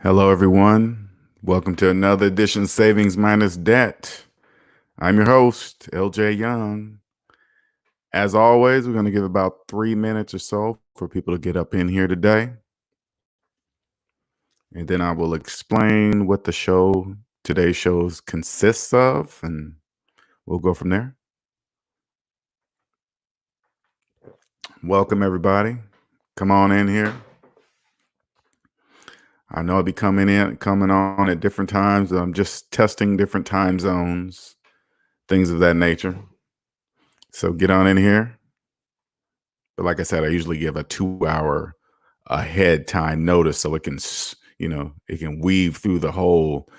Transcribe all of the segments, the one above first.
Hello, everyone. Welcome to another edition of Savings Minus Debt. I'm your host, LJ Young. As always, we're going to give about 3 minutes or so for people to get up in here today. And then I will explain what today's shows consists of, and we'll go from there. Welcome, everybody. Come on in here. I know I'll be coming on at different times. I'm just testing different time zones, things of that nature. So get on in here. But like I said, I usually give a 2-hour ahead time notice so it can, it can weave through the whole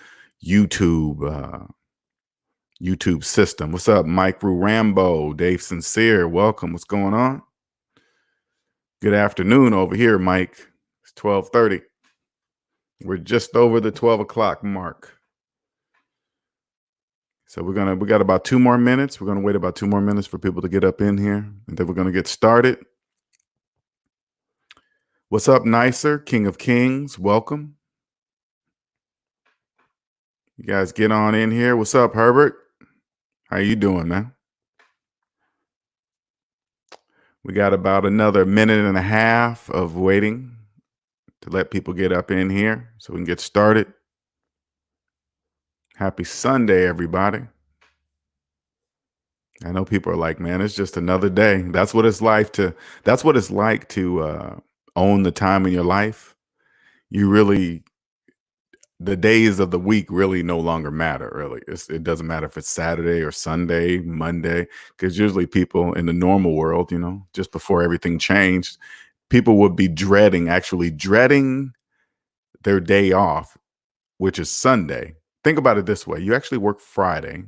YouTube system. What's up, Mike Rue Rambo, Dave Sincere? Welcome. What's going on? Good afternoon over here, Mike. It's 12:30. We're just over the 12 o'clock mark. So we got about 2 more minutes. We're gonna wait about 2 more minutes for people to get up in here, and then we're gonna get started. What's up, Nicer, King of Kings? Welcome. You guys get on in here. What's up, Herbert? How you doing, man? We got about another minute and a half of waiting to let people get up in here so we can get started. Happy Sunday, everybody. I know people are like, man, it's just another day. That's what it's like to own the time in your life. The days of the week really no longer matter. Really, it doesn't matter if it's Saturday or Sunday, Monday, because usually people in the normal world, just before everything changed, people would be actually dreading their day off, which is Sunday. Think about it this way: you actually work Friday,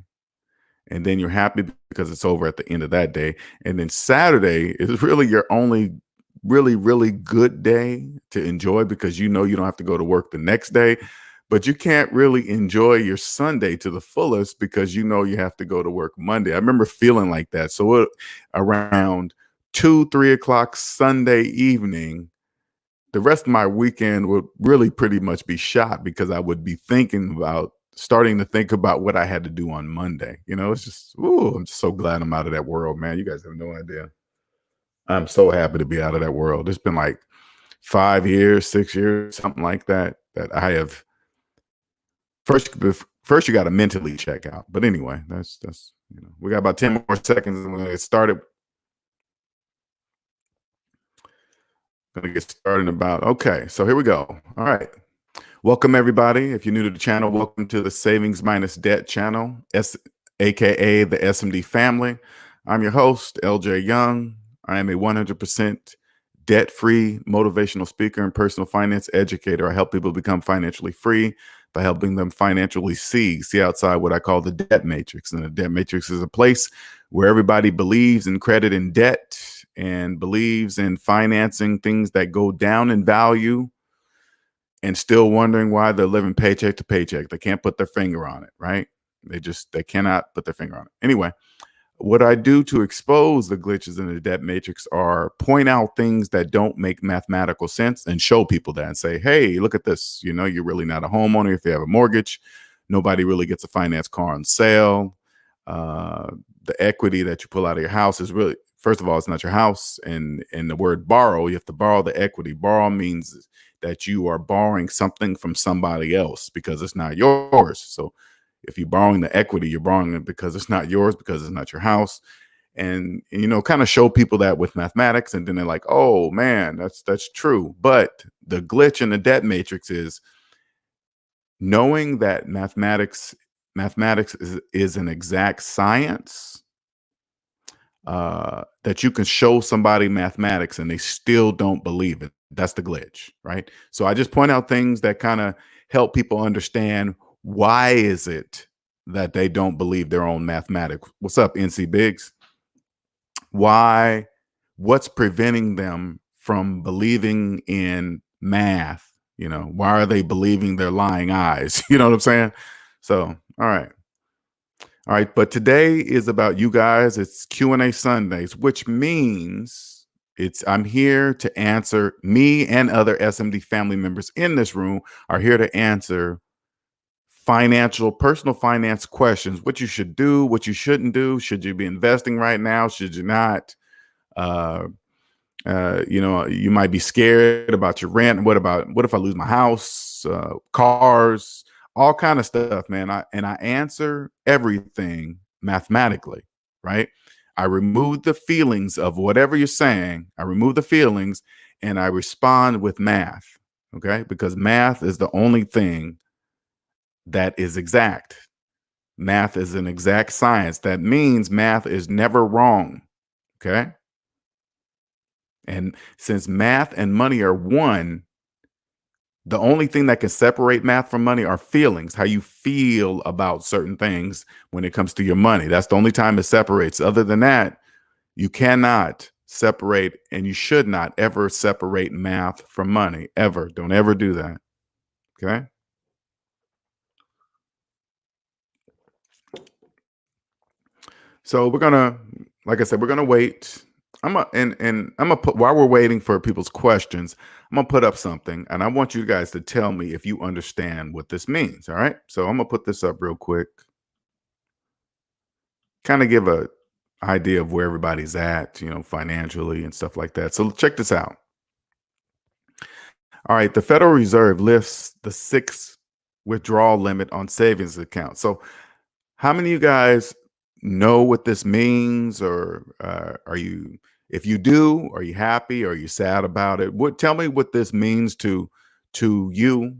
and then you're happy because it's over at the end of that day, and then Saturday is really your only really, really good day to enjoy because you don't have to go to work the next day. But you can't really enjoy your Sunday to the fullest because you have to go to work Monday. I remember feeling like that. So around 2-3 o'clock Sunday evening, the rest of my weekend would really pretty much be shot because I would be starting to think about what I had to do on Monday. It's just, I'm just so glad I'm out of that world, man. You guys have no idea. I'm so happy to be out of that world. It's been like 5 years, 6 years, something like that I have. First, you got to mentally check out. But anyway, that's we got about 10 more seconds and we're gonna get started. Okay. So here we go. All right. Welcome everybody. If you're new to the channel, welcome to the Savings Minus Debt channel, aka the SMD family. I'm your host, LJ Young. I am a 100% debt-free motivational speaker and personal finance educator. I help people become financially free by helping them financially see outside what I call the debt matrix. And the debt matrix is a place where everybody believes in credit and debt and believes in financing things that go down in value and still wondering why they're living paycheck to paycheck. They can't put their finger on it, right? They cannot put their finger on it. Anyway, what I do to expose the glitches in the debt matrix are point out things that don't make mathematical sense and show people that and say, hey, look at this. You're really not a homeowner if you have a mortgage. Nobody really gets a finance car on sale. The equity that you pull out of your house is really, first of all, it's not your house. And the word borrow, you have to borrow the equity. Borrow means that you are borrowing something from somebody else because it's not yours. So if you're borrowing the equity, you're borrowing it because it's not yours, because it's not your house. And kind of show people that with mathematics, and then they're like, oh man, that's true. But the glitch in the debt matrix is knowing that mathematics is an exact science, that you can show somebody mathematics and they still don't believe it. That's the glitch, right? So I just point out things that kind of help people understand why is it that they don't believe their own mathematics. What's up, NC Biggs? What's preventing them from believing in math? Why are they believing their lying eyes? You know what I'm saying? So, all right. But today is about you guys. It's Q&A Sundays, which means I'm here to answer. Me and other SMD family members in this room are here to answer personal finance questions. What you should do, what you shouldn't do. Should you be investing right now? Should you not? Uh, you might be scared about your rent. What if I lose my house, cars, all kind of stuff, man. I answer everything mathematically, right? I remove the feelings of whatever you're saying. I remove the feelings and I respond with math. Okay, because math is the only thing that is exact. Math is an exact science. That means math is never wrong. Okay. And since math and money are one, the only thing that can separate math from money are feelings, how you feel about certain things when it comes to your money. That's the only time it separates. Other than that, you cannot separate, and you should not ever separate math from money, ever. Don't ever do that. Okay. So we're gonna, like I said, we're gonna wait. I'm gonna put, while we're waiting for people's questions, I'm gonna put up something, and I want you guys to tell me if you understand what this means. All right. So I'm gonna put this up real quick, kind of give a idea of where everybody's at, financially and stuff like that. So check this out. All right, the Federal Reserve lifts the six withdrawal limit on savings accounts. So how many of you guys know what this means, or are you? If you do, are you happy? Are you sad about it? Tell me what this means to you.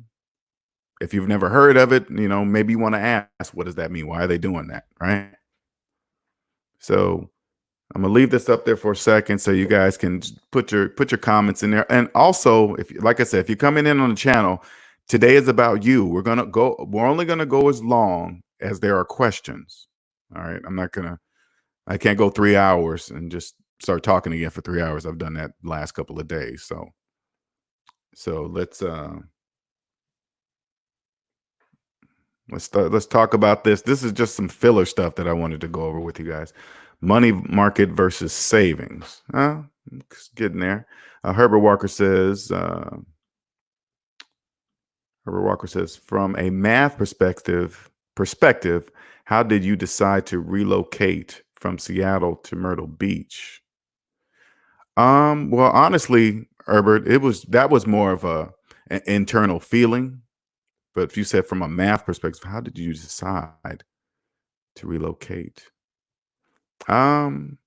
If you've never heard of it, maybe you want to ask, what does that mean? Why are they doing that? Right. So I'm gonna leave this up there for a second so you guys can put your comments in there. And also, if like I said, if you're coming in on the channel, today is about you. We're only gonna go as long as there are questions. All right. I can't go 3 hours and just start talking again for 3 hours. I've done that last couple of days. So let's talk about this. This is just some filler stuff that I wanted to go over with you guys. Money market versus savings. It's getting there. Herbert Walker says, from a math perspective, how did you decide to relocate from Seattle to Myrtle Beach? Well, honestly, Herbert, that was more of an internal feeling. But if you said from a math perspective, how did you decide to relocate? Um,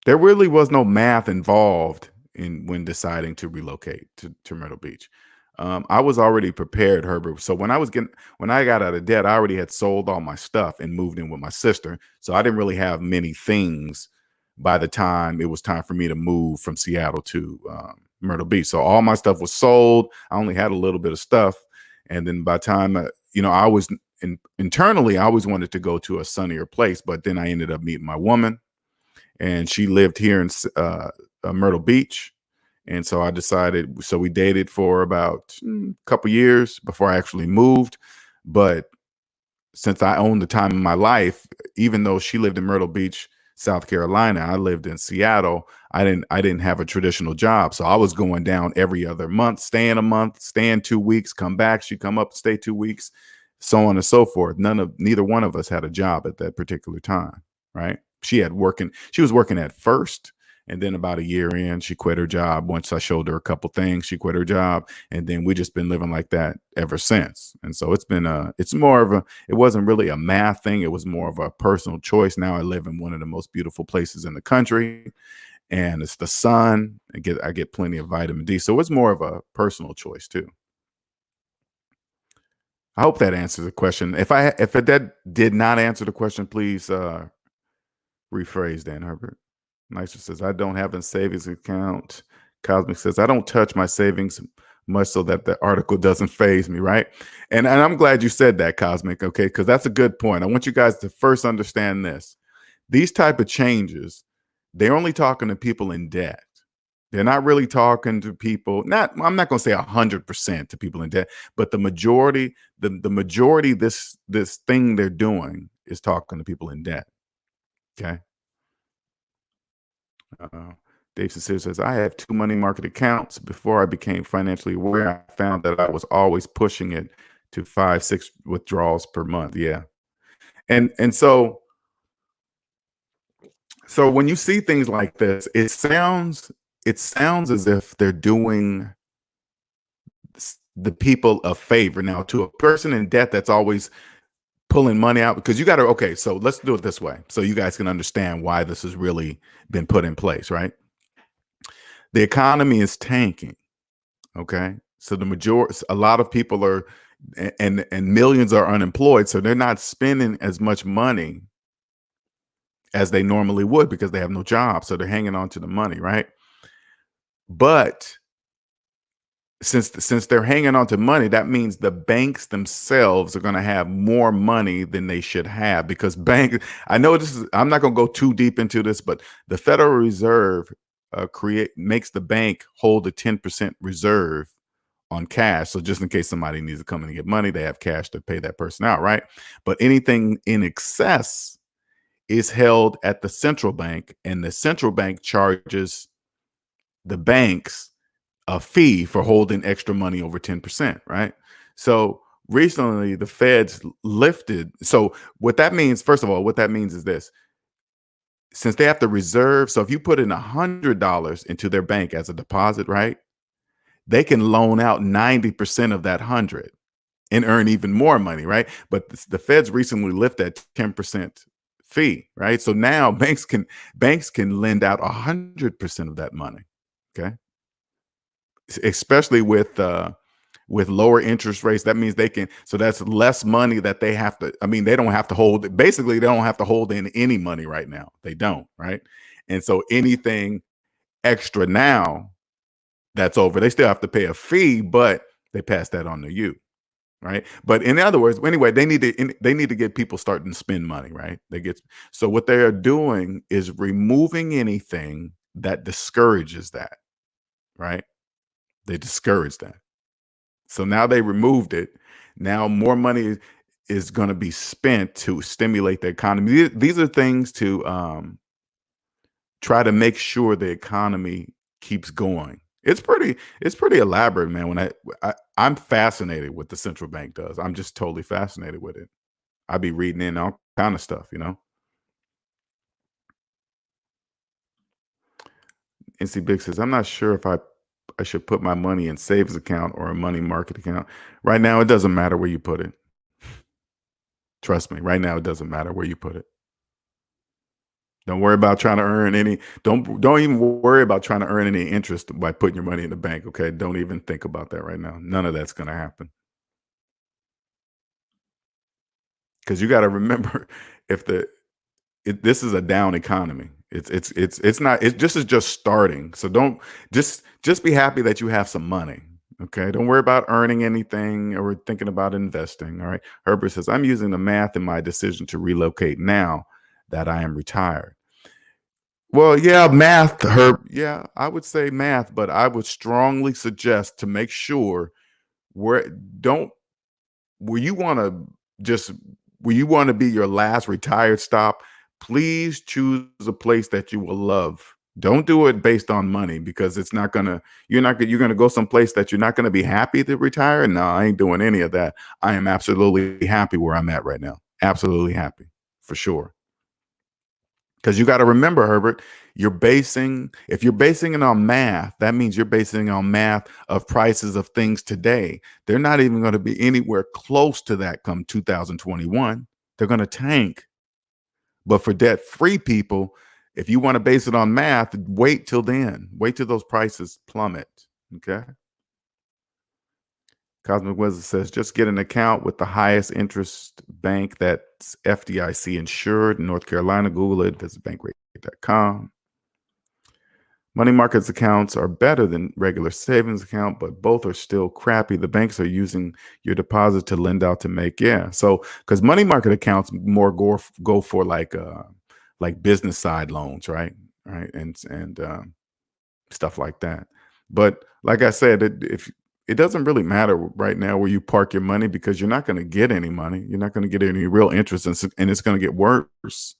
there really was no math involved in when deciding to relocate to Myrtle Beach. I was already prepared, Herbert. So when I got out of debt, I already had sold all my stuff and moved in with my sister. So I didn't really have many things by the time it was time for me to move from Seattle to Myrtle Beach. So all my stuff was sold. I only had a little bit of stuff, and then by the time I was internally, I always wanted to go to a sunnier place, but then I ended up meeting my woman, and she lived here in Myrtle Beach. And so I decided, so we dated for about a couple years before I actually moved. But since I owned the time in my life, even though she lived in Myrtle Beach, South Carolina, I lived in Seattle. I didn't have a traditional job. So I was going down every other month, staying a month, staying 2 weeks, come back, she'd come up, stay 2 weeks, so on and so forth. Neither one of us had a job at that particular time, right? She was working at first, and then about a year in, she quit her job. Once I showed her a couple things, she quit her job, and then we just been living like that ever since. And so it's more of it wasn't really a math thing. It was more of a personal choice. Now I live in one of the most beautiful places in the country, and it's the sun. I get plenty of vitamin D. So it's more of a personal choice too. I hope that answers the question. If that did not answer the question, please rephrase Dan Herbert. Nicer says, I don't have a savings account. Cosmic says, I don't touch my savings much so that the article doesn't phase me, right? And I'm glad you said that, Cosmic, okay? Because that's a good point. I want you guys to first understand this. These type of changes, they're only talking to people in debt. They're not really talking to people, I'm not going to say 100% to people in debt, but the majority, the majority, this thing they're doing is talking to people in debt. Okay. Uh, Dave Sincere says, I have 2 money market accounts. Before I became financially aware, I found that I was always pushing it to 5, 6 withdrawals per month. Yeah. And so when you see things like this, it sounds as if they're doing the people a favor. Now, to a person in debt that's always pulling money out, because you got to, okay, so let's do it this way so you guys can understand why this has really been put in place, right? The economy is tanking. Okay. So a lot of people are, and millions are unemployed. So they're not spending as much money as they normally would because they have no job. So they're hanging on to the money, right? But since they're hanging on to money, that means the banks themselves are going to have more money than they should have, because I know I'm not going to go too deep into this, but the Federal Reserve makes the bank hold a 10% reserve on cash. So just in case somebody needs to come in and get money, they have cash to pay that person out, right? But anything in excess is held at the central bank, and the central bank charges the banks a fee for holding extra money over 10%, right? So recently the feds lifted. So what that means, first of all, what that means is this: since they have to reserve, so if you put in $100 into their bank as a deposit, right, they can loan out 90% of that 100 and earn even more money, right? But the feds recently lifted that 10% fee, right? So now banks can lend out 100% of that money. Okay. Especially with lower interest rates. That means so that's less money that they have to, I mean, they don't have to hold, basically they don't have to hold in any money right now. They don't, right? And so anything extra now that's over, they still have to pay a fee, but they pass that on to you, right? But in other words, anyway, they need to get people starting to spend money, right? So what they are doing is removing anything that discourages that, right? They discourage that. So now they removed it. Now more money is going to be spent to stimulate the economy. These are things to try to make sure the economy keeps going. It's pretty elaborate, man. I'm fascinated with the central bank does. I'm just totally fascinated with it. I be reading in all kind of stuff. NC Big says, I'm not sure if I should put my money in savings account or a money market account. Right now, it doesn't matter where you put it. Trust me, right now it doesn't matter where you put it. Don't worry about trying to earn any. Don't even worry about trying to earn any interest by putting your money in the bank. Okay, don't even think about that right now. None of that's going to happen, because you got to remember, if this is a down economy. It's not. It just is just starting. So don't just be happy that you have some money. Okay, don't worry about earning anything or thinking about investing. All right. Herbert says, I'm using the math in my decision to relocate now that I am retired. Well, yeah, math, Herb. Yeah, I would say math, but I would strongly suggest to make sure where don't where you want to just where you want to be your last retired stop. Please choose a place that you will love. Don't do it based on money, because it's not gonna. You're gonna go someplace that you're not gonna be happy to retire. No, I ain't doing any of that. I am absolutely happy where I'm at right now. Absolutely happy, for sure. Because you got to remember, Herbert, if you're basing it on math, that means you're basing it on math of prices of things today. They're not even going to be anywhere close to that come 2021. They're going to tank. But for debt-free people, if you want to base it on math, wait till then. Wait till those prices plummet. Okay. Cosmic Wizard says, just get an account with the highest interest bank that's FDIC insured in North Carolina. Google it. Visit bankrate.com. Money markets accounts are better than regular savings account, but both are still crappy. The banks are using your deposit to lend out to make, yeah. So because money market accounts more go for like business side loans, right? Right. And stuff like that. But like I said, if it doesn't really matter right now where you park your money, because you're not going to get any money. You're not going to get any real interest, and it's going to get worse.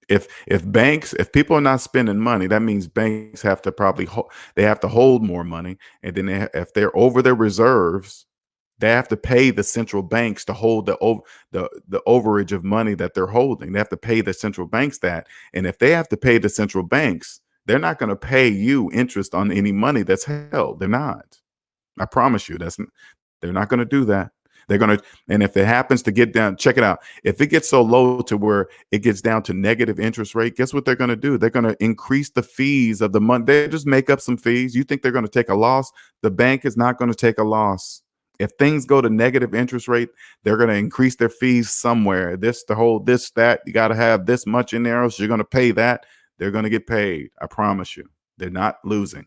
If people are not spending money, that means banks have to they have to hold more money, and then if they're over their reserves, they have to pay the central banks to hold the overage of money that they're holding. They have to pay the central banks that, and if they have to pay the central banks, they're not going to pay you interest on any money that's held. They're not. I promise you, they're not going to do that. They're going to, and if it happens to get down, check it out. If it gets so low to where it gets down to negative interest rate, guess what they're going to do? They're going to increase the fees of the money. They just make up some fees. You think they're going to take a loss? The bank is not going to take a loss. If things go to negative interest rate, they're going to increase their fees somewhere. That. You got to have this much in there, else you're going to pay that. They're going to get paid. I promise you. They're not losing.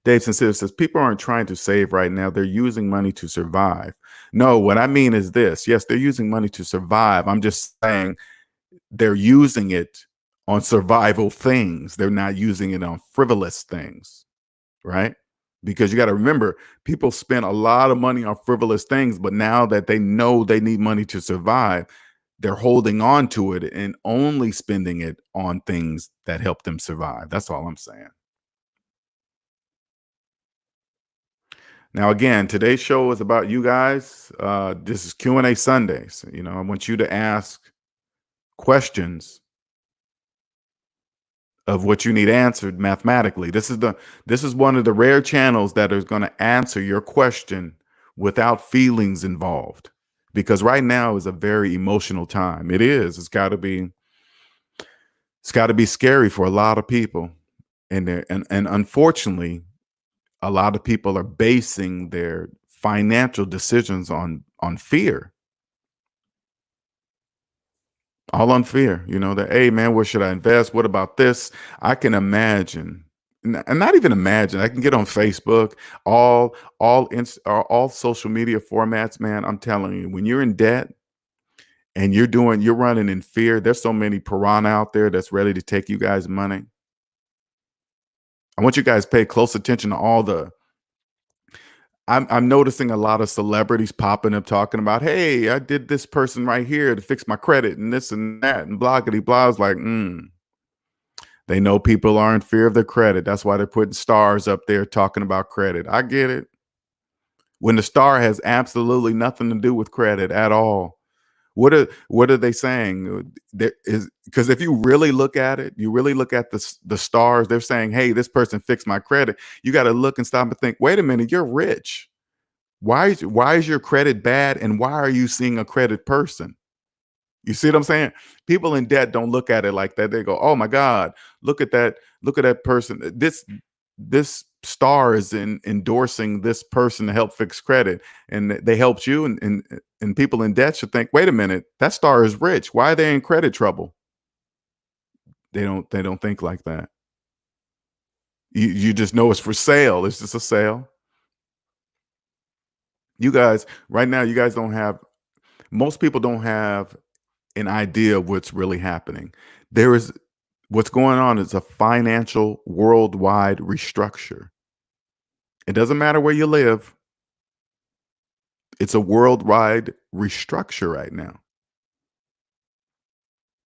Dave Sincere says people aren't trying to save right now. They're using money to survive. No, what I mean is this. Yes, they're using money to survive. I'm just saying they're using it on survival things. They're not using it on frivolous things, right? Because you got to remember, people spend a lot of money on frivolous things, but now that they know they need money to survive, they're holding on to it and only spending it on things that help them survive. That's all I'm saying. Now, again, today's show is about you guys. This is Q&A Sundays. I want you to ask questions of what you need answered mathematically. This is one of the rare channels that is going to answer your question without feelings involved. Because right now is a very emotional time. It is. It's got to be scary for a lot of people. And unfortunately, a lot of people are basing their financial decisions on fear, all on fear. That, hey man, where should I invest? What about this? I can imagine, and not even imagine. I can get on Facebook, all social media formats. Man, I'm telling you, when you're in debt and you're running in fear, there's so many piranha out there that's ready to take you guys' money. I want you guys to pay close attention to all the I'm noticing a lot of celebrities popping up talking about, hey, I did this person right here to fix my credit and this and that and bloggity blah. It's like, they know people are in fear of their credit. That's why they're putting stars up there talking about credit. I get it. When the star has absolutely nothing to do with credit at all. What are they saying? There is, because if you really look at it, you really look at the stars, they're saying, hey, this person fixed my credit. You got to look and stop and think, wait a minute, you're rich. Why is your credit bad, and why are you seeing a credit person? You see what I'm saying? People in debt don't look at it like that. They go, "Oh my God, look at that person. This star is endorsing this person to help fix credit, and they helped you." And people in debt should think, "Wait a minute, that star is rich. Why are they in credit trouble?" They don't think like that. You just know it's for sale. It's just a sale. You guys, right now, you guys don't have. Most people don't have an idea of what's really happening. There is What's going on is a financial worldwide restructure. It doesn't matter where you live. It's a worldwide restructure right now.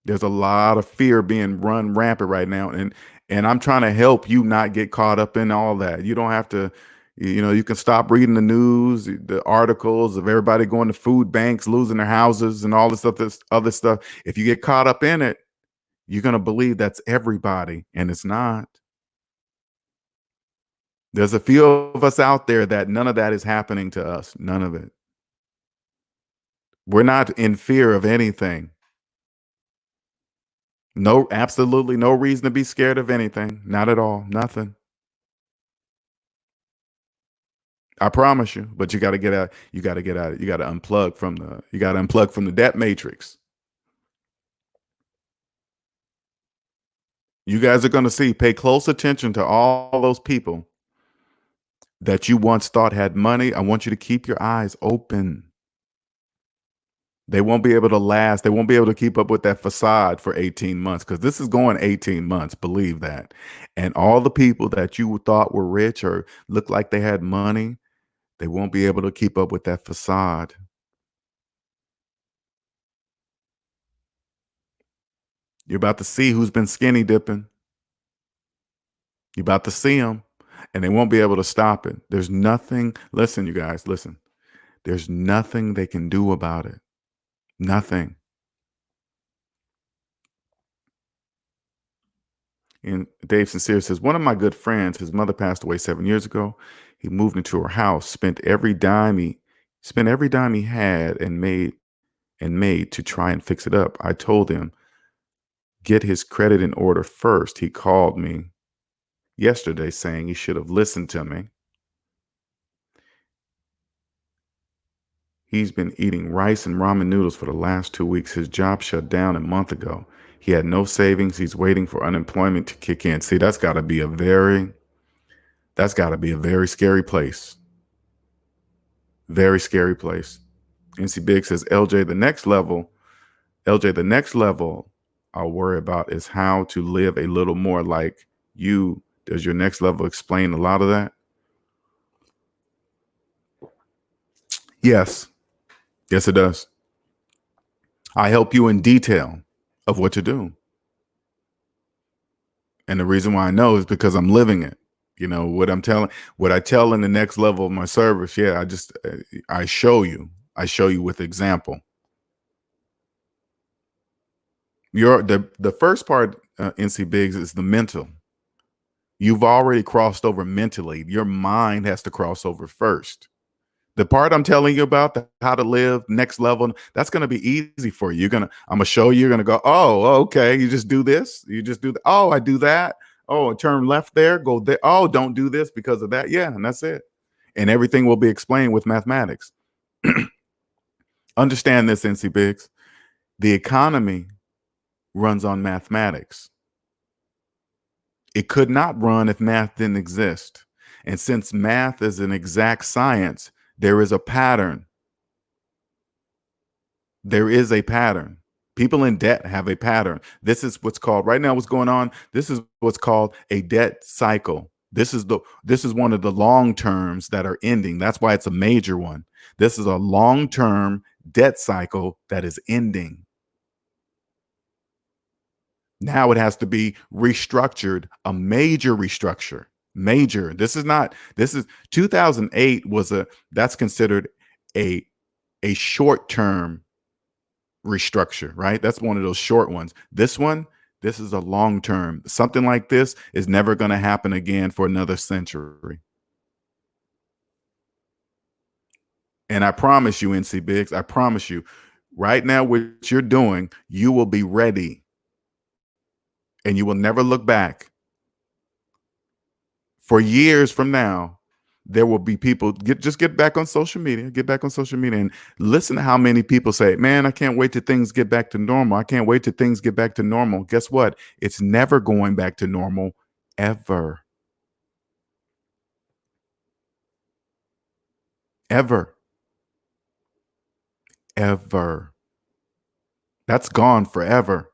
There's a lot of fear being run rampant right now, and I'm trying to help you not get caught up in all that. You don't have to, you can stop reading the news, the articles of everybody going to food banks, losing their houses, and all this other stuff. If you get caught up in it, you're going to believe that's everybody, and it's not. There's a few of us out there that none of that is happening to us. None of it. We're not in fear of anything. No, absolutely no reason to be scared of anything. Not at all. Nothing. I promise you. But you got to get out. You got to get out. You got to unplug from the debt matrix. You guys are going to see, pay close attention to all those people that you once thought had money. I want you to keep your eyes open. They won't be able to last. They won't be able to keep up with that facade for 18 months, because this is going 18 months. Believe that. And all the people that you thought were rich or looked like they had money, they won't be able to keep up with that facade. You're about to see who's been skinny dipping. You're about to see them, and they won't be able to stop it. There's nothing. Listen, you guys, listen. There's nothing they can do about it. Nothing. And Dave Sincere says, one of my good friends, his mother passed away 7 years ago. He moved into her house, spent every dime he had and made to try and fix it up. I told him, get his credit in order first. He called me yesterday saying he should have listened to me. He's been eating rice and ramen noodles for the last 2 weeks. His job shut down a month ago. He had no savings. He's waiting for unemployment to kick in. See, that's got to be a very scary place. Very scary place. NC Big says, LJ, the next level I'll worry about is how to live a little more like you. Does your next level explain a lot of that? Yes. Yes, it does. I help you in detail of what to do. And the reason why I know is because I'm living it. You know, what I tell in the next level of my service. Yeah, I show you with example. The first part, NC Biggs, is the mental. You've already crossed over mentally. Your mind has to cross over first. The part I'm telling you about, how to live next level, that's going to be easy for you. I'm going to show you. You're going to go, oh, okay. You just do this. You just do that. Oh, I do that. Oh, turn left there, go there. Oh, don't do this because of that. Yeah, and that's it. And everything will be explained with mathematics. Understand this, NC Biggs. The economy runs on mathematics. It could not run if math didn't exist. And since math is an exact science, there is a pattern. There is a pattern. People in debt have a pattern. This is what's called right now, what's going on. This is what's called a debt cycle. This is one of the long terms that are ending. That's why it's a major one. This is a long-term debt cycle that is ending. Now it has to be restructured, a major restructure. Major. This is 2008 that's considered a short-term restructure, right? That's one of those short ones. This is a long term. Something like this is never going to happen again for another century. And I promise you, NC Biggs, I promise you, right now, what you're doing, you will be ready and you will never look back. For years from now, there will be people get back on social media, and listen to how many people say, man, I can't wait till things get back to normal. I can't wait till things get back to normal. Guess what? It's never going back to normal ever. Ever. Ever. That's gone forever.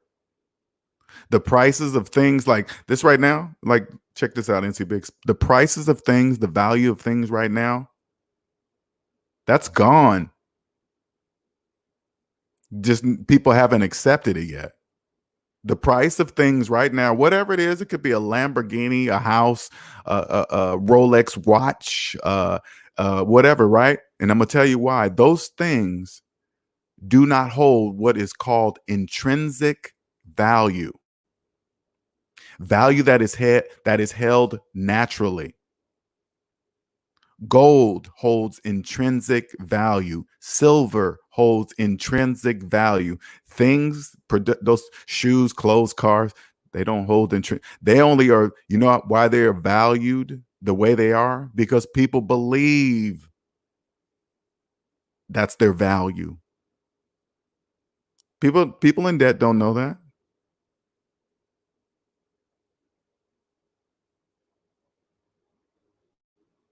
The prices of things like this right now, like check this out, NC Biggs. The prices of things, the value of things right now, that's gone. Just people haven't accepted it yet. The price of things right now, whatever it is, it could be a Lamborghini, a house, a Rolex watch, whatever, right? And I'm gonna tell you why. Those things do not hold what is called intrinsic value. Value that is held naturally. Gold holds intrinsic value. Silver holds intrinsic value. Those shoes, clothes, cars, they don't hold intrinsic. They only are, you know why they are valued the way they are? Because people believe that's their value. People in debt don't know that.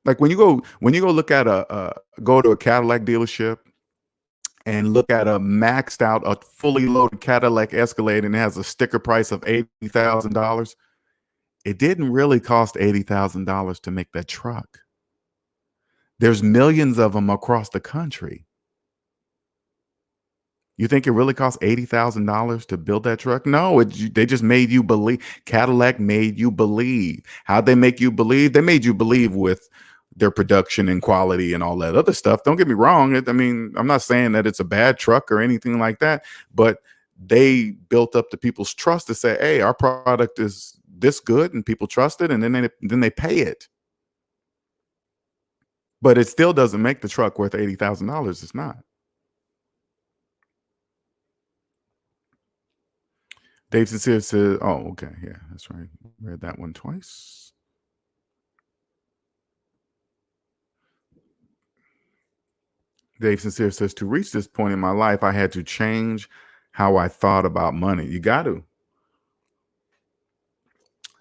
Like when you go look at go to a Cadillac dealership and look at a maxed out, a fully loaded Cadillac Escalade, and it has a sticker price of $80,000. It didn't really cost $80,000 to make that truck. There's millions of them across the country. You think it really cost $80,000 to build that truck? No, they just made you believe. Cadillac made you believe. How'd they make you believe? They made you believe with their production and quality and all that other stuff. Don't get me wrong. I mean, I'm not saying that it's a bad truck or anything like that, but they built up the people's trust to say, hey, our product is this good and people trust it, and then they pay it. But it still doesn't make the truck worth $80,000. It's not. Dave Sincere says, oh, okay. Yeah, that's right. Read that one twice. Dave Sincere says, to reach this point in my life, I had to change how I thought about money. You got to.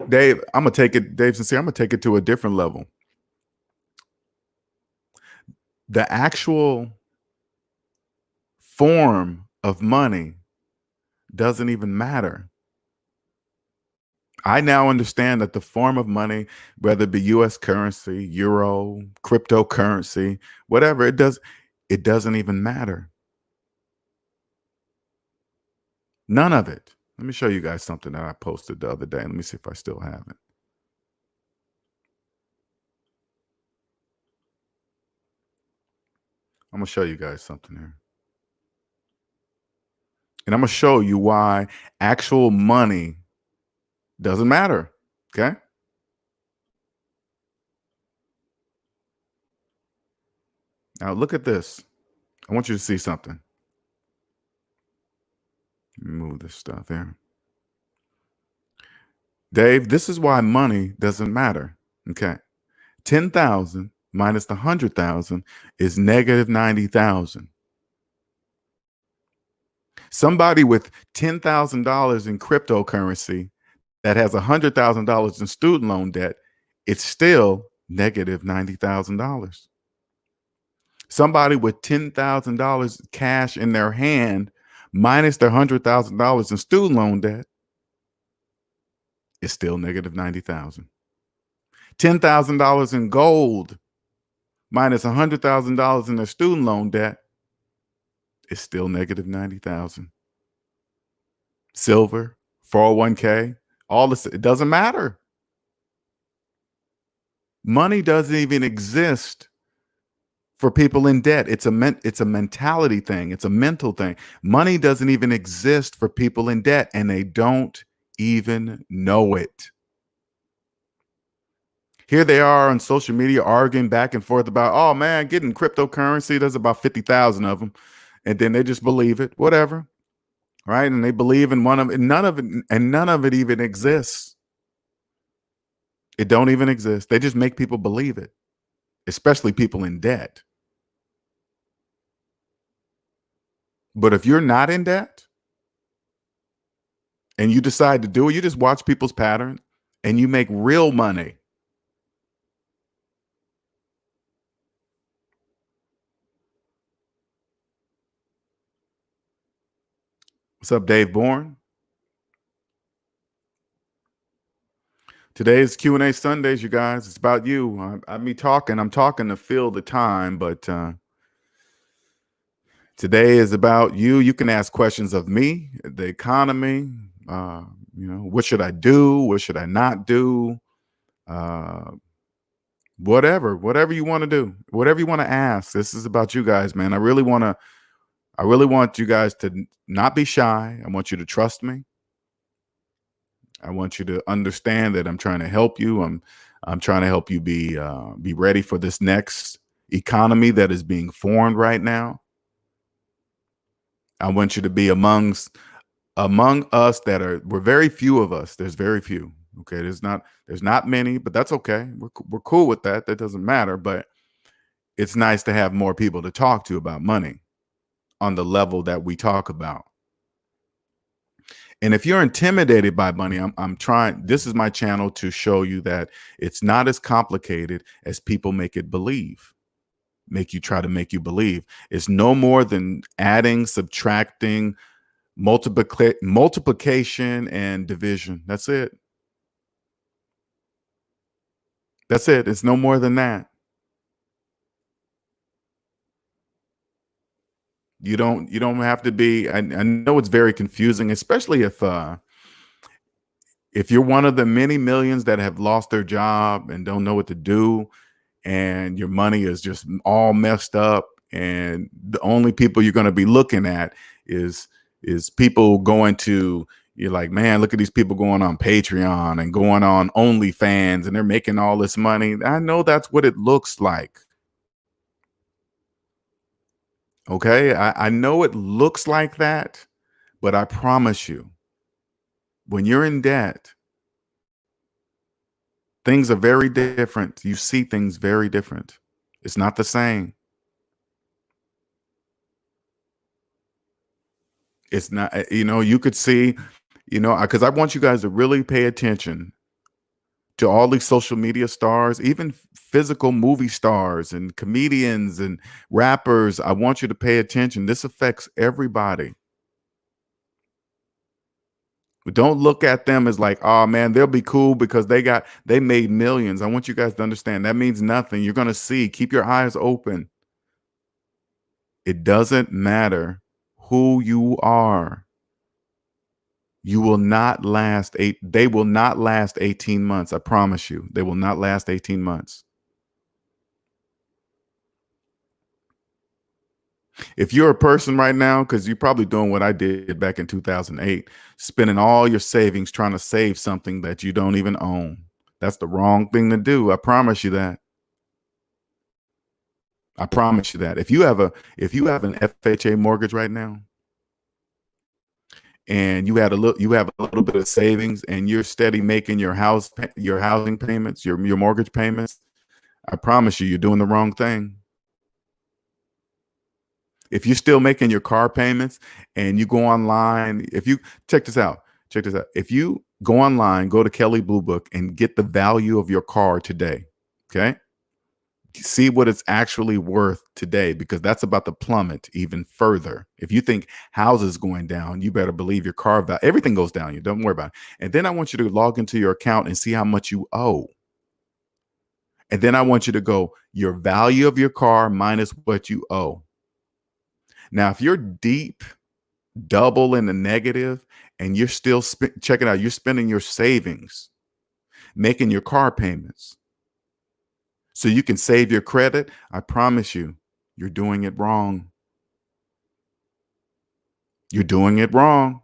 Dave, I'm going to take it, Dave Sincere, I'm going to take it to a different level. The actual form of money doesn't even matter. I now understand that the form of money, whether it be US currency, euro, cryptocurrency, whatever, it doesn't even matter. None of it. Let me show you guys something that I posted the other day. Let me see if I still have it. I'm going to show you guys something here. And I'm going to show you why actual money doesn't matter. Okay. Now look at this. I want you to see something. Move this stuff here. Dave, this is why money doesn't matter. Okay. 10,000 minus the 100,000 is negative 90,000. Somebody with $10,000 in cryptocurrency that has $100,000 in student loan debt, it's still negative $90,000. Somebody with $10,000 cash in their hand minus their $100,000 in student loan debt is still negative 90,000. $10,000 in gold minus $100,000 in their student loan debt is still negative 90,000. Silver, 401k, all this, it doesn't matter. Money doesn't even exist for people in debt. It's a mentality thing. It's a mental thing. Money doesn't even exist for people in debt, and they don't even know it. Here they are on social media arguing back and forth about, oh man, getting cryptocurrency, there's about 50,000 of them. And then they just believe it, whatever. Right. And they believe in one of it, none of it even exists. It don't even exist. They just make people believe it, especially people in debt. But if you're not in debt and you decide to do it, you just watch people's pattern and you make real money. What's up, Dave Bourne? Today's Q&A Sundays, you guys. It's about you. I'm talking to fill the time, but today is about you. You can ask questions of me, the economy, what should I do? What should I not do? Whatever you want to do, whatever you want to ask. This is about you guys, man. I really want you guys to not be shy. I want you to trust me. I want you to understand that I'm trying to help you. I'm trying to help you be ready for this next economy that is being formed right now. I want you to be among us we're very few of us. There's very few. Okay. There's not many, but that's okay. We're cool with that. That doesn't matter. But it's nice to have more people to talk to about money on the level that we talk about. And if you're intimidated by money, I'm trying, this is my channel to show you that it's not as complicated as people make it believe. Try to make you believe. It's no more than adding, subtracting, multiplication, and division. That's it. That's it. It's no more than that. You don't have to be. I know it's very confusing, especially if you're one of the many millions that have lost their job and don't know what to do, and your money is just all messed up, and the only people you're going to be looking at is people going to, you're like, man, look at these people going on Patreon and going on OnlyFans, and they're making all this money. I know that's what it looks like. Okay, I know it looks like that, but I promise you, when you're in debt, things are very different. You see things very different. It's not the same. It's not, you could see, because I want you guys to really pay attention to all these social media stars, even physical movie stars and comedians and rappers. I want you to pay attention. This affects everybody. But don't look at them as like, oh man, they'll be cool because they made millions. I want you guys to understand that means nothing. You're going to see. Keep your eyes open. It doesn't matter who you are. You will not last they will not last 18 months. I promise you. They will not last 18 months. If you're a person right now, because you're probably doing what I did back in 2008, spending all your savings trying to save something that you don't even own. That's the wrong thing to do. I promise you that. I promise you that. If you have an FHA mortgage right now, and you have a little bit of savings, and you're steady making your housing payments, your mortgage payments, I promise you, you're doing the wrong thing. If you're still making your car payments and you go online, if you check this out, If you go online, go to Kelley Blue Book and get the value of your car today, okay? See what it's actually worth today, because that's about to plummet even further. If you think houses going down, you better believe your car value, everything goes down. You don't worry about it. And then I want you to log into your account and see how much you owe. And then I want you to go your value of your car minus what you owe. Now, if you're deep double in the negative and you're still check it out, you're spending your savings, making your car payments so you can save your credit, I promise you, you're doing it wrong. You're doing it wrong.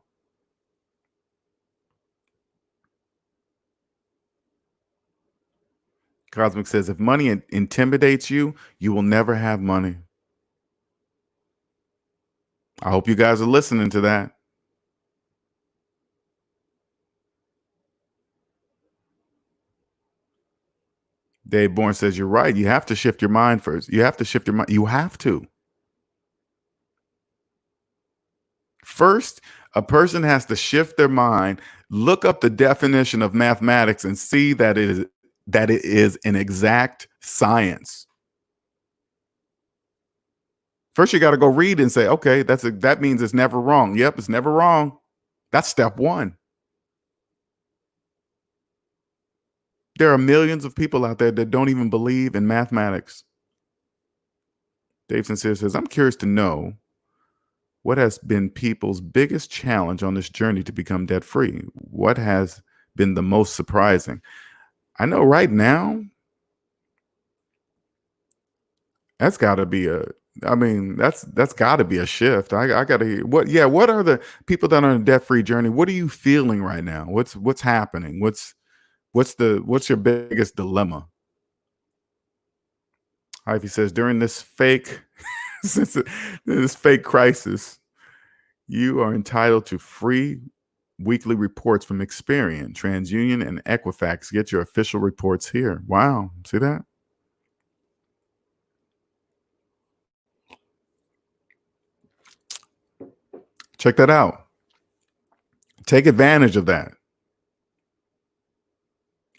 Cosmic says, if money intimidates you, you will never have money. I hope you guys are listening to that. Dave Bourne says, you're right. You have to shift your mind first. You have to shift your mind. You have to. First, a person has to shift their mind, look up the definition of mathematics, and see that it is an exact science. First, you got to go read and say, okay, that means it's never wrong. Yep, it's never wrong. That's step one. There are millions of people out there that don't even believe in mathematics. Dave Sincere says, I'm curious to know what has been people's biggest challenge on this journey to become debt free. What has been the most surprising? I know right now, that's got to be that's got to be a shift. I got to what are the people that are on a debt free journey? What are you feeling right now? What's happening? What's your biggest dilemma? Ivy says, during this fake this fake crisis, you are entitled to free weekly reports from Experian, TransUnion, and Equifax. Get your official reports here. Wow. See that? Check that out. Take advantage of that.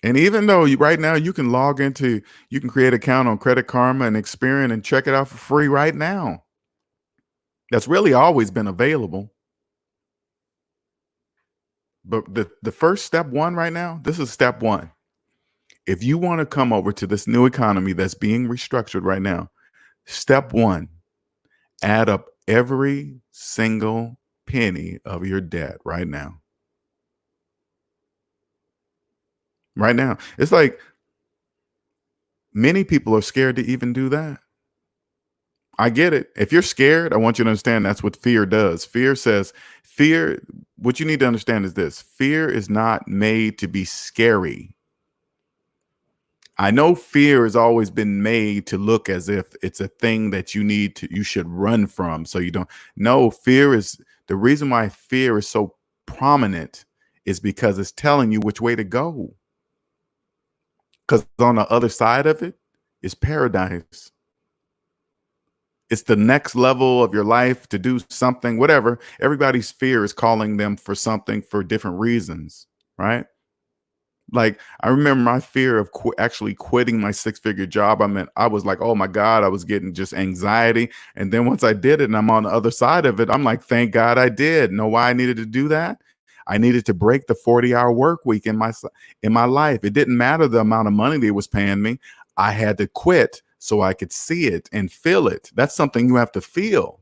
And even though right now you can you can create an account on Credit Karma and Experian and check it out for free right now. That's really always been available. But the first step one right now, this is step one. If you want to come over to this new economy that's being restructured right now, step one, add up every single penny of your debt right now. Right now. It's like many people are scared to even do that. I get it. If you're scared, I want you to understand that's what fear does. Fear, what you need to understand is this: fear is not made to be scary. I know fear has always been made to look as if it's a thing that you should run from. So you don't. No, fear is the reason why fear is so prominent is because it's telling you which way to go. Because on the other side of it is paradise. It's the next level of your life to do something, whatever. Everybody's fear is calling them for something for different reasons, right? Like I remember my fear of actually quitting my six-figure job. I was like, oh my God, I was getting just anxiety. And then once I did it and I'm on the other side of it, I'm like, thank God I did. Know why I needed to do that? I needed to break the 40-hour work week in my life. It didn't matter the amount of money they was paying me. I had to quit so I could see it and feel it. That's something you have to feel.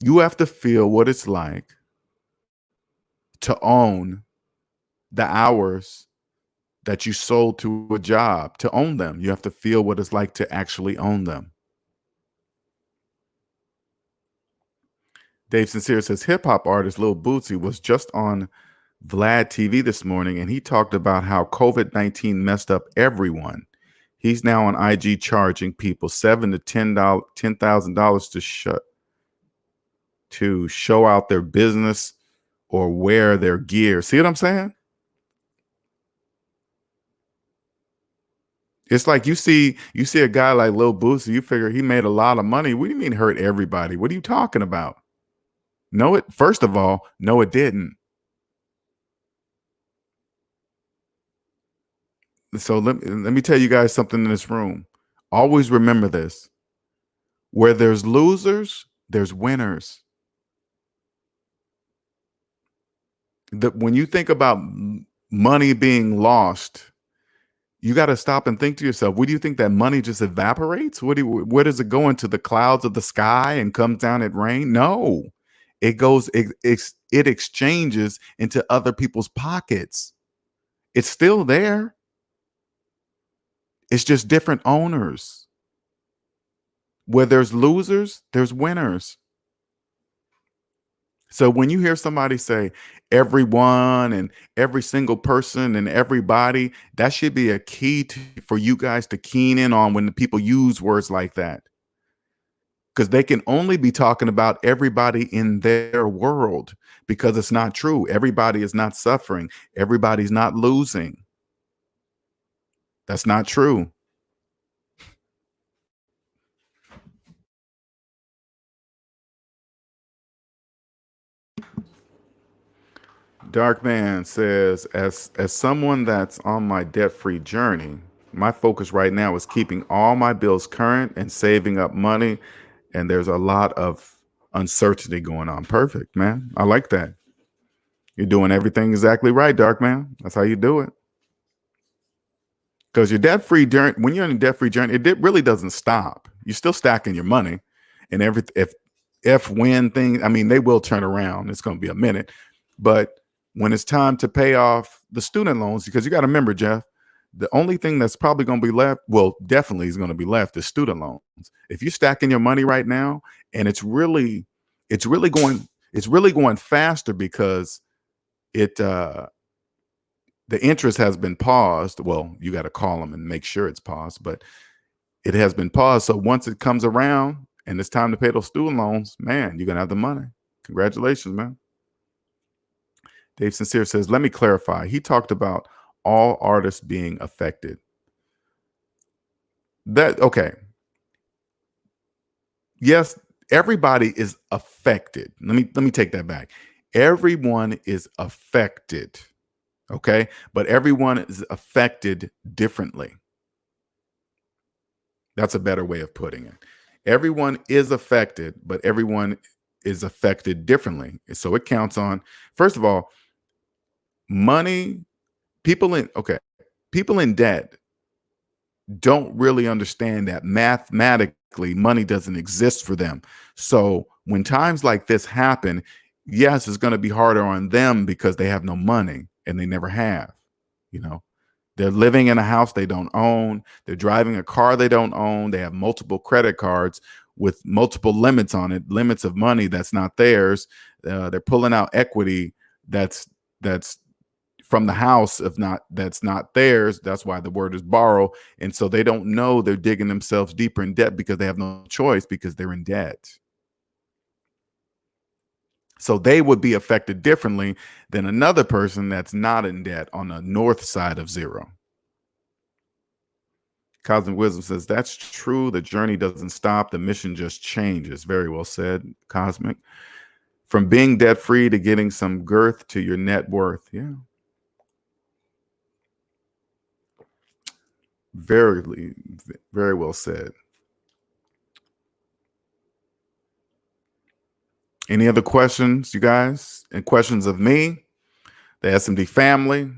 You have to feel what it's like to own the hours that you sold to a job. To own them, you have to feel what it's like to actually own them. Dave Sincere says hip hop artist Lil Bootsy was just on Vlad TV this morning, and he talked about how COVID-19 messed up everyone. He's now on IG charging people $7,000 to $10,000 to show out their business or wear their gear. See what I'm saying? It's like you see a guy like Lil Boosie, you figure he made a lot of money. What do you mean hurt everybody? What are you talking about? No, first of all, no, it didn't. So let me tell you guys something in this room. Always remember this. Where there's losers, there's winners. When you think about money being lost, you got to stop and think to yourself, what do you think, that money just evaporates? Where does it go, into the clouds of the sky and comes down at rain? No, it exchanges into other people's pockets. It's still there. It's just different owners. Where there's losers, there's winners. So when you hear somebody say everyone and every single person and everybody, that should be a key for you guys to keen in on when the people use words like that. Because they can only be talking about everybody in their world, because it's not true. Everybody is not suffering. Everybody's not losing. That's not true. Dark Man says, as someone that's on my debt-free journey, my focus right now is keeping all my bills current and saving up money. And there's a lot of uncertainty going on. Perfect, man. I like that. You're doing everything exactly right, Dark Man. That's how you do it. Because your debt-free journey, when you're in a debt-free journey, it really doesn't stop. You're still stacking your money, and when things, I mean, they will turn around. It's going to be a minute, but when it's time to pay off the student loans, because you got to remember, Jeff, the only thing that's probably going to be left, well, definitely is going to be left, is student loans. If you're stacking your money right now, and it's really going faster because the interest has been paused. Well, you got to call them and make sure it's paused, but it has been paused. So once it comes around and it's time to pay those student loans, man, you're going to have the money. Congratulations, man. Dave Sincere says, let me clarify. He talked about all artists being affected. Okay. Yes, everybody is affected. Let me take that back. Everyone is affected. Okay. But everyone is affected differently. That's a better way of putting it. Everyone is affected, but everyone is affected differently. So it counts on, first of all, money. People in debt don't really understand that mathematically money doesn't exist for them. So when times like this happen, yes, it's going to be harder on them because they have no money and they never have. You know, they're living in a house they don't own. They're driving a car they don't own. They have multiple credit cards with multiple limits on it, limits of money that's not theirs. They're pulling out equity that's from the house, if not that's not theirs. That's why the word is borrow. And so they don't know they're digging themselves deeper in debt because they have no choice because they're in debt. So they would be affected differently than another person that's not in debt on the north side of zero. Cosmic Wisdom says, that's true. The journey doesn't stop. The mission just changes. Very well said, Cosmic. From being debt-free to getting some girth to your net worth. Yeah. Very, very well said. Any other questions, you guys? And questions of me, the SMD family?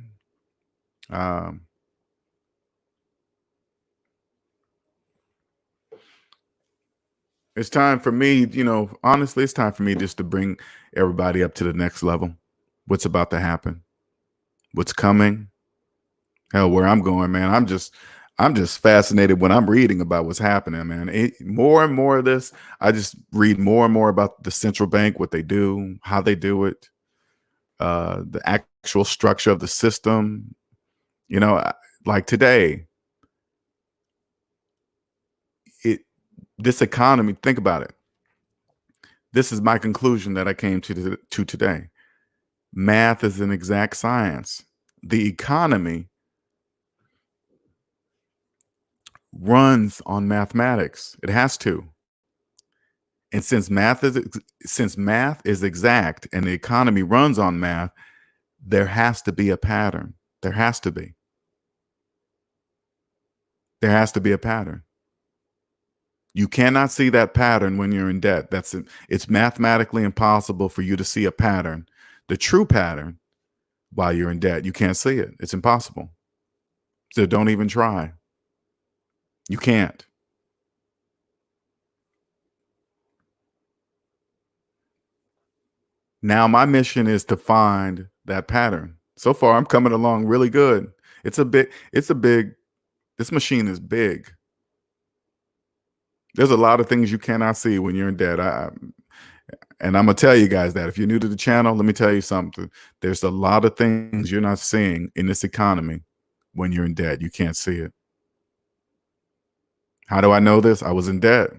It's time for me, honestly, it's time for me just to bring everybody up to the next level. What's about to happen? What's coming? Hell, where I'm going, man. I'm just fascinated when I'm reading about what's happening, man. More and more of this, I just read more and more about the central bank, what they do, how they do it, the actual structure of the system. Like today, this economy, think about it. This is my conclusion that I came to today. Math is an exact science. The economy runs on mathematics. It has to. And since math is exact and the economy runs on math, there has to be a pattern. There has to be. There has to be a pattern. You cannot see that pattern when you're in debt. It's mathematically impossible for you to see a pattern, the true pattern, while you're in debt. You can't see it. It's impossible. So don't even try. You can't. Now my mission is to find that pattern. So far, I'm coming along really good. This machine is big. There's a lot of things you cannot see when you're in debt. And I'm gonna tell you guys that if you're new to the channel, let me tell you something. There's a lot of things you're not seeing in this economy when you're in debt. You can't see it. How do I know this? I was in debt.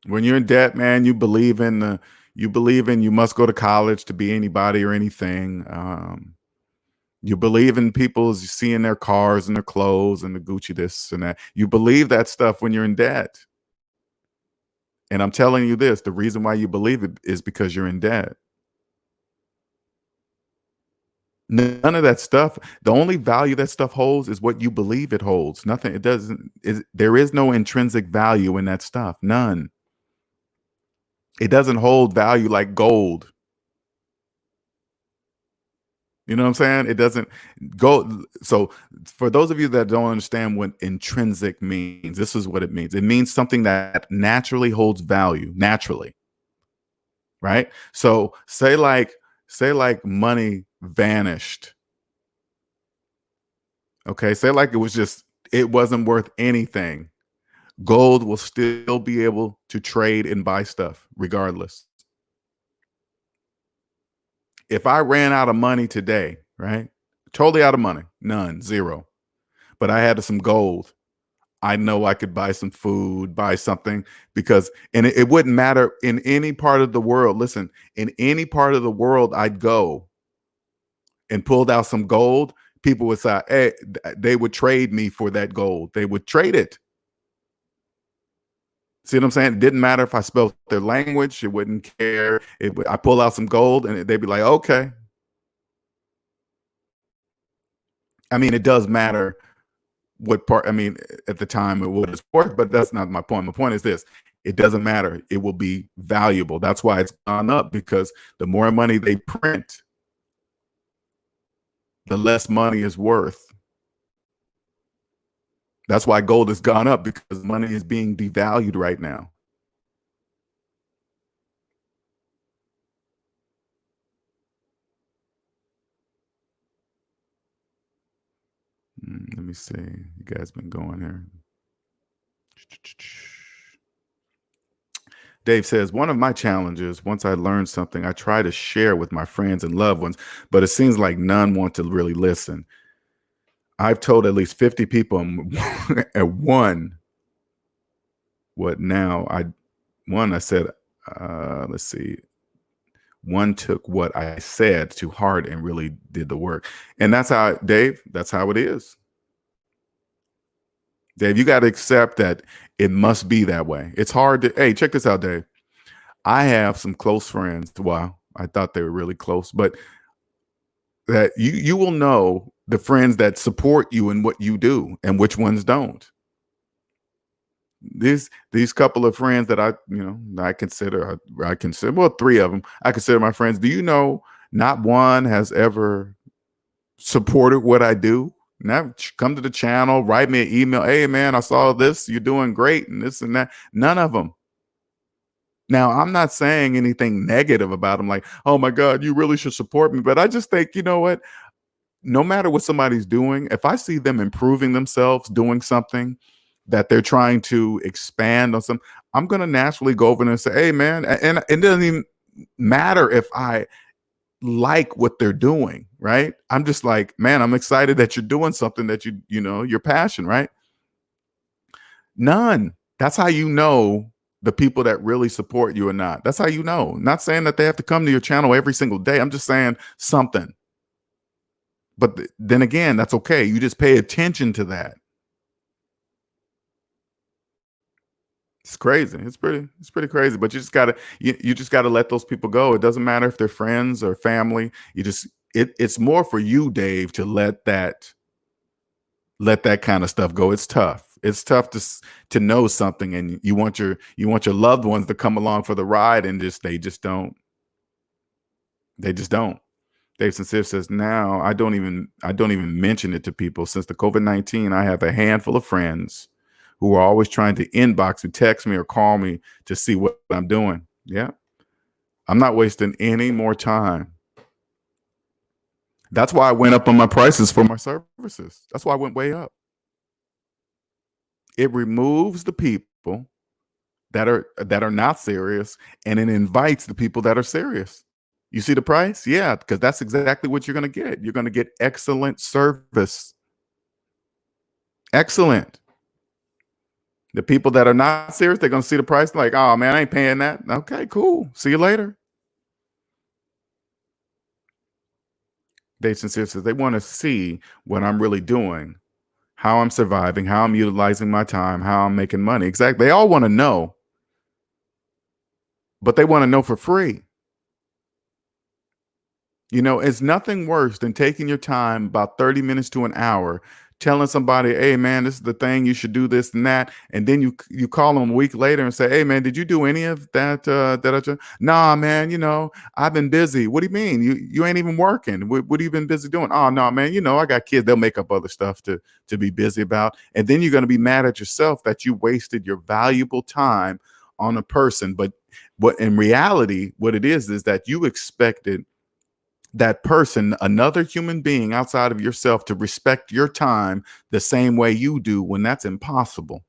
When you're in debt, man, you believe you must go to college to be anybody or anything. You believe in people seeing their cars and their clothes and the Gucci this and that. You believe that stuff when you're in debt. And I'm telling you this, the reason why you believe it is because you're in debt. None of that stuff, the only value that stuff holds is what you believe it holds. Nothing, there is no intrinsic value in that stuff. None. It doesn't hold value like gold. You know what I'm saying? It doesn't go. So for those of you that don't understand what intrinsic means, this is what it means. It means something that naturally holds value, naturally. Right? So say like money vanished. Okay, say like it wasn't worth anything. Gold will still be able to trade and buy stuff regardless. If I ran out of money today, right? Totally out of money, none, zero. But I had some gold. I know I could buy some food, buy something and it wouldn't matter in any part of the world. Listen, in any part of the world I'd go and pulled out some gold, people would say, hey, they would trade me for that gold. They would trade it. See what I'm saying? It didn't matter if I spoke their language. It wouldn't care. I pull out some gold and they'd be like, okay. I mean, it does matter what part, at the time it was worth, but that's not my point. My point is this. It doesn't matter. It will be valuable. That's why it's gone up, because the more money they print, the less money is worth. That's why gold has gone up, because money is being devalued right now. Let me see. You guys been going here. Dave says, one of my challenges, once I learn something, I try to share with my friends and loved ones, but it seems like none want to really listen. I've told at least 50 people at one. What now? I said, let's see. One took what I said to heart and really did the work. And that's how, Dave, that's how it is. Dave, you got to accept that it must be that way. It's hard to, hey, check this out, Dave. I have some close friends. Wow, I thought they were really close, but that you will know the friends that support you in what you do and which ones don't. These couple of friends that I consider well, three of them I consider my friends. Do you know not one has ever supported what I do? Now come to the channel, write me an email. Hey man, I saw this. You're doing great, and this and that. None of them. Now, I'm not saying anything negative about them, like, oh my God, you really should support me. But I just think, you know what? No matter what somebody's doing, if I see them improving themselves, doing something that they're trying to expand on some, I'm going to naturally go over there and say, hey man, and it doesn't even matter if I like what they're doing, right? I'm just like, man, I'm excited that you're doing something that you're passionate, right? None. That's how you know the people that really support you or not. That's how you know. Not saying that they have to come to your channel every single day. I'm just saying something. But then again, that's okay. You just pay attention to that. It's crazy. It's pretty crazy. But you just gotta let those people go. It doesn't matter if they're friends or family. It's more for you, Dave, to let that kind of stuff go. It's tough. It's tough to know something, and you want your loved ones to come along for the ride, and they just don't. They just don't. Dave Sincere says, now I don't even mention it to people. Since the COVID-19, I have a handful of friends who are always trying to inbox me, text me, or call me to see what I'm doing. Yeah. I'm not wasting any more time. That's why I went up on my prices for my services. That's why I went way up. It removes the people that are not serious, and it invites the people that are serious. You see the price? Yeah, because that's exactly what you're going to get. You're going to get excellent service. Excellent. The people that are not serious, they're going to see the price like, oh man, I ain't paying that. Okay, cool. See you later. Dave Sincere says they want to see what I'm really doing, how I'm surviving, how I'm utilizing my time, how I'm making money. Exactly. They all want to know, but they want to know for free. You know, it's nothing worse than taking your time, about 30 minutes to an hour, telling somebody, hey man, this is the thing, you should do this and that. And then you call them a week later and say, hey man, did you do any of that? Nah, man, I've been busy. What do you mean? You ain't even working. What have you been busy doing? Oh no, man, I got kids. They'll make up other stuff to be busy about. And then you're going to be mad at yourself that you wasted your valuable time on a person. But in reality, what it is that you expected that person, another human being outside of yourself, to respect your time the same way you do, when that's impossible.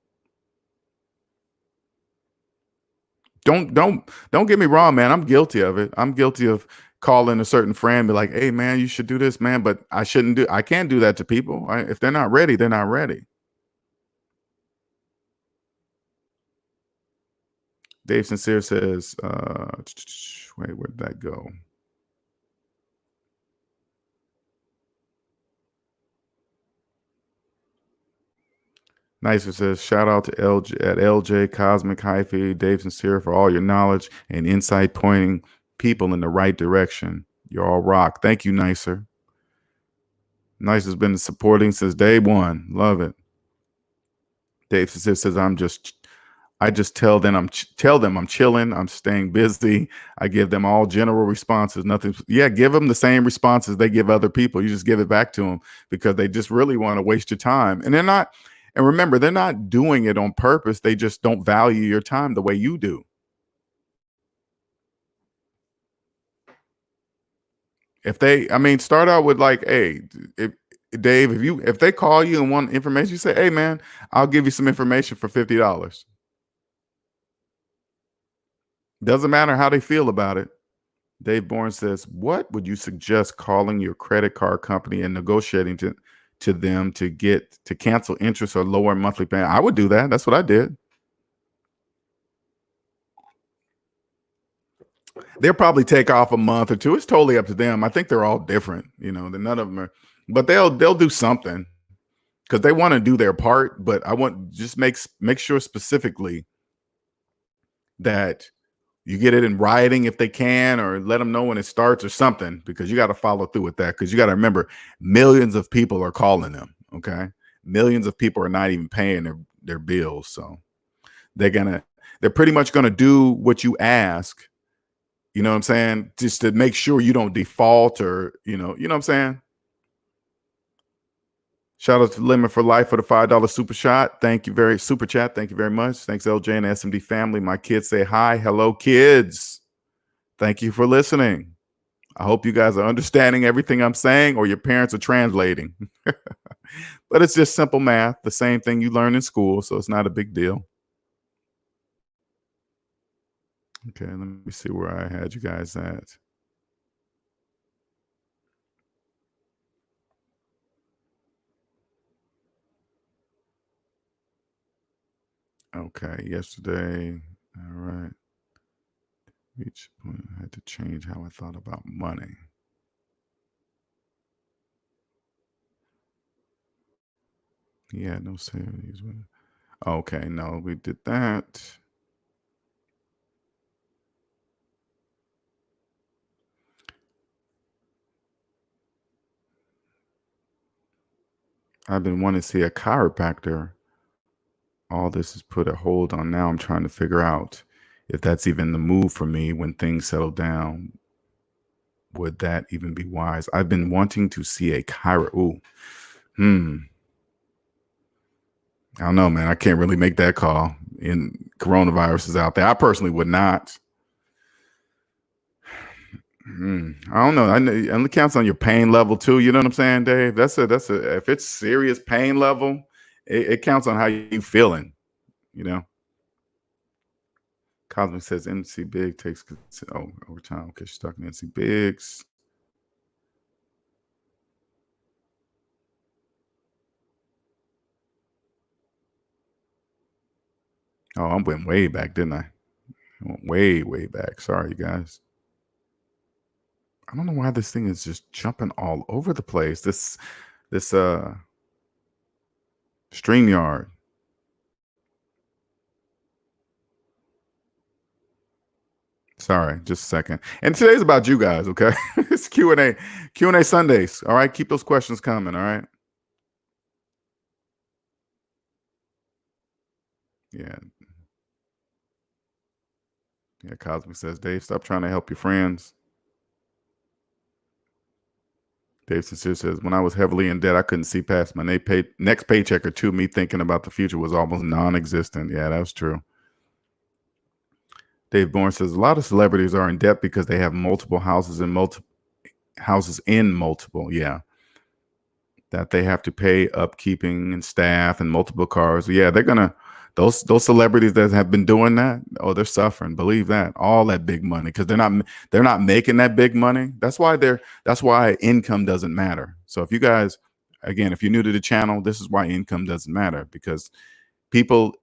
Don't get me wrong, man. I'm guilty of it. I'm guilty of calling a certain friend, be like, hey man, you should do this, man. But I can't do that to people. If they're not ready, they're not ready. Dave Sincere says, wait, where did that go? Nicer says, shout out to LJ Cosmic Hyphy, Dave Sincere, for all your knowledge and insight, pointing people in the right direction. You're all rock. Thank you, Nicer. Nicer's been supporting since day one. Love it. Dave Sincere says, I just tell them I'm chilling. I'm staying busy. I give them all general responses. Nothing. Yeah, give them the same responses they give other people. You just give it back to them because they just really want to waste your time, and they're not. And remember, they're not doing it on purpose. They just don't value your time the way you do. If they, I mean, start out with like, hey, if Dave, if they call you and want information, you say, hey man, I'll give you some information for $50. Doesn't matter how they feel about it. Dave Bourne says, what would you suggest calling your credit card company and negotiating to them to get to cancel interest or lower monthly payment? I would do that. That's what I did. They'll probably take off a month or two. It's totally up to them. I think they're all different, none of them are, but they'll do something because they want to do their part. But I want just make sure specifically that you get it in writing if they can, or let them know when it starts or something, because you got to follow through with that. Because you got to remember, millions of people are calling them. Okay, millions of people are not even paying their bills, so they're pretty much gonna do what you ask. You know what I'm saying? Just to make sure you don't default, or what I'm saying. Shout out to Limit for Life for the $5 super shot. Thank you super chat. Thank you very much. Thanks, LJ and SMD family. My kids say hi. Hello, kids. Thank you for listening. I hope you guys are understanding everything I'm saying, or your parents are translating. But it's just simple math, the same thing you learn in school, so it's not a big deal. Okay, let me see where I had you guys at. Okay, yesterday. All right. Each point I had to change how I thought about money. Yeah, no savings. Okay, no, we did that. I've been wanting to see a chiropractor. All this is put a hold on. Now I'm trying to figure out if that's even the move for me when things settle down. Would that even be wise? I've been wanting to see a chiro. Ooh, I don't know, man. I can't really make that call. And coronavirus is out there. I personally would not. I don't know. I know, and it counts on your pain level too. You know what I'm saying, Dave? If it's serious pain level, it counts on how you feeling. You know. Cosmic says NC Big takes over time. Okay, she's talking NC Bigs. Oh, I went way back, didn't I? I went way back. Sorry, you guys. I don't know why this thing is just jumping all over the place. This StreamYard. Sorry, just a second. And today's about you guys, okay? It's Q&A Sundays. All right, keep those questions coming. All right. Yeah. Yeah. Cosmic says, Dave, stop trying to help your friends. Dave Sincere says, when I was heavily in debt, I couldn't see past my next paycheck or two. Me thinking about the future was almost non-existent. Yeah, that was true. Dave Bourne says, a lot of celebrities are in debt because they have multiple houses and multiple. Yeah. That they have to pay upkeeping and staff and multiple cars. Yeah, they're gonna those celebrities that have been doing that. Oh, they're suffering. Believe that. All that big money, because they're not making that big money. That's why income doesn't matter. So if you guys, again, if you're new to the channel, this is why income doesn't matter, because people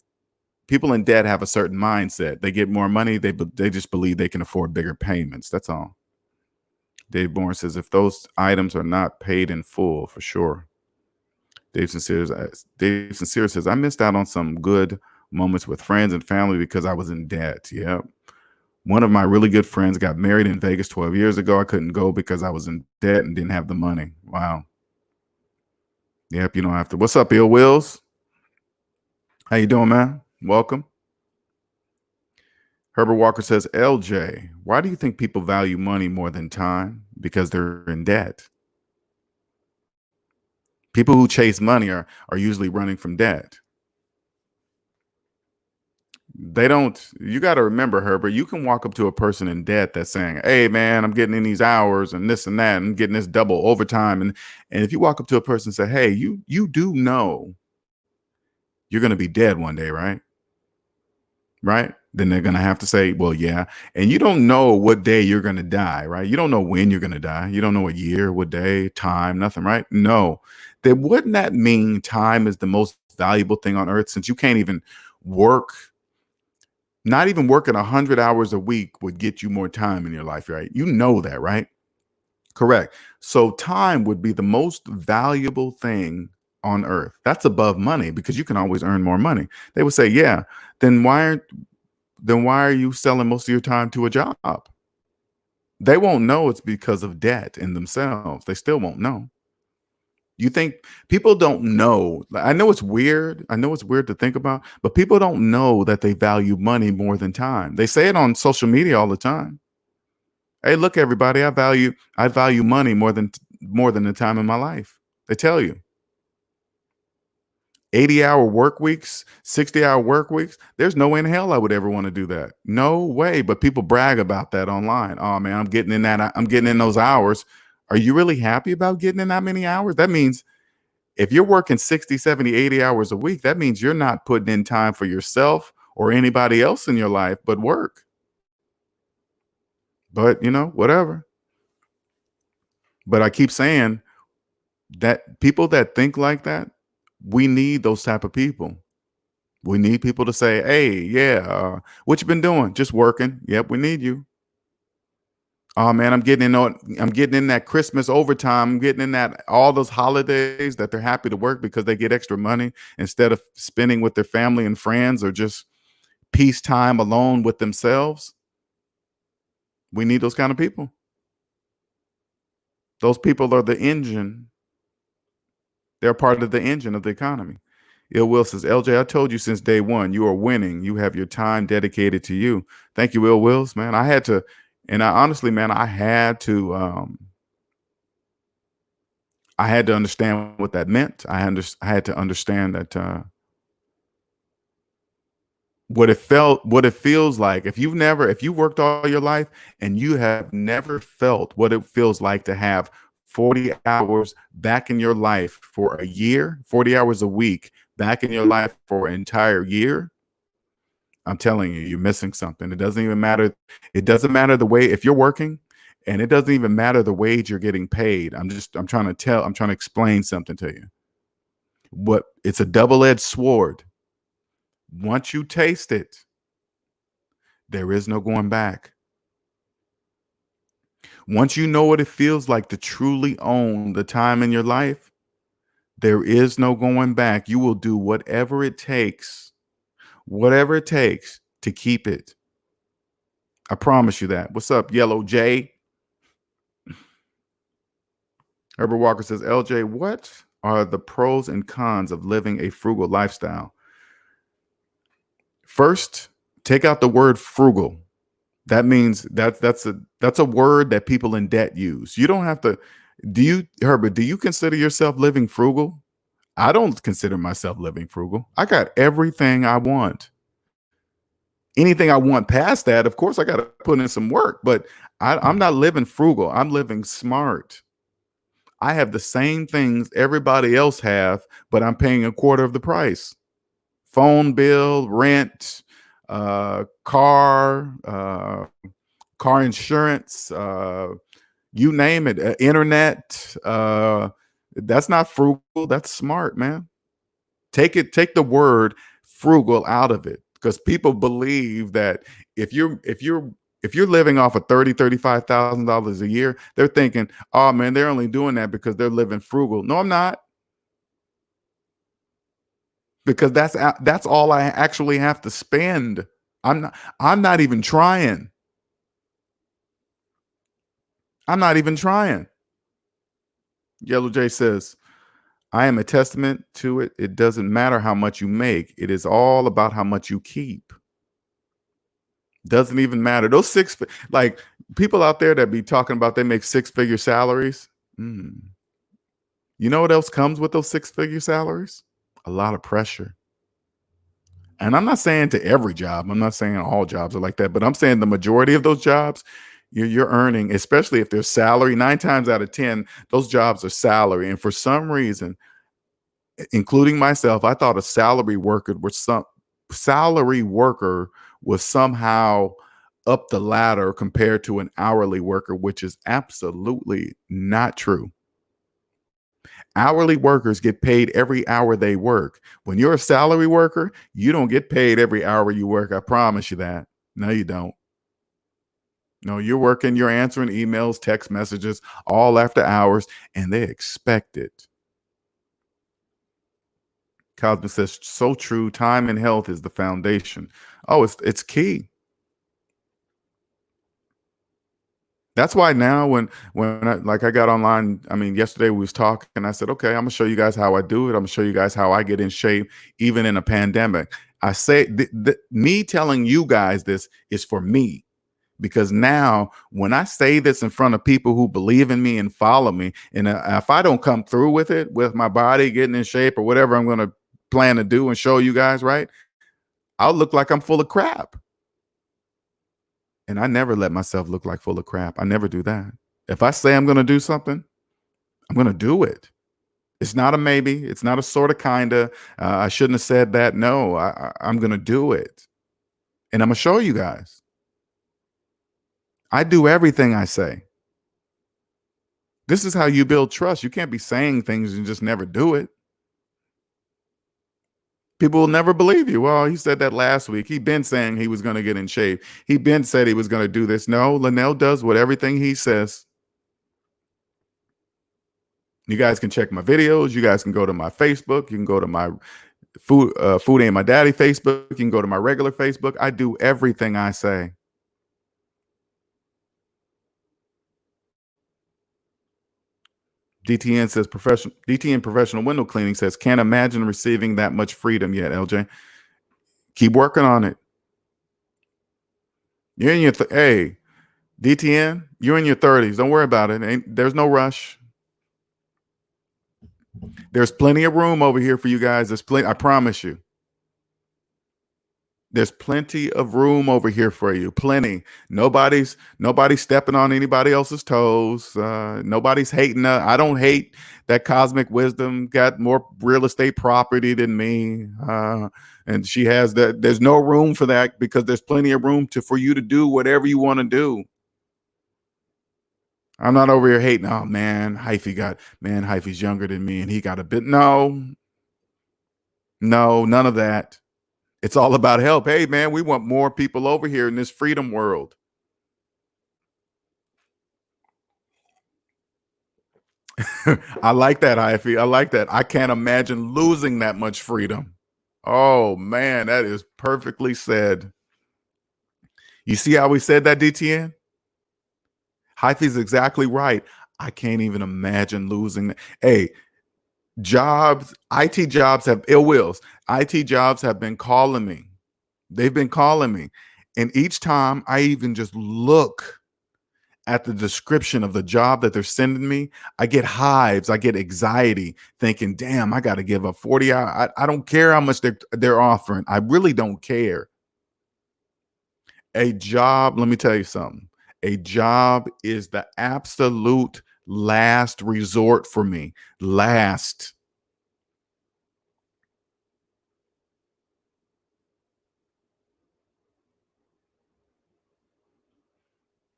in debt have a certain mindset. They get more money. They just believe they can afford bigger payments. That's all. Dave Bourne says, if those items are not paid in full, for sure. Dave Sincere says, I missed out on some good moments with friends and family because I was in debt. Yep. One of my really good friends got married in Vegas 12 years ago. I couldn't go because I was in debt and didn't have the money. Wow. Yep, you don't have to. What's up, Ill Wills? How you doing, man? Welcome. Herbert Walker says, LJ, why do you think people value money more than time? Because they're in debt. People who chase money are usually running from debt. They don't. You got to remember, Herbert, you can walk up to a person in debt that's saying, hey man, I'm getting in these hours and this and that and getting this double overtime. And if you walk up to a person and say, hey, you do know you're going to be dead one day, right? Right? Then they're going to have to say, well, yeah. And you don't know what day you're going to die, right? You don't know when you're going to die. You don't know what year, what day, time, nothing, right? No. Then wouldn't that mean time is the most valuable thing on earth, since you can't even work? Not even working 100 hours a week would get you more time in your life, right? You know that, right? Correct. So time would be the most valuable thing on earth. That's above money, because you can always earn more money. They would say, yeah, then why are you selling most of your time to a job? They won't know it's because of debt in themselves. They still won't know. You think people don't know? I know it's weird. I know it's weird to think about, but people don't know that they value money more than time. They say it on social media all the time. Hey, look, everybody, I value money more than the time in my life. They tell you 80-hour work weeks, 60-hour work weeks. There's no way in hell I would ever want to do that. No way. But people brag about that online. Oh man, I'm getting in those hours. Are you really happy about getting in that many hours? That means if you're working 60, 70, 80 hours a week, that means you're not putting in time for yourself or anybody else in your life but work. But, whatever. But I keep saying that people that think like that, we need those type of people. We need people to say, hey, yeah, what you been doing? Just working. Yep, we need you. Oh man, I'm getting in that Christmas overtime. I'm getting in that all those holidays that they're happy to work because they get extra money instead of spending with their family and friends, or just peacetime alone with themselves. We need those kind of people. Those people are the engine. They're part of the engine of the economy. Ill Will says, LJ, I told you since day one, you are winning. You have your time dedicated to you. Thank you, Ill Wills, man. I had to, and I honestly, man, I had to understand what that meant. I had to understand that what it feels like. If you worked all your life and you have never felt what it feels like to have 40 hours back in your life for a year, 40 hours a week back in your life for an entire year, I'm telling you, you're missing something. It doesn't even matter. It doesn't matter the way, if you're working, and it doesn't even matter the wage you're getting paid. I'm trying to explain something to you. It's a double-edged sword. Once you taste it, there is no going back. Once you know what it feels like to truly own the time in your life, there is no going back. You will do whatever it takes to keep it. I promise you that. What's up, Yellow J? Herbert Walker says, LJ, what are the pros and cons of living a frugal lifestyle? First, take out the word frugal. That means that's a word that people in debt use. You don't have to. Herbert, do you consider yourself living frugal? I don't consider myself living frugal. I got everything I want. Anything I want past that, of course, I got to put in some work, but I'm not living frugal. I'm living smart. I have the same things everybody else have, but I'm paying a quarter of the price. Phone bill, rent, car insurance, you name it, internet. That's not frugal. That's smart, man. Take the word frugal out of it, because people believe that if you're living off of $35,000 a year, they're thinking, oh man, they're only doing that because they're living frugal. No, I'm not. Because that's all I actually have to spend. I'm not even trying. I'm not even trying. Yellow J says, I am a testament to it. It doesn't matter how much you make. It is all about how much you keep. Doesn't even matter. Those like people out there that be talking about they make 6-figure salaries. You know what else comes with those six-figure salaries? A lot of pressure. And I'm not saying to every job, I'm not saying all jobs are like that, but I'm saying the majority of those jobs, you're earning, especially if they're salary, 9 times out of 10, those jobs are salary. And for some reason, including myself, I thought a salary worker was somehow up the ladder compared to an hourly worker, which is absolutely not true. Hourly workers get paid every hour they work. When you're a salary worker, you don't get paid every hour you work. I promise you that. No, you don't. No, you're working, you're answering emails, text messages, all after hours, and they expect it. Cosby says, so true. Time and health is the foundation. Oh, it's key. That's why now when I got online, I mean, yesterday we was talking and I said, okay, I'm gonna show you guys how I do it. I'm gonna show you guys how I get in shape, even in a pandemic. I say me telling you guys this is for me, because now when I say this in front of people who believe in me and follow me, and if I don't come through with it, with my body getting in shape or whatever I'm gonna plan to do and show you guys, right? I'll look like I'm full of crap. And I never let myself look like full of crap. I never do that. If I say I'm going to do something, I'm going to do it. It's not a maybe. It's not a sort of kind of. I shouldn't have said that. No, I'm going to do it. And I'm going to show you guys. I do everything I say. This is how you build trust. You can't be saying things and just never do it. People will never believe you. Well, he said that last week. He been saying he was going to get in shape. He been said he was going to do this. No, Linnell does what everything he says. You guys can check my videos. You guys can go to my Facebook. You can go to my Food Ain't My Daddy Facebook. You can go to my regular Facebook. I do everything I say. DTN says DTN professional window cleaning says, can't imagine receiving that much freedom yet, LJ. Keep working on it. You're in your hey, DTN, you're in your 30s. Don't worry about it. There's no rush. There's plenty of room over here for you guys. There's plenty, I promise you. There's plenty of room over here for you. Plenty. Nobody's stepping on anybody else's toes. Nobody's hating. I don't hate that Cosmic Wisdom got more real estate property than me. And she has that. There's no room for that because there's plenty of room for you to do whatever you want to do. I'm not over here hating. Oh man, Hyphy's younger than me and he got a bit. No, none of that. It's all about help. Hey, man, we want more people over here in this freedom world. I like that, Hyphy. I like that. I can't imagine losing that much freedom. Oh, man, that is perfectly said. You see how we said that, DTN? Hyphy's exactly right. I can't even imagine losing. Hey, IT jobs have ill wills. IT jobs have been calling me. They've been calling me. And each time I even just look at the description of the job that they're sending me, I get hives. I get anxiety thinking, damn, I got to give up 40 hours. I don't care how much they're offering. I really don't care. A job, let me tell you something. A job is the absolute last resort for me. Last.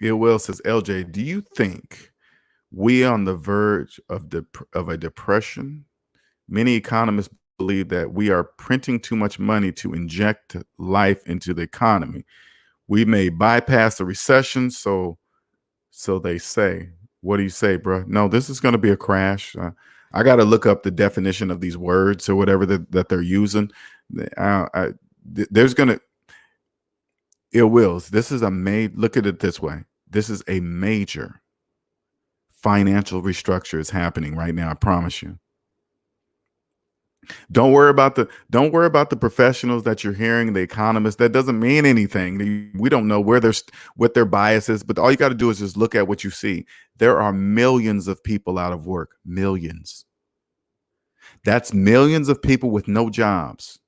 It will says, LJ, do you think we on the verge of a depression? Many economists believe that we are printing too much money to inject life into the economy. We may bypass a recession, so they say. What do you say, bro? No, this is going to be a crash. I got to look up the definition of these words or whatever that they're using. There's going to ill wills. This is look at it this way. This is a major financial restructure is happening right now. I promise you. Don't worry about the professionals that you're hearing, the economists. That doesn't mean anything. We don't know what their bias is, but all you got to do is just look at what you see. There are millions of people out of work, millions. That's millions of people with no jobs.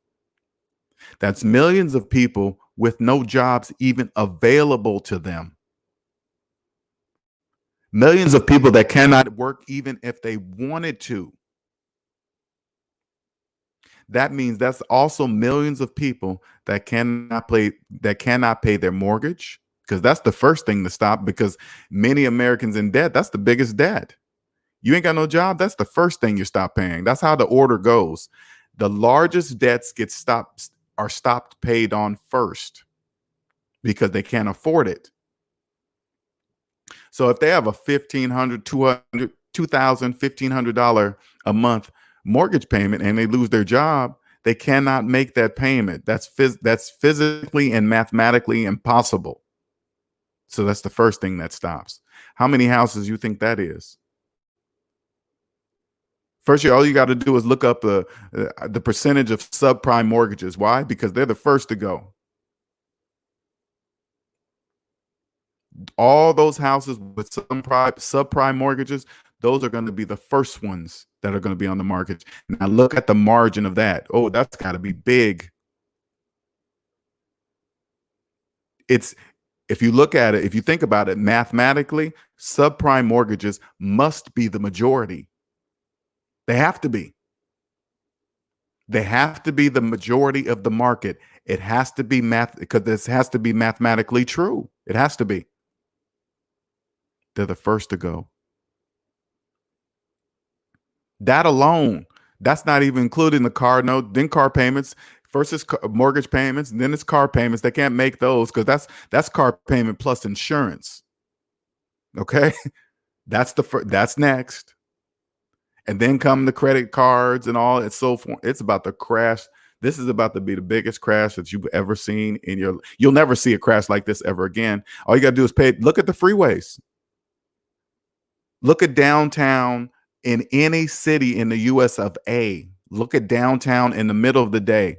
That's millions of people with no jobs even available to them. Millions of people that cannot work even if they wanted to. That means that's also millions of people that cannot pay their mortgage, because that's the first thing to stop, because many Americans in debt, that's the biggest debt. You ain't got no job, that's the first thing you stop paying. That's how the order goes. The largest debts are stopped paid on first because they can't afford it. So if they have a $1,500, $200, $2,000, $1,500 a month mortgage payment and they lose their job, they cannot make that payment. That's physically and mathematically impossible. So that's the first thing that stops. How many houses you think that is? First, all you got to do is look up the percentage of subprime mortgages. Why? Because they're the first to go. All those houses with subprime mortgages, those are going to be the first ones that are going to be on the market. Now look at the margin of that. Oh, that's got to be big. If you look at it, if you think about it mathematically, subprime mortgages must be the majority. They have to be. They have to be the majority of the market. It has to be because this has to be mathematically true. It has to be. They're the first to go. That alone, that's not even including the car note, then car payments. First is mortgage payments, and then it's car payments. They can't make those because that's car payment plus insurance. Okay, that's next, and then come the credit cards and all. It's it's about to crash. This is about to be the biggest crash that you've ever seen in your. You'll never see a crash like this ever again. All you got to do is pay. Look at the freeways. Look at downtown in any city in the US of A. Look at downtown in the middle of the day.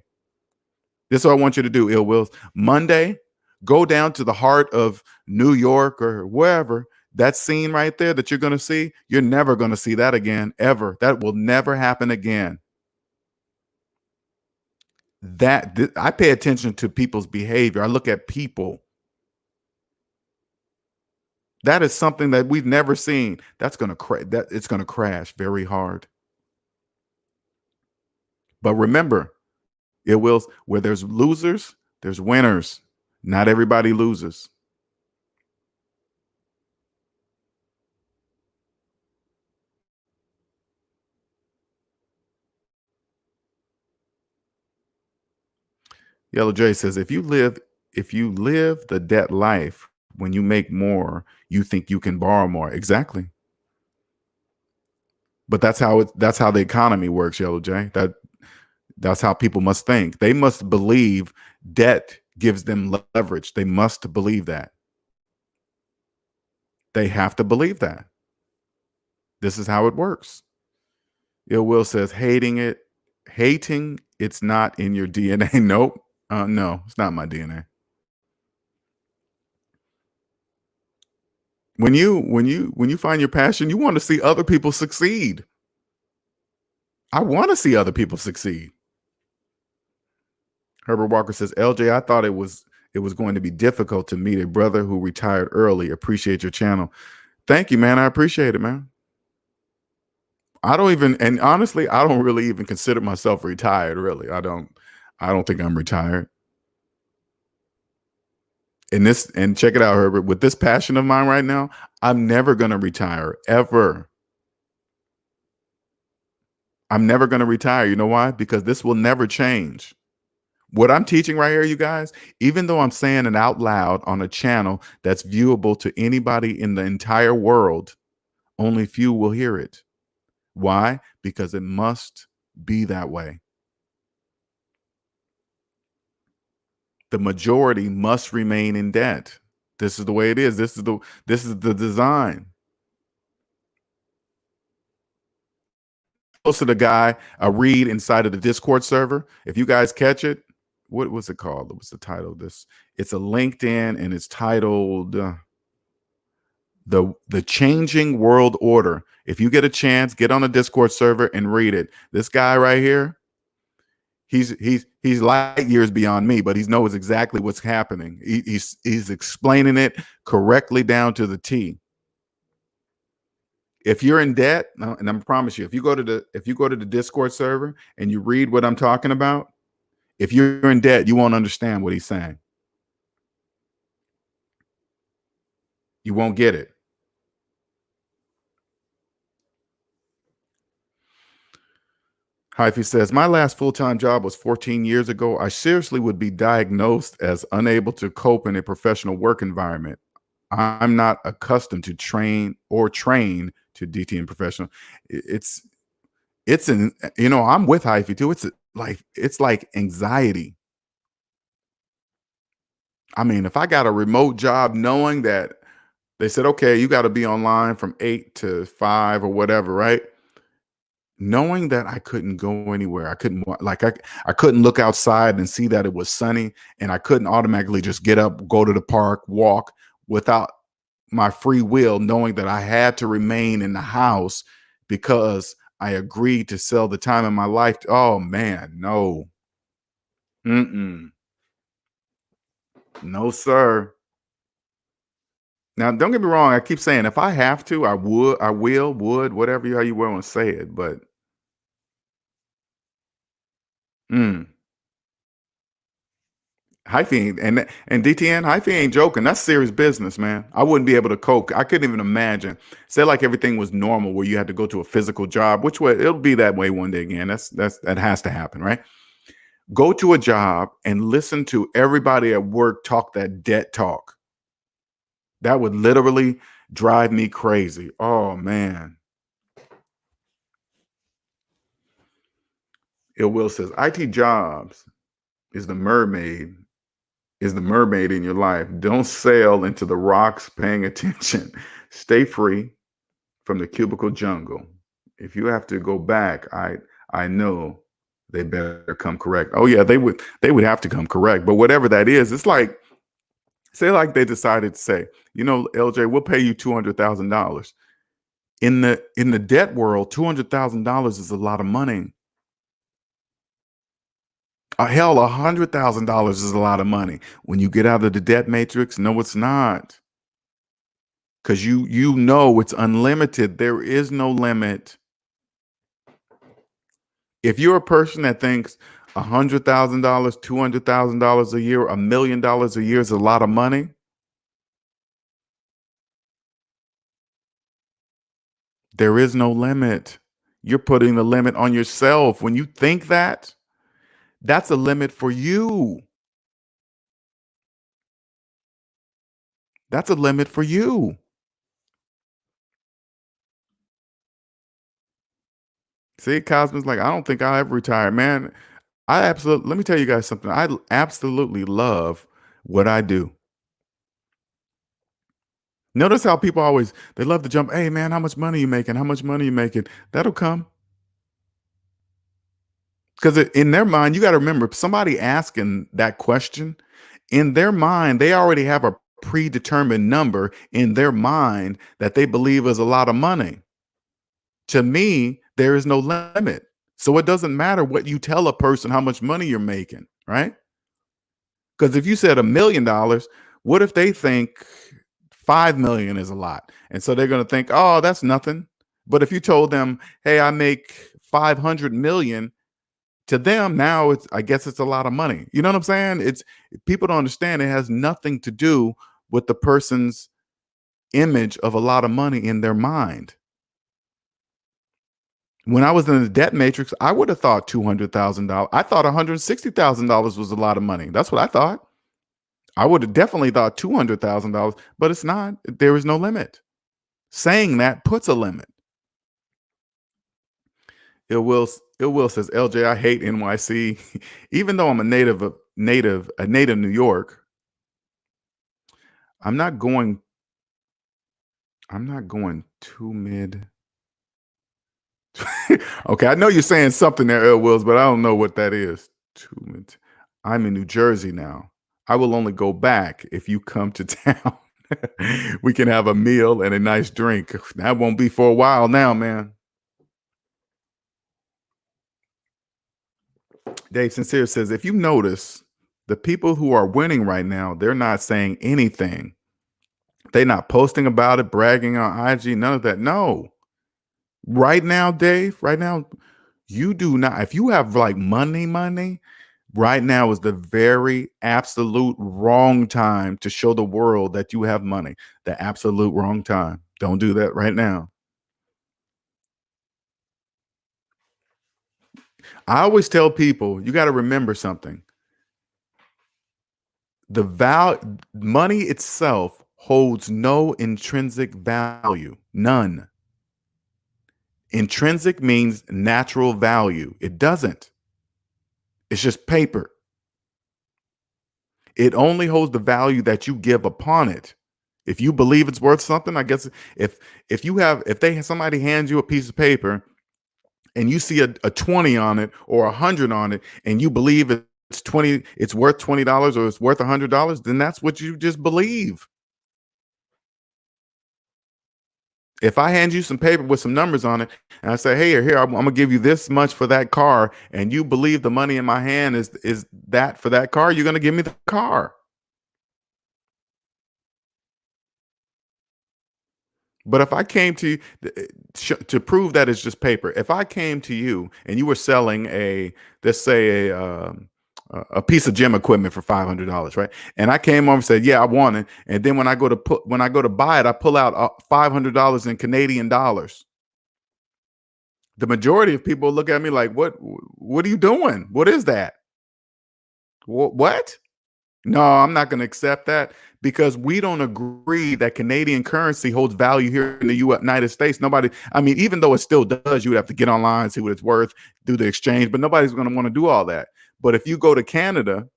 This is what I want you to do, Ill Wills. Monday, go down to the heart of New York or wherever. That scene right there that you're going to see, you're never going to see that again, ever. That will never happen again. I pay attention to people's behavior. I look at people. That is something that we've never seen. It's going to crash very hard. But remember, it will, where there's losers, there's winners. Not everybody loses. Yellow J says, if you live the debt life, when you make more, you think you can borrow more. Exactly. But that's how the economy works, Yellow J. That's how people must think. They must believe debt gives them leverage. They must believe that. They have to believe that. This is how it works. Ill Will says, hating, it's not in your DNA. Nope. No, it's not my DNA. When you find your passion, you want to see other people succeed. I want to see other people succeed. Herbert Walker says, LJ, I thought it was going to be difficult to meet a brother who retired early. Appreciate your channel. Thank you, man. I appreciate it, man. And honestly, I don't really even consider myself retired, really. I don't think I'm retired. And check it out, Herbert, with this passion of mine right now, I'm never going to retire, ever. I'm never going to retire. You know why? Because this will never change. What I'm teaching right here, you guys, even though I'm saying it out loud on a channel that's viewable to anybody in the entire world, only few will hear it. Why? Because it must be that way. The majority must remain in debt. This is the way it is. This is the design. Posted a guy, a read inside of the Discord server. If you guys catch it, what was it called? What's the title of this? It's a LinkedIn and it's titled The changing world order. If you get a chance, get on a Discord server and read it. This guy right here, he's light years beyond me, but he knows exactly what's happening. He's explaining it correctly down to the T. If you're in debt, and I promise you, if you go to the Discord server and you read what I'm talking about, if you're in debt, you won't understand what he's saying. You won't get it. Hyphy says, my last full-time job was 14 years ago. I seriously would be diagnosed as unable to cope in a professional work environment. I'm not accustomed to train to DTN professional. It's an, I'm with Hyphy too. It's like anxiety. I mean, if I got a remote job knowing that they said, okay, you got to be online from 8 to 5 or whatever, right? Knowing that I couldn't go anywhere, I couldn't look outside and see that it was sunny, and I couldn't automatically just get up, go to the park, walk without my free will, knowing that I had to remain in the house because I agreed to sell the time in my life. Oh man, no. No, sir. Now, don't get me wrong. I keep saying if I have to, I would, whatever how you want to say it. But Hyphy and DTN, Hyphy ain't joking. That's serious business, man. I wouldn't be able to cope. I couldn't even imagine. Say like everything was normal, where you had to go to a physical job, which way it'll be that way one day again. That has to happen, right? Go to a job and listen to everybody at work talk that debt talk. That would literally drive me crazy. Oh man. Ill Will says IT jobs is the mermaid in your life. Don't sail into the rocks paying attention. Stay free from the cubicle jungle. If you have to go back, I know they better come correct. Oh yeah, they would have to come correct. But whatever that is, it's like, say like they decided to say, LJ, we'll pay you $200,000. In the debt world, $200,000 is a lot of money. Hell, $100,000 is a lot of money. When you get out of the debt matrix, no, it's not. Because you know it's unlimited. There is no limit. If you're a person that thinks $100,000, $200,000 a year, $1 million a year is a lot of money, there is no limit. You're putting the limit on yourself. When you think that, that's a limit for you. That's a limit for you. See, Cosmo's like, I don't think I'll ever retire, man. Let me tell you guys something. I absolutely love what I do. Notice how people they love to jump. Hey man, how much money you making? How much money you making? That'll come. Because in their mind, you got to remember, somebody asking that question, in their mind, they already have a predetermined number in their mind that they believe is a lot of money. To me, there is no limit. So it doesn't matter what you tell a person how much money you're making, right? Because if you said $1 million, what if they think 5 million is a lot? And so they're going to think, oh, that's nothing. But if you told them, hey, I make 500 million, to them now I guess it's a lot of money. You know what I'm saying? People don't understand it has nothing to do with the person's image of a lot of money in their mind. When I was in the debt matrix, I would have thought $200,000. I thought $160,000 was a lot of money. That's what I thought. I would have definitely thought $200,000, but it's not. There is no limit. Saying that puts a limit. It will says, LJ, I hate NYC. Even though I'm a native New York, I'm not going too mid. Okay, I know you're saying something there, L Wills, but I don't know what that is. Too mid. I'm in New Jersey now. I will only go back if you come to town. We can have a meal and a nice drink. That won't be for a while now, man. Dave Sincere says, if you notice, the people who are winning right now, they're not saying anything. They're not posting about it, bragging on IG, none of that. No. Right now, Dave, right now, you do not, if you have like money, right now is the very absolute wrong time to show the world that you have money. The absolute wrong time. Don't do that right now. I always tell people, you got to remember something. The money itself holds no intrinsic value, none. Intrinsic means natural value. It doesn't. It's just paper. It only holds the value that you give upon it. If you believe it's worth something, I guess if somebody hands you a piece of paper and you see a 20 on it or 100 on it and you believe it's worth $20 or it's worth $100, then that's what you just believe. If I hand you some paper with some numbers on it and I say, hey, here, I'm gonna give you this much for that car, and you believe the money in my hand is that for that car, you're gonna give me the car. But if I came to you to prove that it's just paper, if I came to you and you were selling let's say a piece of gym equipment for $500, right? And I came over and said, "Yeah, I want it." And then when I go to buy it, I pull out $500 in Canadian dollars. The majority of people look at me like, "What? What are you doing? What is that? What?" No, I'm not going to accept that because we don't agree that Canadian currency holds value here in the United States. Nobody, I mean, even though it still does, you would have to get online, see what it's worth, do the exchange, but nobody's going to want to do all that. But if you go to Canada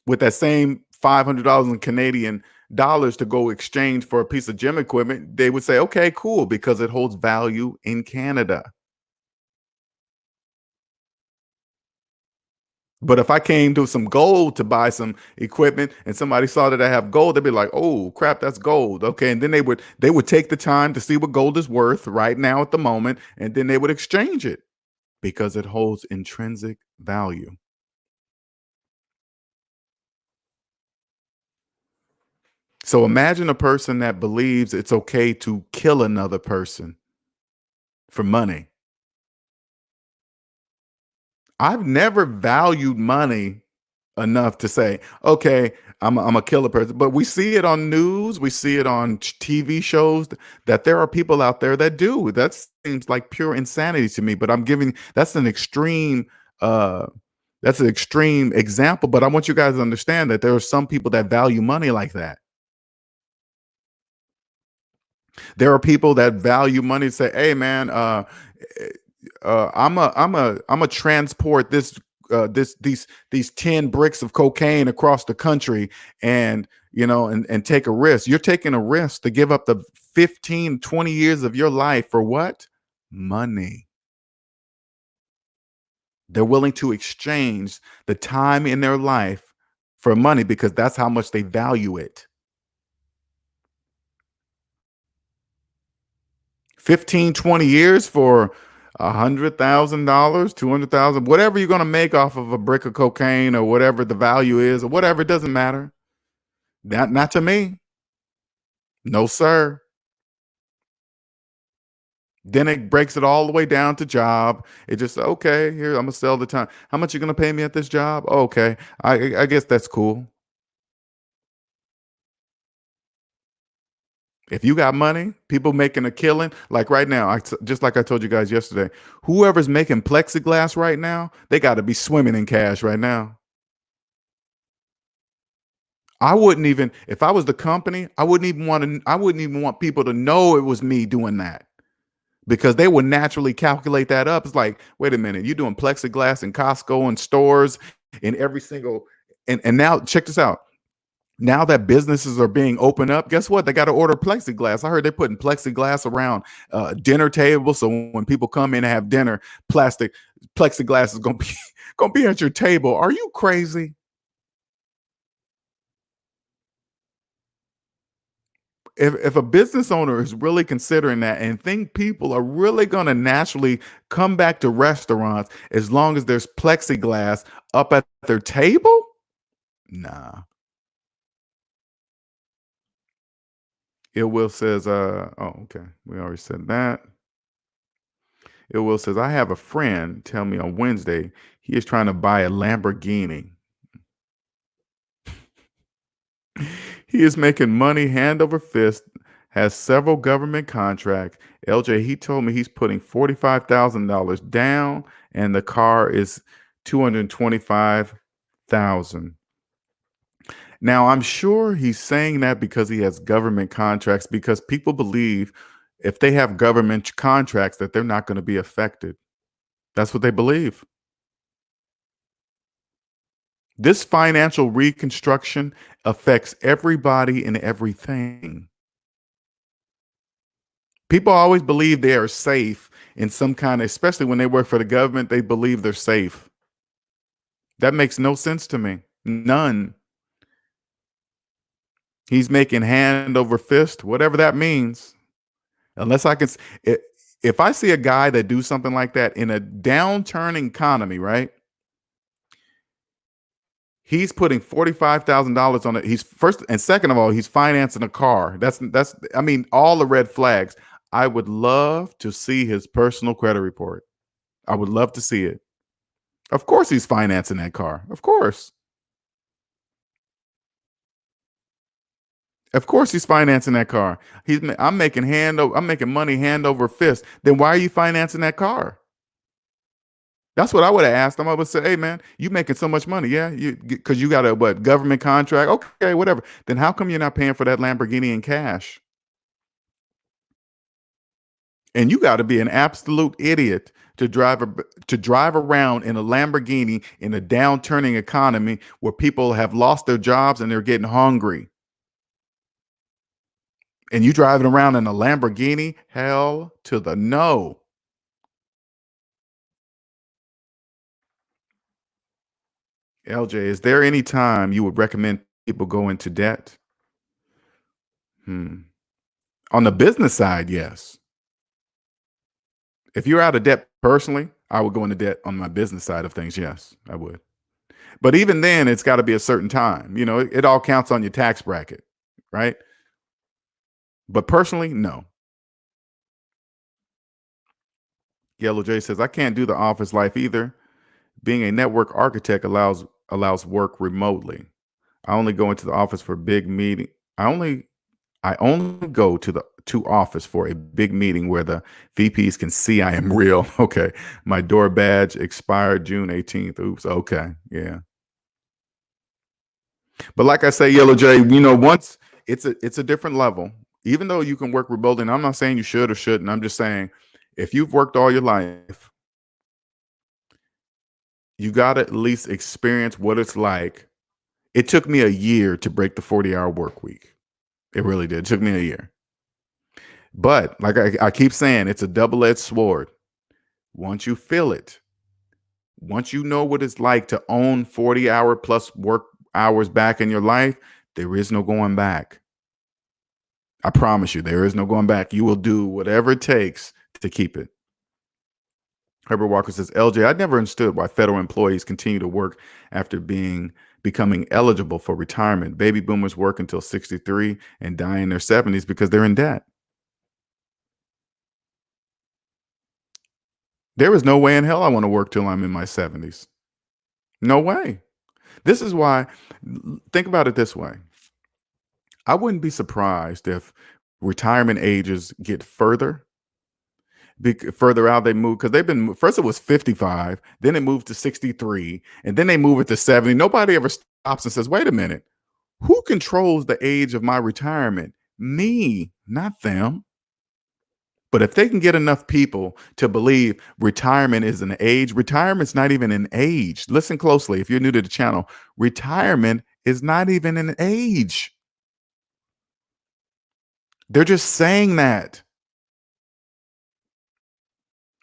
with that same $500 in Canadian dollars to go exchange for a piece of gym equipment, they would say, okay, cool, because it holds value in Canada. But if I came to some gold to buy some equipment and somebody saw that I have gold, they'd be like, "Oh crap, that's gold." Okay, and then they would take the time to see what gold is worth right now at the moment, and then they would exchange it because it holds intrinsic value. So imagine a person that believes it's okay to kill another person for money. I've never valued money enough to say, okay, I'm a killer person. But we see it on news, we see it on TV shows that there are people out there that do. That seems like pure insanity to me. But uh that's an extreme example. But I want you guys to understand that there are some people that value money like that. There are people that value money and say, "Hey, man, I'm a transport these 10 bricks of cocaine across the country, and and take a risk." You're taking a risk to give up the 15, 20 years of your life for what? Money. They're willing to exchange the time in their life for money because that's how much they value it. 15, 20 years for $100,000, 200,000, whatever you're going to make off of a brick of cocaine or whatever the value is or whatever, it doesn't matter. Not to me. No, sir. Then it breaks it all the way down to job. It just, okay, here, I'm gonna sell the time. How much you gonna pay me at this job? Okay. I guess that's cool. If you got money, people making a killing, like right now, just like I told you guys yesterday, whoever's making plexiglass right now, they got to be swimming in cash right now. I wouldn't even, if I was the company, I wouldn't even want people to know it was me doing that because they would naturally calculate that up. It's like, wait a minute, you're doing plexiglass in Costco and stores in every single, and now check this out. Now that businesses are being opened up, guess what? They got to order plexiglass. I heard they're putting plexiglass around dinner tables, so when people come in and have dinner, plexiglass is gonna be gonna be at your table. Are you crazy? if a business owner is really considering that and think people are really going to naturally come back to restaurants as long as there's plexiglass up at their table, nah. It will says, oh, okay, we already said that. It will says, I have a friend tell me on Wednesday he is trying to buy a Lamborghini. He is making money hand over fist, has several government contracts. LJ, he told me he's putting $45,000 down and the car is 225,000. Now, I'm sure he's saying that because he has government contracts, because people believe if they have government contracts that they're not going to be affected. That's what they believe. This financial reconstruction affects everybody and everything. People always believe they are safe in some kind of, especially when they work for the government, they believe they're safe. That makes no sense to me. None. He's making hand over fist, whatever that means. Unless I can, if I see a guy that do something like that in a downturn economy, right? He's putting $45,000 on it. He's first and second of all, he's financing a car. That's I mean, all the red flags. I would love to see his personal credit report. I would love to see it. Of course he's financing that car. Of course. Of course he's financing that car. I'm making money hand over fist. Then why are you financing that car? That's what I would have asked him. I would say, "Hey man, you making so much money, yeah? Because you got a what government contract? Okay, whatever. Then how come you're not paying for that Lamborghini in cash? And you got to be an absolute idiot to drive around in a Lamborghini in a downturning economy where people have lost their jobs and they're getting hungry. And you driving around in a Lamborghini? Hell to the no." LJ, is there any time you would recommend people go into debt? Hmm. On the business side, yes. If you're out of debt personally, I would go into debt on my business side of things. Yes, I would. But even then, it's got to be a certain time. You know, it all counts on your tax bracket, right? But personally, no. Yellow J says, I can't do the office life either. Being a network architect allows work remotely. I only go into the office for big meeting. I only go to office for a big meeting where the VPs can see I am real. Okay. My door badge expired June 18th. Oops. Okay. Yeah. But like I say, Yellow J, once it's a different level. Even though you can work remotely, and I'm not saying you should or shouldn't. I'm just saying if you've worked all your life, you got to at least experience what it's like. It took me a year to break the 40-hour work week. It really did. It took me a year. But like I keep saying, it's a double-edged sword. Once you feel it, once you know what it's like to own 40-hour plus work hours back in your life, there is no going back. I promise you, there is no going back. You will do whatever it takes to keep it. Herbert Walker says, LJ, I never understood why federal employees continue to work after becoming eligible for retirement. Baby boomers work until 63 and die in their 70s because they're in debt. There is no way in hell I want to work till I'm in my 70s. No way. This is why, think about it this way. I wouldn't be surprised if retirement ages get further out they move, because they've been, first it was 55, then it moved to 63, and then they move it to 70. Nobody ever stops and says, wait a minute, who controls the age of my retirement? Me, not them. But if they can get enough people to believe retirement is an age, retirement's not even an age. Listen closely. If you're new to the channel, retirement is not even an age. They're just saying that.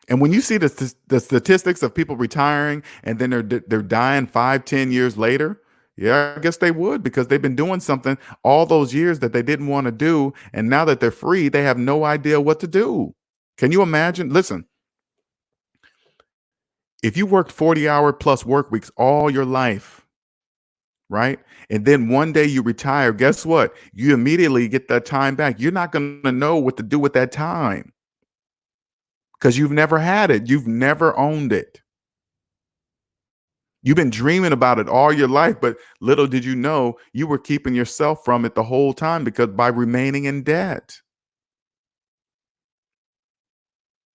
And when you see the statistics of people retiring and then they're dying 5, 10 years later, Yeah, I guess they would, because they've been doing something all those years that they didn't want to do. And now that they're free, they have no idea what to do. Can you imagine? Listen, if you worked 40-hour plus work weeks all your life, right? And then one day you retire, guess what? You immediately get that time back. You're not going to know what to do with that time because you've never had it. You've never owned it. You've been dreaming about it all your life, but little did you know you were keeping yourself from it the whole time, because by remaining in debt.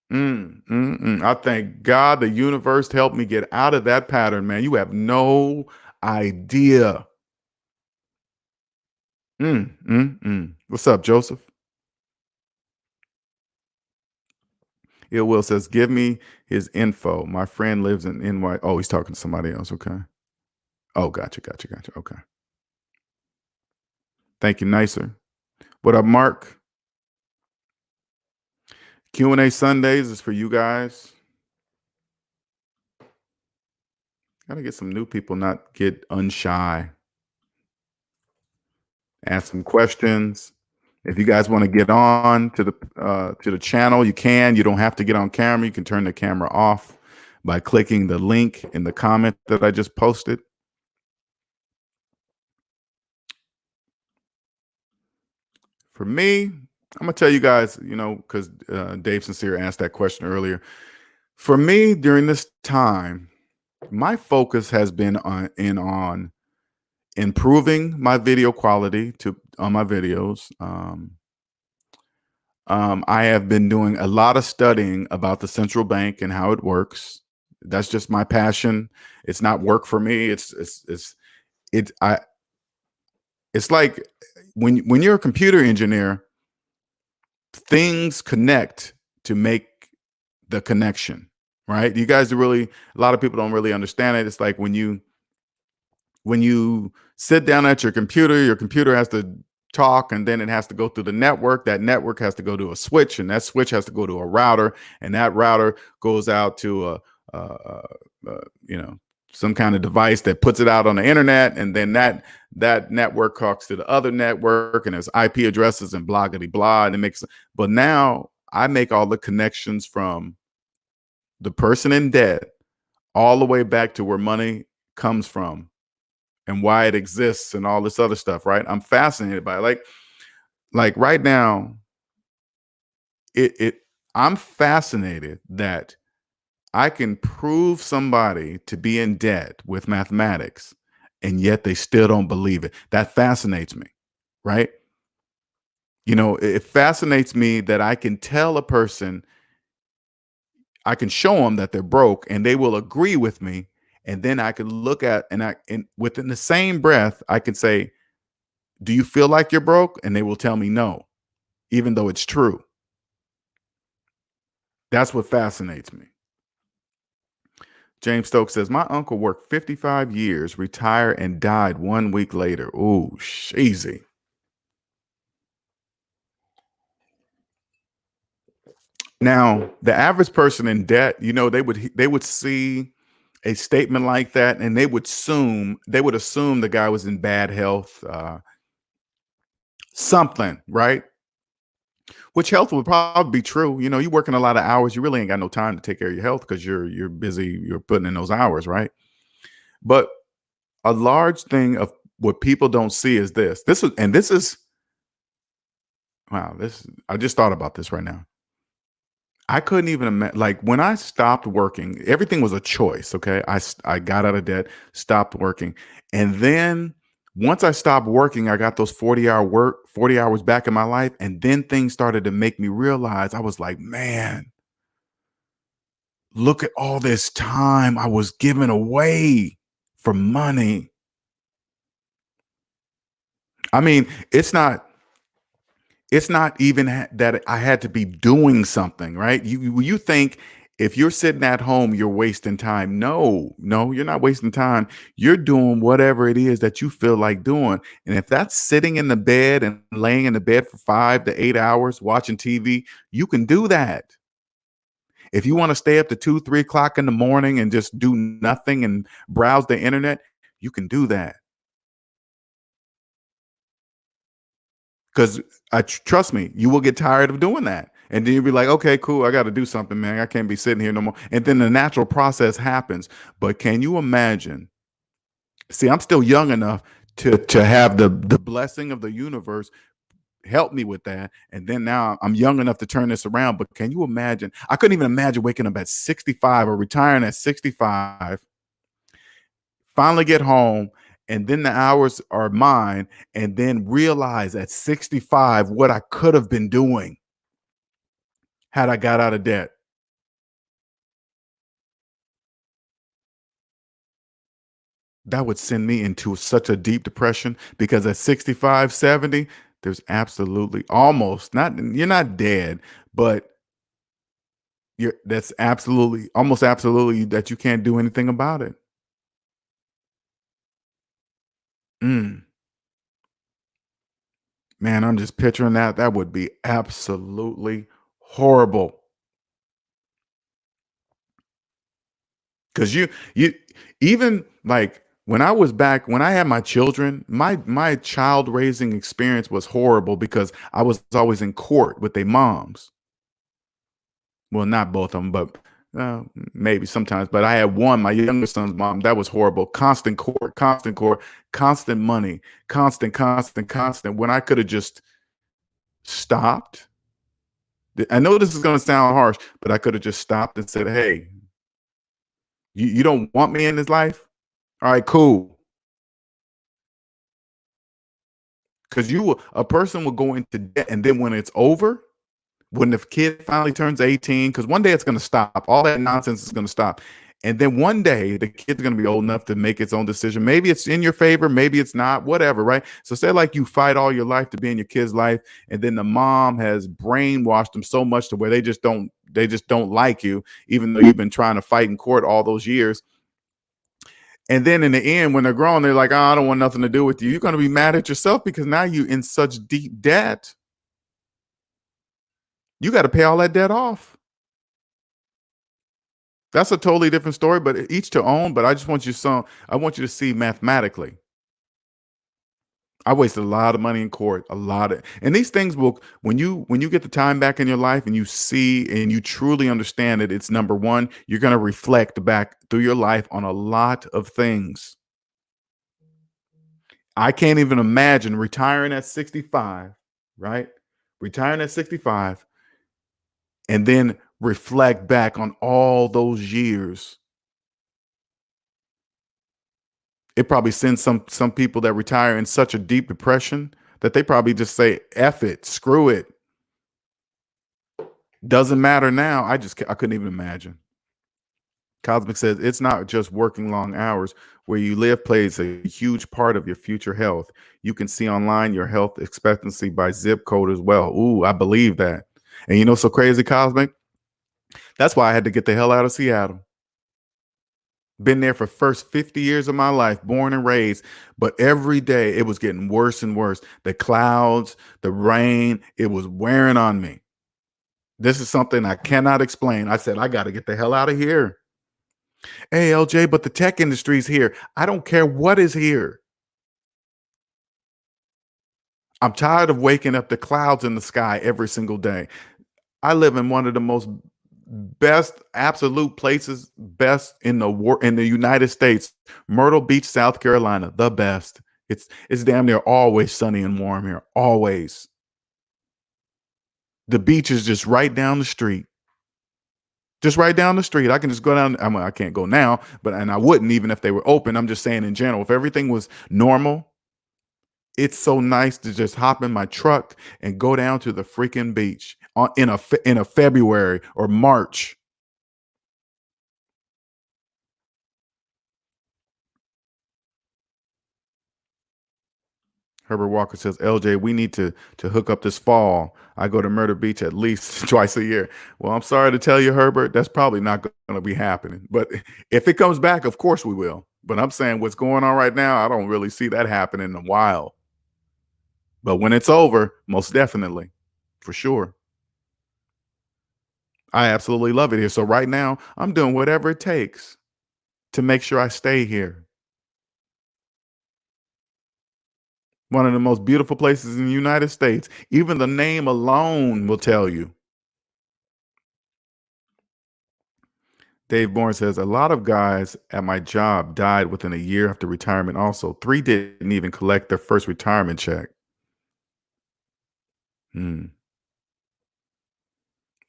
I thank God the universe helped me get out of that pattern, man. You have no idea. What's up, Joseph? Yeah, Will says, give me his info. My friend lives in NY. Oh, he's talking to somebody else. Okay. Oh, gotcha. Okay. Thank you, Nicer. What up, Mark? Q&A Sundays is for you guys. Gotta get some new people, not get unshy. Ask some questions. If you guys want to get on to the channel, you can. You don't have to get on camera. You can turn the camera off by clicking the link in the comment that I just posted. For me, I'm gonna tell you guys, because Dave Sincere asked that question earlier. For me, during this time, my focus has been on improving my video quality on my videos. I have been doing a lot of studying about the central bank and how it works. That's just my passion. It's not work for me. It I it's like when you're a computer engineer, things connect to make the connection, right? You guys a lot of people don't really understand it. It's like when you sit down at your computer has to talk, and then it has to go through the network. That network has to go to a switch, and that switch has to go to a router, and that router goes out to a some kind of device that puts it out on the internet, and then that network talks to the other network, and there's IP addresses and blah blah blah, and it makes. But now I make all the connections from the person in debt all the way back to where money comes from and why it exists and all this other stuff, right? I'm fascinated by it. Like right now, it I'm fascinated that I can prove somebody to be in debt with mathematics, and yet they still don't believe it. That fascinates me, right? It fascinates me that I can tell a person, I can show them that they're broke, and they will agree with me. And then I can look at, and within the same breath, I can say, do you feel like you're broke? And they will tell me no, even though it's true. That's what fascinates me. James Stokes says, my uncle worked 55 years, retired, and died 1 week later. Ooh, sheezy. Now, the average person in debt, they would see a statement like that, and they would assume the guy was in bad health, something, right? Which health would probably be true. You working a lot of hours, you really ain't got no time to take care of your health because you're busy, you're putting in those hours, right? But a large thing of what people don't see is this. This is wow, I just thought about this right now. I couldn't even imagine, like, when I stopped working, everything was a choice. Okay. I got out of debt, stopped working. And then once I stopped working, I got those 40 hours back in my life. And then things started to make me realize, I was like, man, look at all this time I was giving away for money. I mean, it's not even that I had to be doing something, right? You think if you're sitting at home, you're wasting time. No, you're not wasting time. You're doing whatever it is that you feel like doing. And if that's sitting in the bed and laying in the bed for 5 to 8 hours watching TV, you can do that. If you want to stay up to 2, 3 o'clock in the morning and just do nothing and browse the internet, you can do that. Because trust me, you will get tired of doing that. And then you'll be like, okay, cool, I got to do something, man. I can't be sitting here no more. And then the natural process happens. But can you imagine? See, I'm still young enough to have the blessing of the universe help me with that. And then now I'm young enough to turn this around. But can you imagine? I couldn't even imagine waking up at 65 or retiring at 65, finally get home, and then the hours are mine, and then realize at 65 what I could have been doing had I got out of debt. That would send me into such a deep depression because at 65, 70, there's absolutely almost not, you're not dead, but that's absolutely, almost absolutely that you can't do anything about it. Mm, man, I'm just picturing that. That would be absolutely horrible. Cause you even like when I was back when I had my children, my child raising experience was horrible because I was always in court with their moms. Well, not both of them, but maybe sometimes. But I had one, my younger son's mom. That was horrible. Constant court, constant money, constant. When I could have just stopped. I know this is going to sound harsh, but I could have just stopped and said, "Hey, you don't want me in this life? All right, cool." Because a person will go into debt, and then when it's over, when the kid finally turns 18, because one day it's going to stop. All that nonsense is going to stop. And then one day the kid's going to be old enough to make its own decision. Maybe it's in your favor, maybe it's not, whatever, right? So say like you fight all your life to be in your kid's life, and then the mom has brainwashed them so much to where they just don't like you, even though you've been trying to fight in court all those years. And then in the end, when they're grown, they're like, oh, I don't want nothing to do with you. You're going to be mad at yourself because now you're in such deep debt. You got to pay all that debt off. That's a totally different story, but each to own. But I just want I want you to see mathematically. I wasted a lot of money in court, a lot of, and these things will, when you get the time back in your life and you see and you truly understand that it's number one, you're going to reflect back through your life on a lot of things. I can't even imagine retiring at 65, right? Retiring at 65 and then reflect back on all those years. It probably sends some people that retire in such a deep depression that they probably just say, F it, screw it. Doesn't matter now. I couldn't even imagine. Cosmic says it's not just working long hours. Where you live plays a huge part of your future health. You can see online your health expectancy by zip code as well. Ooh, I believe that. And you know, so crazy, Cosmic. That's why I had to get the hell out of Seattle. Been there for first 50 years of my life, born and raised, but every day it was getting worse and worse. The clouds, the rain, it was wearing on me. This is something I cannot explain. I said, I got to get the hell out of here. Hey, LJ, but the tech industry's here. I don't care what is here. I'm tired of waking up to clouds in the sky every single day. I live in one of the most best absolute places, best in the United States, Myrtle Beach, South Carolina, the best. It's damn near always sunny and warm here, always. The beach is just right down the street. Just right down the street. I can just go down. I can't go now, and I wouldn't even if they were open. I'm just saying in general, if everything was normal, it's so nice to just hop in my truck and go down to the freaking beach in a February or March. Herbert Walker says, LJ, we need to hook up this fall. I go to Myrtle Beach at least twice a year. Well, I'm sorry to tell you, Herbert, that's probably not going to be happening. But if it comes back, of course we will. But I'm saying what's going on right now, I don't really see that happening in a while. But when it's over, most definitely, for sure. I absolutely love it here. So right now, I'm doing whatever it takes to make sure I stay here. One of the most beautiful places in the United States. Even the name alone will tell you. Dave Bourne says, a lot of guys at my job died within a year after retirement. Also, 3 didn't even collect their first retirement check. Hmm.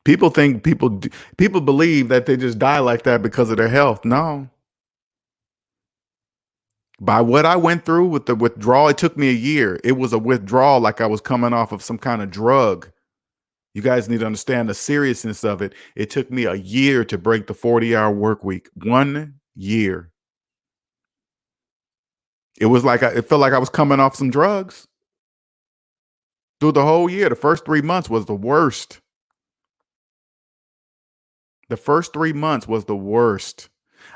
People think people believe that they just die like that because of their health. No. By what I went through with the withdrawal, it took me a year. It was a withdrawal like I was coming off of some kind of drug. You guys need to understand the seriousness of it. It took me a year to break the 40-hour work week. 1 year. It felt like I was coming off some drugs. Through the whole year, the first 3 months was the worst. The first 3 months was the worst.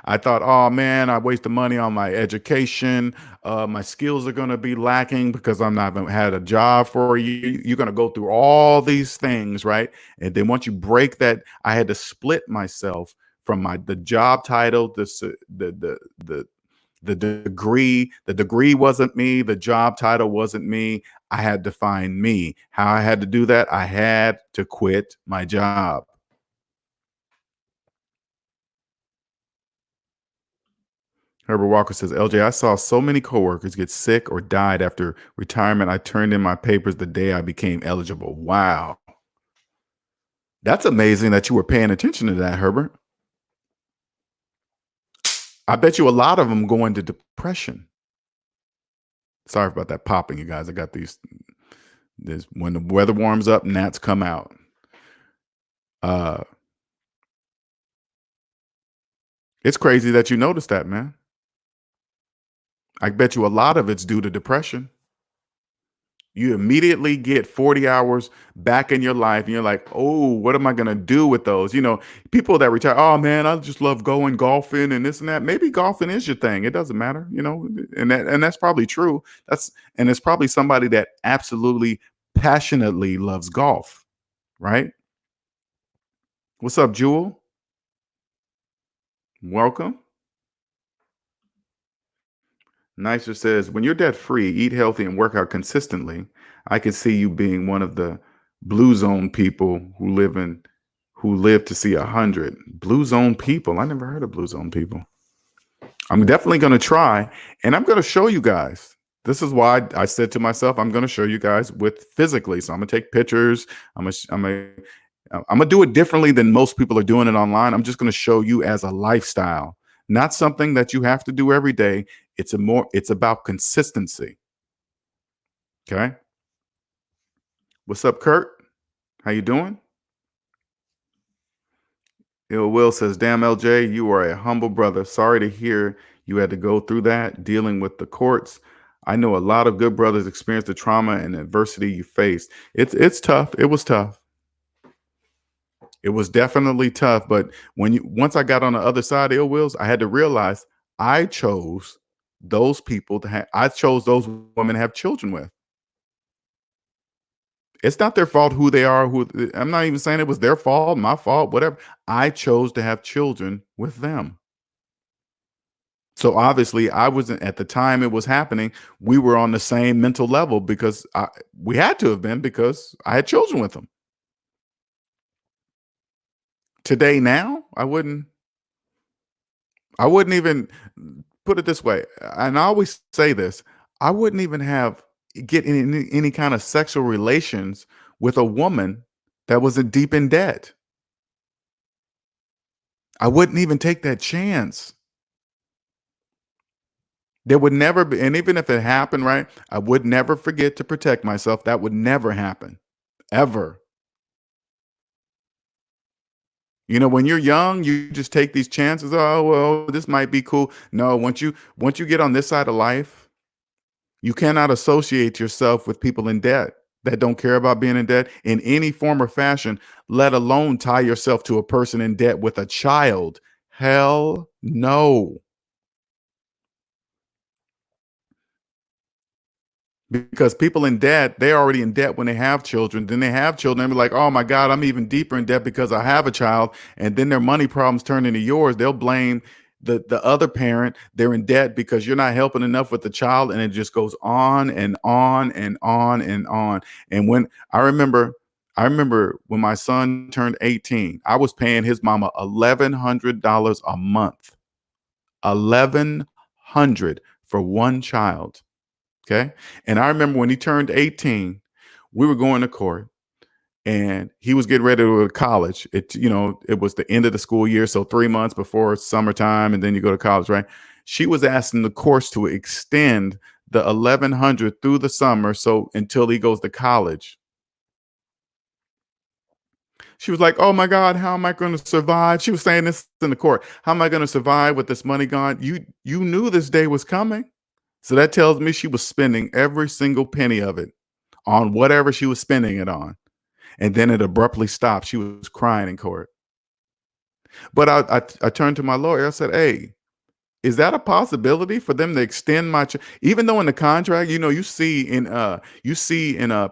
I thought, "Oh, man, I wasted money on my education. My skills are gonna be lacking because I'm not gonna had a job for a year." You're gonna go through all these things, right? And then once you break that, I had to split myself from the job title, the degree. The degree wasn't me, the job title wasn't me. I had to find me. How I had to do that? I had to quit my job. Herbert Walker says, LJ, I saw so many coworkers get sick or died after retirement. I turned in my papers the day I became eligible. Wow. That's amazing that you were paying attention to that, Herbert. I bet you a lot of them go into depression. Sorry about that popping, you guys. I got this when the weather warms up, gnats come out. It's crazy that you noticed that, man. I bet you a lot of it's due to depression. You immediately get 40 hours back in your life, and you're like, oh, what am I going to do with those? People that retire, oh, man, I just love going golfing and this and that. Maybe golfing is your thing. It doesn't matter, and that's probably true. And it's probably somebody that absolutely passionately loves golf, right? What's up, Jewel? Welcome. Nicer says, when you're debt free, eat healthy and work out consistently, I can see you being one of the blue zone people who live to see 100. Blue zone people. I never heard of blue zone people. I'm definitely going to try, and I'm going to show you guys. This is why I said to myself, I'm going to show you guys with physically. So I'm going to take pictures. I'm going to do it differently than most people are doing it online. I'm just going to show you as a lifestyle, not something that you have to do every day. It's about consistency. Okay. What's up, Kurt? How you doing? Ill Will says, damn, LJ, you are a humble brother. Sorry to hear you had to go through that, dealing with the courts. I know a lot of good brothers experience the trauma and adversity you faced. It's tough. It was tough. It was definitely tough. But once I got on the other side of Ill Wills, I had to realize I chose those people I chose those women to have children with. It's not their fault who they are. I'm not even saying it was their fault, my fault, whatever. I chose to have children with them. So obviously, I wasn't at the time it was happening. We were on the same mental level because we had to have been because I had children with them. Today, now, I wouldn't even put it this way. And I always say this: I wouldn't even get any kind of sexual relations with a woman that was deep in debt. I wouldn't even take that chance. There would never be, and even if it happened, right, I would never forget to protect myself. That would never happen, ever. When you're young, you just take these chances. Oh, well, this might be cool. No, once you get on this side of life, you cannot associate yourself with people in debt that don't care about being in debt in any form or fashion, let alone tie yourself to a person in debt with a child. Hell no. Because people in debt, they're already in debt when they have children. Then they have children, and be like, oh my God, I'm even deeper in debt because I have a child. And then their money problems turn into yours. They'll blame the other parent, they're in debt because you're not helping enough with the child, and it just goes on and on and on and on. And when I remember when my son turned 18, I was paying his mama $1,100 a month. 1,100 for one child. Okay. And I remember when he turned 18, we were going to court and he was getting ready to go to college. It was the end of the school year, so 3 months before summertime, and then you go to college, right? She was asking the courts to extend the 1,100 through the summer, so until he goes to college. She was like, "Oh my God, how am I going to survive?" She was saying this in the court. "How am I going to survive with this money gone?" You knew this day was coming, so that tells me she was spending every single penny of it on whatever she was spending it on. And then it abruptly stopped. She was crying in court. But I turned to my lawyer. I said, "Hey, is that a possibility for them to extend my even though in the contract, you see in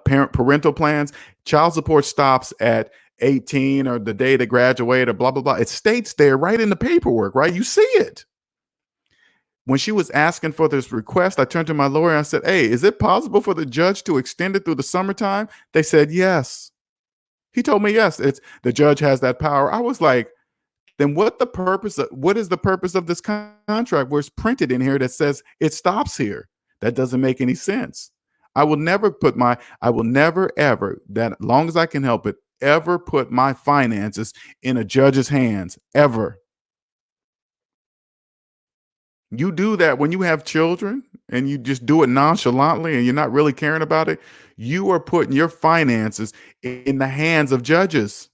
parental plans, child support stops at 18 or the day they graduate or blah blah blah. It states there right in the paperwork, right? You see it." When she was asking for this request, I turned to my lawyer and I said, "Hey, is it possible for the judge to extend it through the summertime?" They said yes. He told me yes. It's the judge has that power. I was like, then what is the purpose of this contract where it's printed in here that says it stops here? That doesn't make any sense. I will never ever, that long as I can help it, ever put my finances in a judge's hands ever. You do that when you have children and you just do it nonchalantly and you're not really caring about it. You are putting your finances in the hands of judges.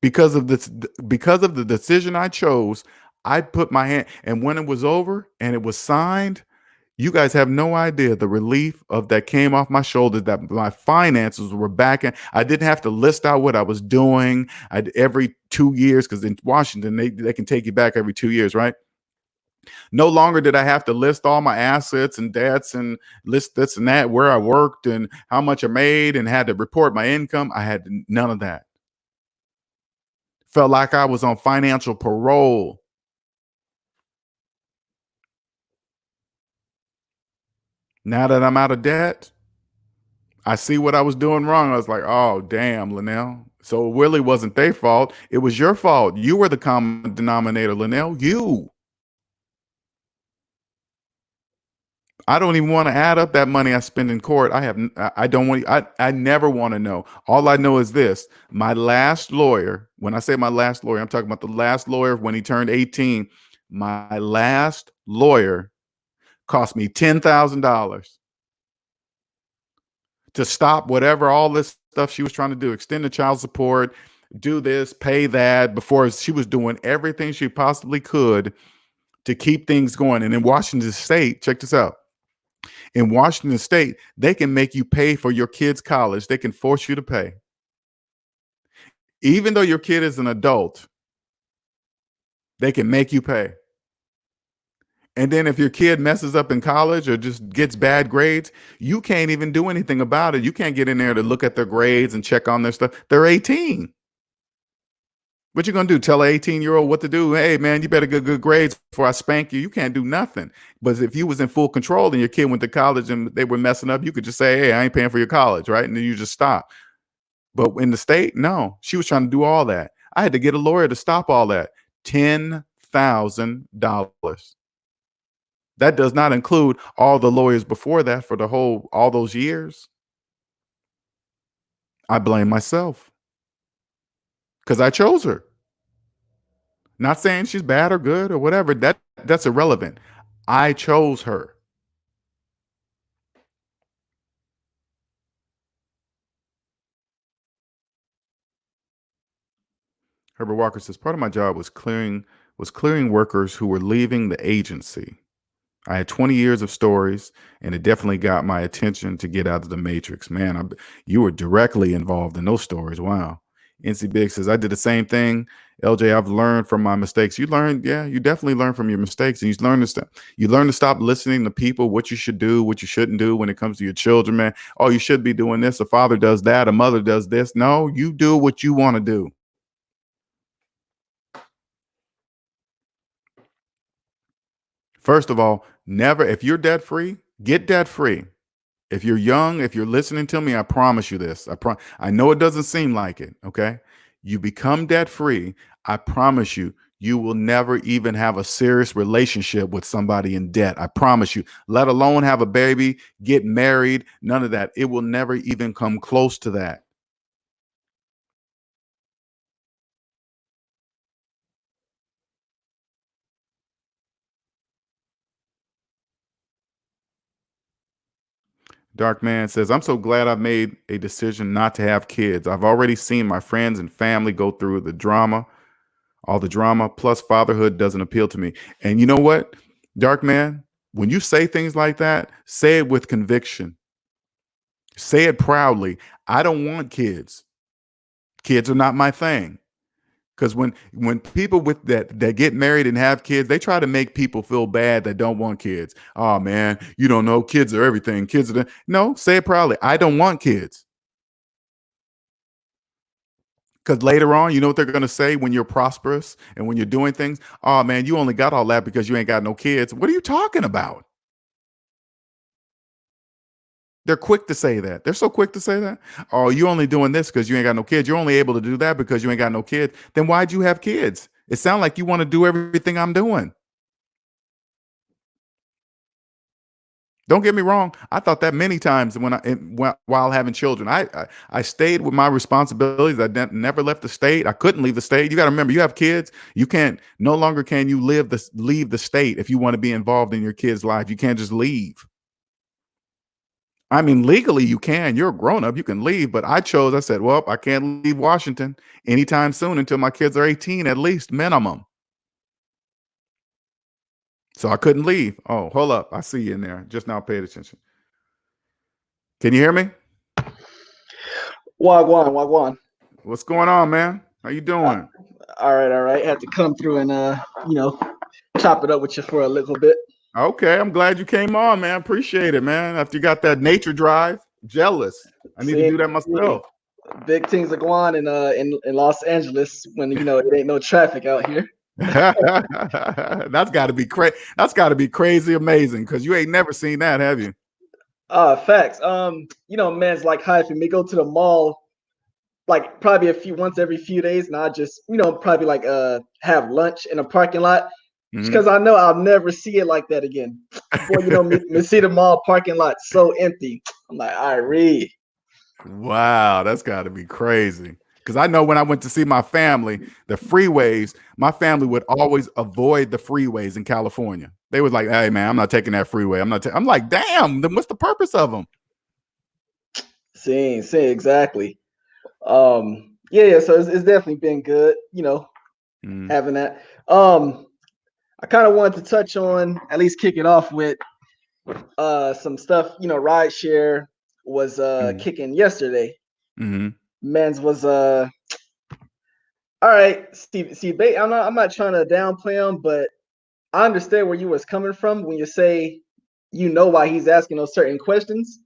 Because of the decision I chose, I put my hand, and when it was over and it was signed, you guys have no idea the relief of that came off my shoulders, that my finances were back, and I didn't have to list out what I was doing. Every 2 years, because in Washington they can take you back every 2 years, right? No longer did I have to list all my assets and debts and list this and that, where I worked and how much I made, and had to report my income. I had none of that. Felt like I was on financial parole. Now that I'm out of debt, I see what I was doing wrong. I was like, "Oh, damn, Linnell." So it really wasn't their fault. It was your fault. You were the common denominator, Linnell. You. I don't even want to add up that money I spend in court. I don't want. I never want to know. All I know is this: my last lawyer. When I say my last lawyer, I'm talking about the last lawyer when he turned 18. My last lawyer cost me $10,000 to stop whatever all this stuff she was trying to do, extend the child support, do this, pay that, before she was doing everything she possibly could to keep things going. And in Washington State, check this out. In Washington State, they can make you pay for your kid's college. They can force you to pay. Even though your kid is an adult, they can make you pay. And then if your kid messes up in college or just gets bad grades, you can't even do anything about it. You can't get in there to look at their grades and check on their stuff. They're 18. What you gonna do? Tell an 18-year-old what to do? Hey man, you better get good grades before I spank you. You can't do nothing. But if you was in full control and your kid went to college and they were messing up, you could just say, "Hey, I ain't paying for your college," right? And then you just stop. But in the state, no, she was trying to do all that. I had to get a lawyer to stop all that. $10,000. That does not include all the lawyers before that for all those years. I blame myself because I chose her. Not saying she's bad or good or whatever. That's irrelevant. I chose her. Herbert Walker says part of my job was clearing workers who were leaving the agency. I had 20 years of stories, and it definitely got my attention to get out of the matrix. Man, you were directly involved in those stories. Wow. NC Big says, I did the same thing. LJ, I've learned from my mistakes. Yeah, you definitely learn from your mistakes, and you learn to stop listening to people, what you should do, what you shouldn't do when it comes to your children, man. Oh, you should be doing this. A father does that. A mother does this. No, you do what you want to do. First of all, never, if you're debt free, get debt free. If you're young, if you're listening to me, I promise you this. I know it doesn't seem like it, okay? You become debt free, I promise you, you will never even have a serious relationship with somebody in debt. I promise you. Let alone have a baby, get married, none of that. It will never even come close to that. Dark Man says, I'm so glad I made a decision not to have kids. I've already seen my friends and family go through the drama, all the drama, plus fatherhood doesn't appeal to me. And you know what, Dark Man, when you say things like that, say it with conviction. Say it proudly. I don't want kids. Kids are not my thing. Because when people with that get married and have kids, they try to make people feel bad that don't want kids. Oh man, you don't know, kids are everything. Kids are no, say it proudly. I don't want kids. Because later on, you know what they're gonna say when you're prosperous and when you're doing things? Oh man, you only got all that because you ain't got no kids. What are you talking about? They're quick to say that. They're so quick to say that. Oh, you only doing this because you ain't got no kids. You're only able to do that because you ain't got no kids. Then why'd you have kids? It sounds like you want to do everything I'm doing. Don't get me wrong. I thought that many times while having children. I stayed with my responsibilities. I never left the state. I couldn't leave the state. You got to remember, you have kids. You can't. No longer can you leave the state if you want to be involved in your kid's life. You can't just leave. I mean, legally you can. You're a grown up. You can leave. But I chose. I said, well, I can't leave Washington anytime soon until my kids are 18, at least minimum. So I couldn't leave. Oh, hold up. I see you in there. Just now paid attention. Can you hear me? Wagwan, wagwan. What's going on, man? How you doing? All right. Had to come through and chop it up with you for a little bit. Okay, I'm glad you came on, man. Appreciate it, man. After you got that nature drive, jealous. I need to do that myself. Big things are going on in Los Angeles when it ain't no traffic out here. That's got to be crazy. That's got to be crazy amazing because you ain't never seen that, have you? Facts. Man's like hi for me. Go to the mall like probably once every few days, and I just probably like have lunch in a parking lot because I know I'll never see it like that again. Boy, me see the mall parking lot so empty. I'm like, all right, read. Wow, that's got to be crazy. Because I know when I went to see my family, the freeways, my family would always avoid the freeways in California. They was like, hey, man, I'm not taking that freeway. I'm like, damn, then what's the purpose of them? See, exactly. Yeah. So it's definitely been good, having that. I kind of wanted to touch on, at least kick it off with some stuff, rideshare was kicking yesterday. Men's was all right. See, I'm not trying to downplay him, but I understand where you was coming from when you say why he's asking those certain questions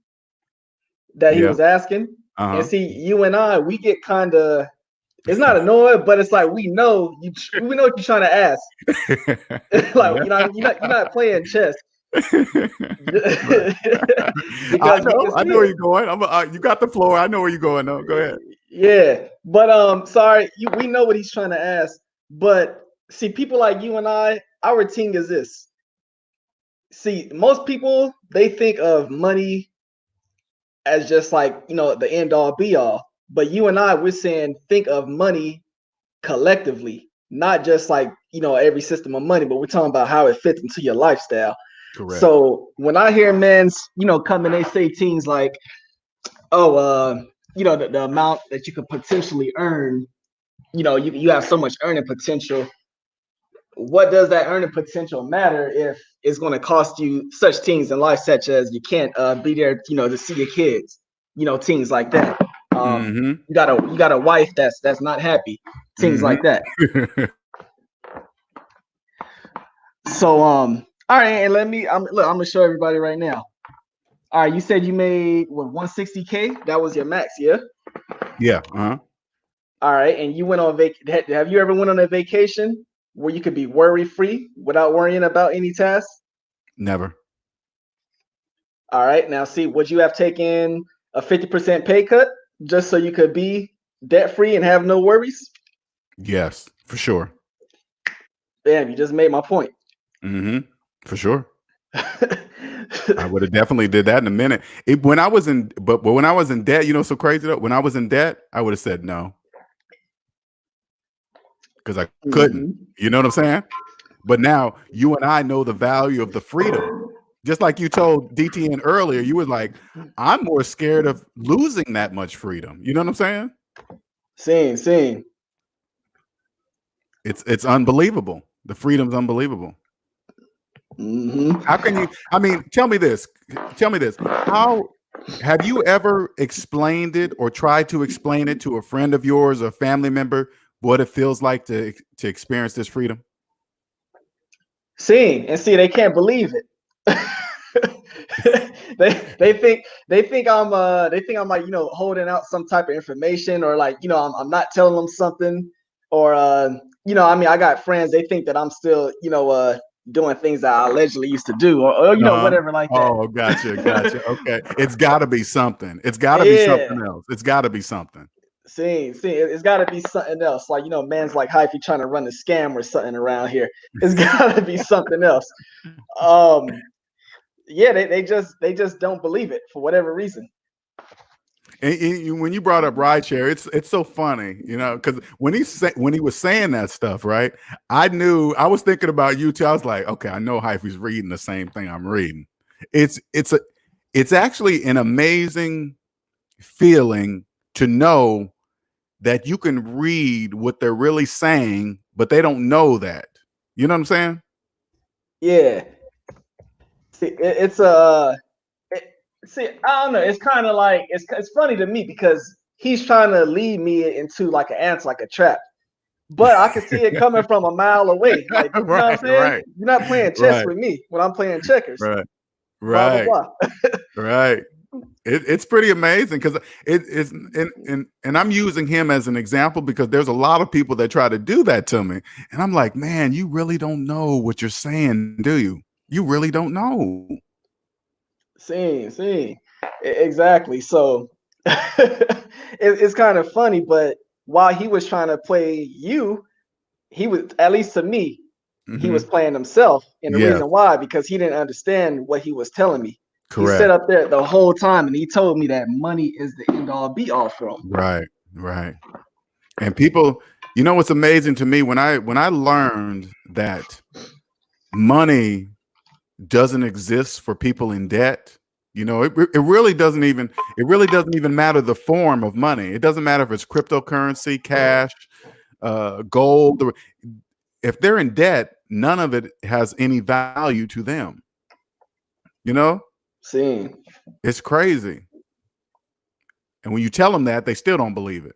that he was asking. And see, you and I, we get kind of, it's not annoyed, but it's like we know what you're trying to ask. Like you're not playing chess. I know where you're going. You got the floor. I know where you're going. No, go ahead. Yeah, but sorry, we know what he's trying to ask. But see, people like you and I, our thing is this. See, most people, they think of money as just like the end all be all. But you and I, we're saying think of money collectively, not just like every system of money, but we're talking about how it fits into your lifestyle. Correct. So when I hear men's come and they say things like, oh the amount that you could potentially earn, you have so much earning potential. What does that earning potential matter if it's going to cost you such things in life, such as you can't be there to see your kids, things like that. You got a wife that's not happy, things like that. So all right, and I'm gonna show everybody right now. All right, you said you made what 160K? That was your max, yeah? Yeah. All right, and you went on have you ever went on a vacation where you could be worry free without worrying about any tasks? Never. All right. Now, see, would you have taken a 50% pay cut just so you could be debt free and have no worries? Yes, for sure. Damn, you just made my point. For sure. I would have definitely did that in a minute. When I was in, but when I was in debt, you know, so crazy though. When I was in debt, I would have said no because I couldn't. You know what I'm saying? But now you and I know the value of the freedom. Just like you told DTN earlier, you were like, I'm more scared of losing that much freedom. You know what I'm saying? Same. It's unbelievable. The freedom's unbelievable. How can you? I mean, tell me this. How have you ever explained it or tried to explain it to a friend of yours or a family member what it feels like to experience this freedom? See, they can't believe it. they think I'm like, you know, holding out some type of information, or like, you know, I'm not telling them something, or you know, I mean, I got friends, they think that I'm still, you know, doing things that I allegedly used to do, or you know, whatever like that. Oh, gotcha. Okay. It's gotta be something. It's gotta be Yeah. something else. It's gotta be something. See, it's got to be something else. Like, you know, man's like hyphy trying to run a scam or something around here. It's got to be something else. Yeah, they just don't believe it for whatever reason. And when you brought up rideshare, it's so funny, you know, because when he was saying that stuff, right? I was thinking about you too. I was like, okay, I know Hyphy's reading the same thing I'm reading. It's actually an amazing feeling to know that you can read what they're really saying, but they don't know that. You know what I'm saying? Yeah. See, see, I don't know. It's kind of like it's funny to me because he's trying to lead me into like an ant, like a trap. But I can see it coming from a mile away. Like, you know what I'm saying? Right. You're not playing chess with me when I'm playing checkers. Right. Blah blah blah. Right. It's pretty amazing because it's and I'm using him as an example because there's a lot of people that try to do that to me, and I'm like, man, you really don't know what you're saying, do you? You really don't know. See, exactly. So it's kind of funny, but while he was trying to play you, he was, at least to me, he was playing himself. And the Yeah, reason why, because he didn't understand what he was telling me. He sat correct. up there the whole time and he told me that money is the end all be all for him. Right. And people, you know what's amazing to me when I learned that money doesn't exist for people in debt. You know, it really doesn't even matter the form of money. It doesn't matter if it's cryptocurrency, cash, gold. If they're in debt, none of it has any value to them. You know, See, it's crazy. And when you tell them that, they still don't believe it.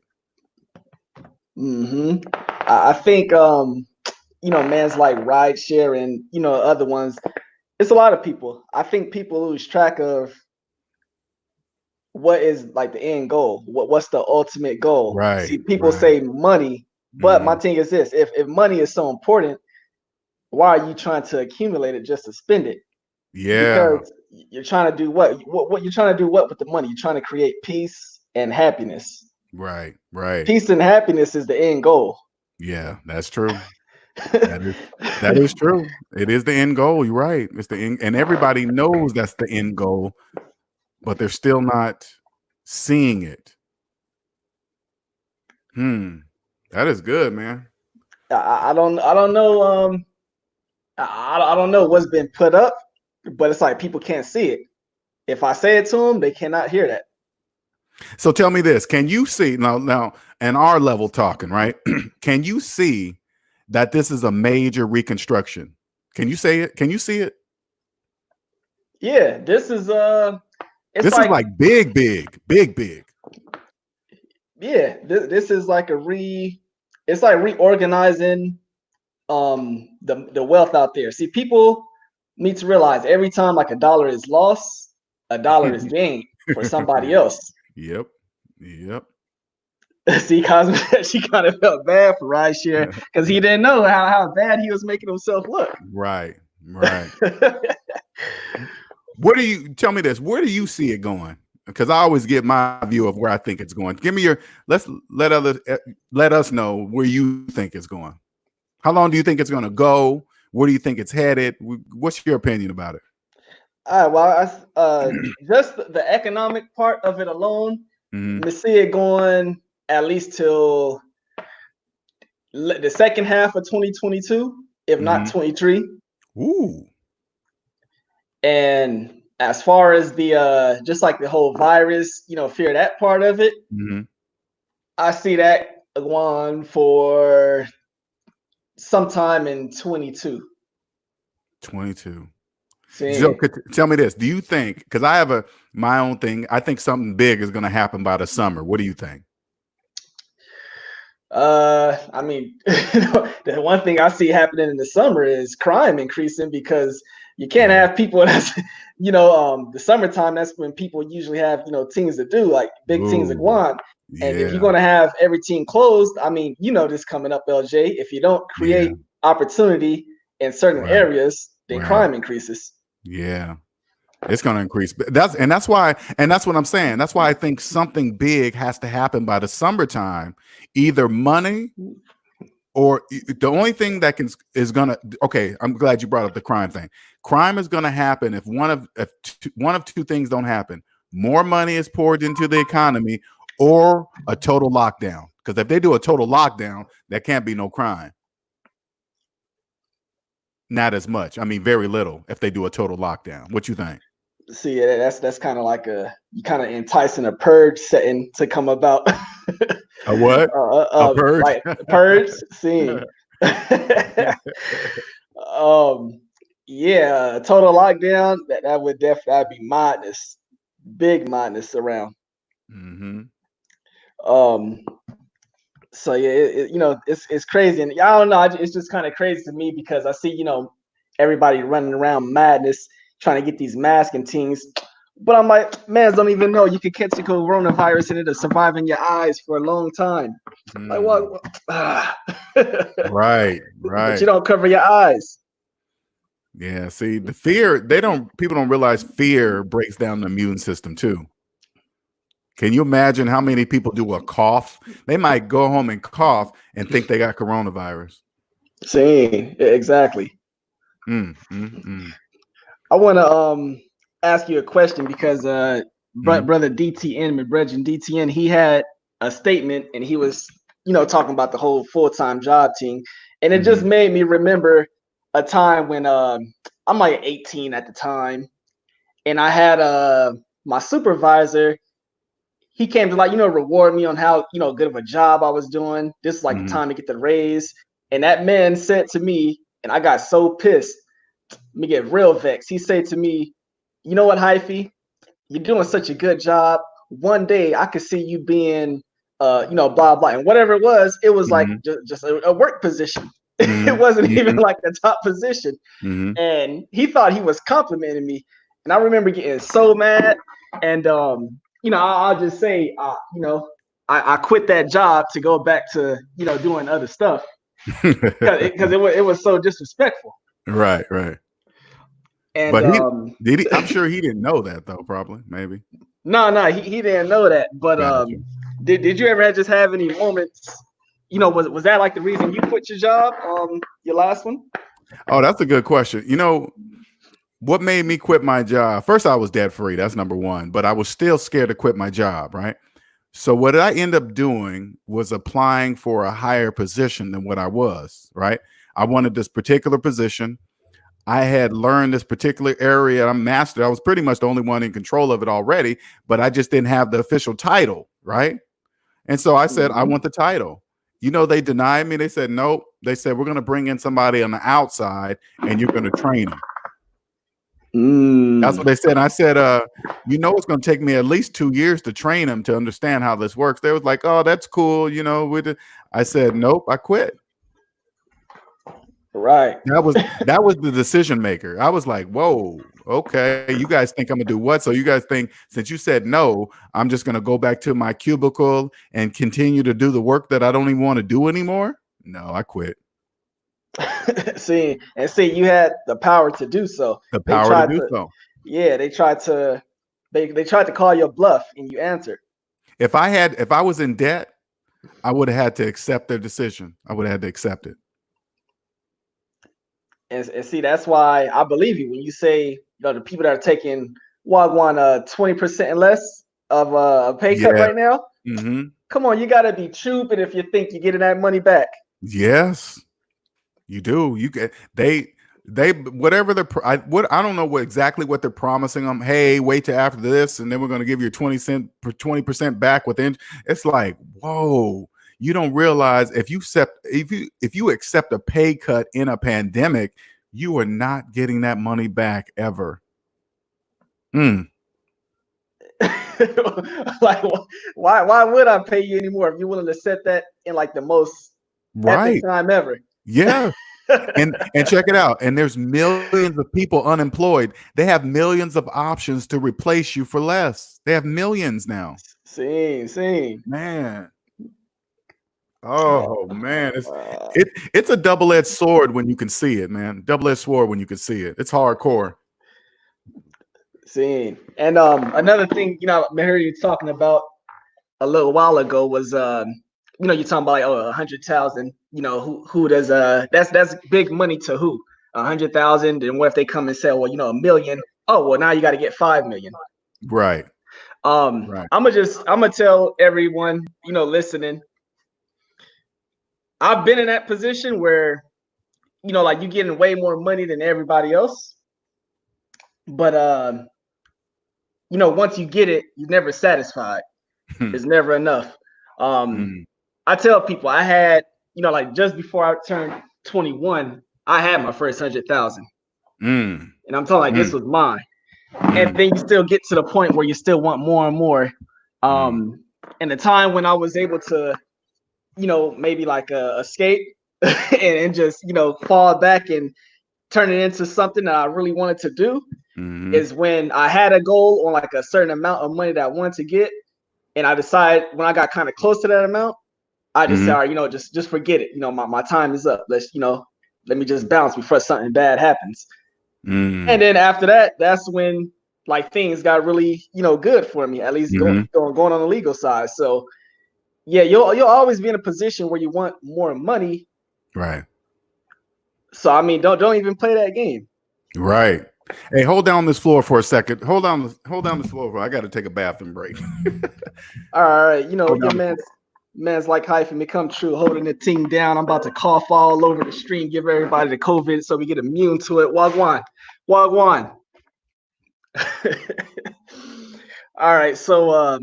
I think you know, man's like rideshare and, you know, other ones. It's a lot of people. I think people lose track of what is like the end goal. What's the ultimate goal? See, people say money, but my thing is this: if money is so important, why are you trying to accumulate it just to spend it? Yeah. Because you're trying to do what? What you're trying to do what with the money? You're trying to create peace and happiness. Right. Peace and happiness is the end goal. Yeah, that's true. That is true. It is the end goal. You're right. It's the end, and everybody knows that's the end goal, but they're still not seeing it. That is good, man. I don't know. I don't know what's been put up, but it's like people can't see it. If I say it to them, they cannot hear that. So tell me this: can you see now, and our level talking, right? Can you see that this is a major reconstruction? Can you say it? Can you see it? Yeah, this is it's This is like big. Yeah, this is like it's like reorganizing the wealth out there. See, people need to realize every time like a dollar is lost, a dollar is gained for somebody else. Yep. See, Cosmo, she kind of felt bad for rideshare because he didn't know how bad he was making himself look. Right. Where do you tell me this? Where do you see it going? Because I always give my view of where I think it's going. Give me your let us know where you think it's going. How long do you think it's going to go? Where do you think it's headed? What's your opinion about it? All right, well, just the economic part of it alone, we see it going at least till the second half of 2022, if not 23. Ooh. And as far as the just like the whole virus, fear that part of it, I see that going for sometime in 22. 22. See? So, tell me this. Do you think, because I have my own thing, I think something big is going to happen by the summer. What do you think? I mean, the one thing I see happening in the summer is crime increasing, because you can't have people that's, the summertime, that's when people usually have, things to do, like big things to go on. And if you're going to have everything closed, I mean, this coming up, LJ, if you don't create opportunity in certain areas, then crime increases. Yeah. It's going to increase. That's what I'm saying. That's why I think something big has to happen by the summertime, either money or the only thing that is going to, okay, I'm glad you brought up the crime thing. Crime is going to happen if one of two things don't happen. More money is poured into the economy or a total lockdown. Because if they do a total lockdown, there can't be no crime. Not as much. I mean, very little if they do a total lockdown. What you think? See, that's kind of like you kind of enticing a purge setting to come about. A what? A purge? Like purge scene. Yeah, total lockdown. That would definitely be madness, big madness around. So yeah, it's crazy, and I don't know. It's just kind of crazy to me because I see everybody running around madness trying to get these masks and things. But I'm like, man, don't even know you could catch the coronavirus and it'll survive in your eyes for a long time. Like what? Right. But you don't cover your eyes. Yeah, see, the fear, people don't realize fear breaks down the immune system too. Can you imagine how many people do a cough? They might go home and cough and think they got coronavirus. See, exactly. I want to ask you a question because brother DTN, my brother DTN, he had a statement and he was talking about the whole full-time job thing, and it just made me remember a time when I'm like 18 at the time, and I had my supervisor. He came to reward me on how good of a job I was doing. This is like the time to get the raise, and that man said to me, and I got so pissed. Me get real vexed. He said to me, "You know what, Hyphy? You're doing such a good job. One day I could see you being, blah blah, and whatever it was like just a work position. It wasn't even like the top position." And he thought he was complimenting me, and I remember getting so mad. And I'll just say, I quit that job to go back to doing other stuff because it was so disrespectful. Right. And but I'm sure he didn't know that though. Probably, maybe. No, he didn't know that. But Gotcha. did you ever just have any moments? Was that like the reason you quit your job? Your last one? Oh, that's a good question. What made me quit my job? First, I was debt free. That's number one. But I was still scared to quit my job. Right. So what I ended up doing was applying for a higher position than what I was. Right. I wanted this particular position. I had learned this particular area. I'm mastered. I was pretty much the only one in control of it already, but I just didn't have the official title, right? And so I said, I want the title. They denied me. They said, nope. They said, we're going to bring in somebody on the outside and you're going to train them. That's what they said. And I said, it's going to take me at least 2 years to train them to understand how this works. They was like, oh, that's cool. I said, nope, I quit. Right. That was the decision maker. I was like, whoa, okay. You guys think I'm gonna do what? So you guys think since you said no, I'm just gonna go back to my cubicle and continue to do the work that I don't even want to do anymore? No, I quit. See, you had the power to do so. The power to do so. Yeah, they tried to call your bluff and you answered. If I was in debt, I would have had to accept their decision. I would have had to accept it. And see, that's why I believe you when you say, the people that are taking 20% and less of a pay cut Yeah. right now. Mm-hmm. Come on, you gotta be trooping if you think you're getting that money back. Yes, you do. You get they whatever I don't know exactly what they're promising them. Hey, wait till after this, and then we're going to give you 20% back within. It's like, whoa. You don't realize if you accept a pay cut in a pandemic, you are not getting that money back ever. Like, why would I pay you anymore if you're willing to set that in like the most epic time ever? Yeah. And check it out. And there's millions of people unemployed. They have millions of options to replace you for less. They have millions now. See. Man. Oh man, it's a double-edged sword when you can see it, man. Double-edged sword when you can see it. It's hardcore. See. And another thing, I heard you talking about a little while ago was you're talking about like 100,000. Who does that's big money to who? 100,000. And what if they come and say, well, $1 million? Oh, well, now you got to get 5 million. Right. Right. I'm gonna tell everyone listening. I've been in that position where like you're getting way more money than everybody else, but once you get it, you're never satisfied. It's never enough. I tell people I had, like just before I turned 21, I had my first 100,000. And I'm talking like this was mine. And then you still get to the point where you still want more and more. And the time when I was able to, maybe like escape and just, fall back and turn it into something that I really wanted to do is when I had a goal on like a certain amount of money that I wanted to get. And I decided when I got kind of close to that amount, I just said, all right, just forget it. My time is up. Let me just bounce before something bad happens. And then after that, that's when like things got really, good for me, at least going on the legal side. So yeah, you'll always be in a position where you want more money. Right. So I mean, don't even play that game. Right. Hey, hold down this floor for a second. Hold down this floor. I got to take a bathroom break. All right, your man's like hyphen become true, holding the team down. I'm about to cough all over the stream, give everybody the COVID so we get immune to it. Wagwan. All right, so all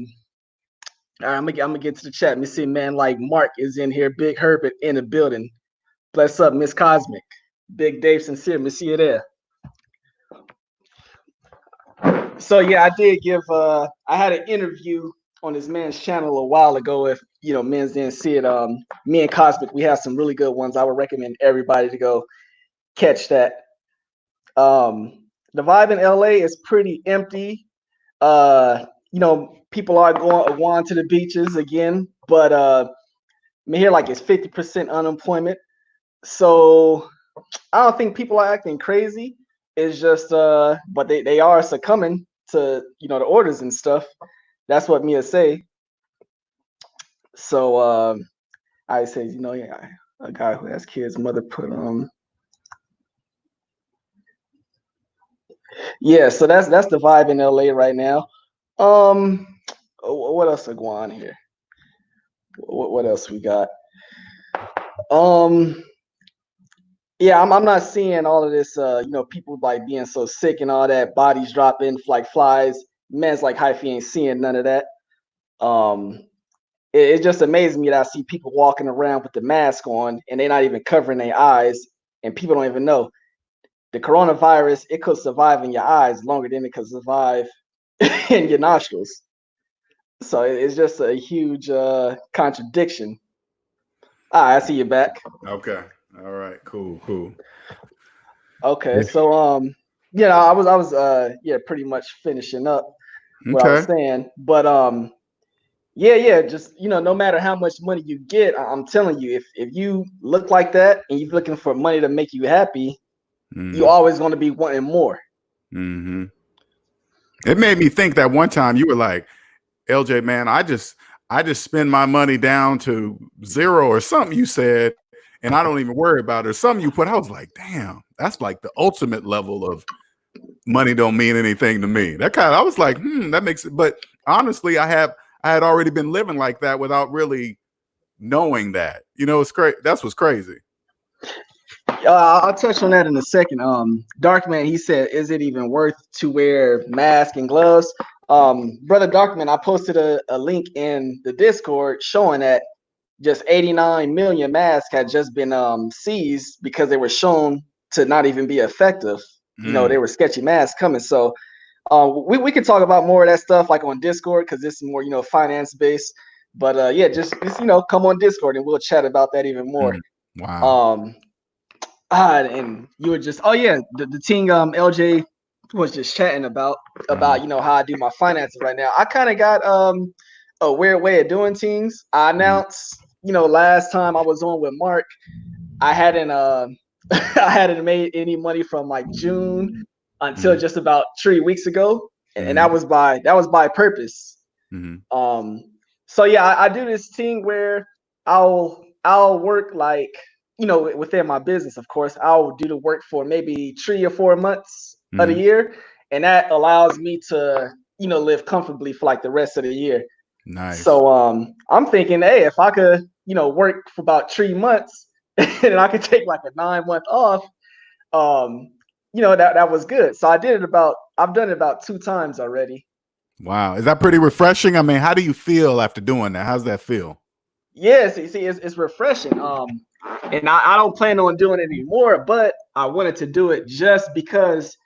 right, I'm gonna get to the chat. Let me see, man. Like Mark is in here, Big Herbert in the building. Bless up, Miss Cosmic, Big Dave Sincere. Me see you there. So yeah, I did give. I had an interview on this man's channel a while ago. If men's didn't see it, me and Cosmic, we have some really good ones. I would recommend everybody to go catch that. The vibe in LA is pretty empty. People are going to the beaches again, but I mean, here like it's 50% unemployment. So I don't think people are acting crazy. It's just but they are succumbing to the orders and stuff. That's what Mia say. So I say, yeah, a guy who has kids, mother put yeah, so that's the vibe in LA right now. What else are going on here? What else we got? Yeah, I'm not seeing all of this people like being so sick and all that, bodies dropping like flies. Man's like hyphy ain't seeing none of that. It just amazes me that I see people walking around with the mask on and they're not even covering their eyes, and people don't even know the coronavirus. It could survive in your eyes longer than it could survive in your nostrils. So it's just a huge contradiction. I see you back. Okay. All right. Cool. Okay. So I was pretty much finishing up what I was saying. But just no matter how much money you get, I'm telling you, if you look like that and you're looking for money to make you happy, you're always going to be wanting more. It made me think that one time you were like, LJ, man, I just spend my money down to zero or something you said, and I don't even worry about it. Or something you put, I was like, damn, that's like the ultimate level of money don't mean anything to me. I was like, that makes it. But honestly, I had already been living like that without really knowing that. It's crazy. That's what's crazy. I'll touch on that in a second. Darkman, he said, is it even worth to wear mask and gloves? Brother Darkman, I posted a link in the Discord showing that just 89 million masks had just been seized because they were shown to not even be effective. They were sketchy masks coming. So we can talk about more of that stuff like on Discord because this is more, finance based. But yeah, just come on Discord and we'll chat about that even more. Wow. And you were just the team LJ was just chatting about how I do my finances right now. I kind of got a weird way of doing things. I announced last time I was on with Mark, I hadn't I hadn't made any money from like June until just about 3 weeks ago, and that was by purpose. So yeah, I do this thing where I'll work like within my business, of course. I'll do the work for maybe 3 or 4 months of the year, and that allows me to live comfortably for like the rest of the year. Nice. So I'm thinking, hey, if I could work for about 3 months and I could take like a 9-month off, that was good. So I've done it about 2 times already. Wow. Is that pretty refreshing? I mean, how do you feel after doing that? How's that feel? Yes, you see, it's refreshing. And I don't plan on doing it anymore, but I wanted to do it just because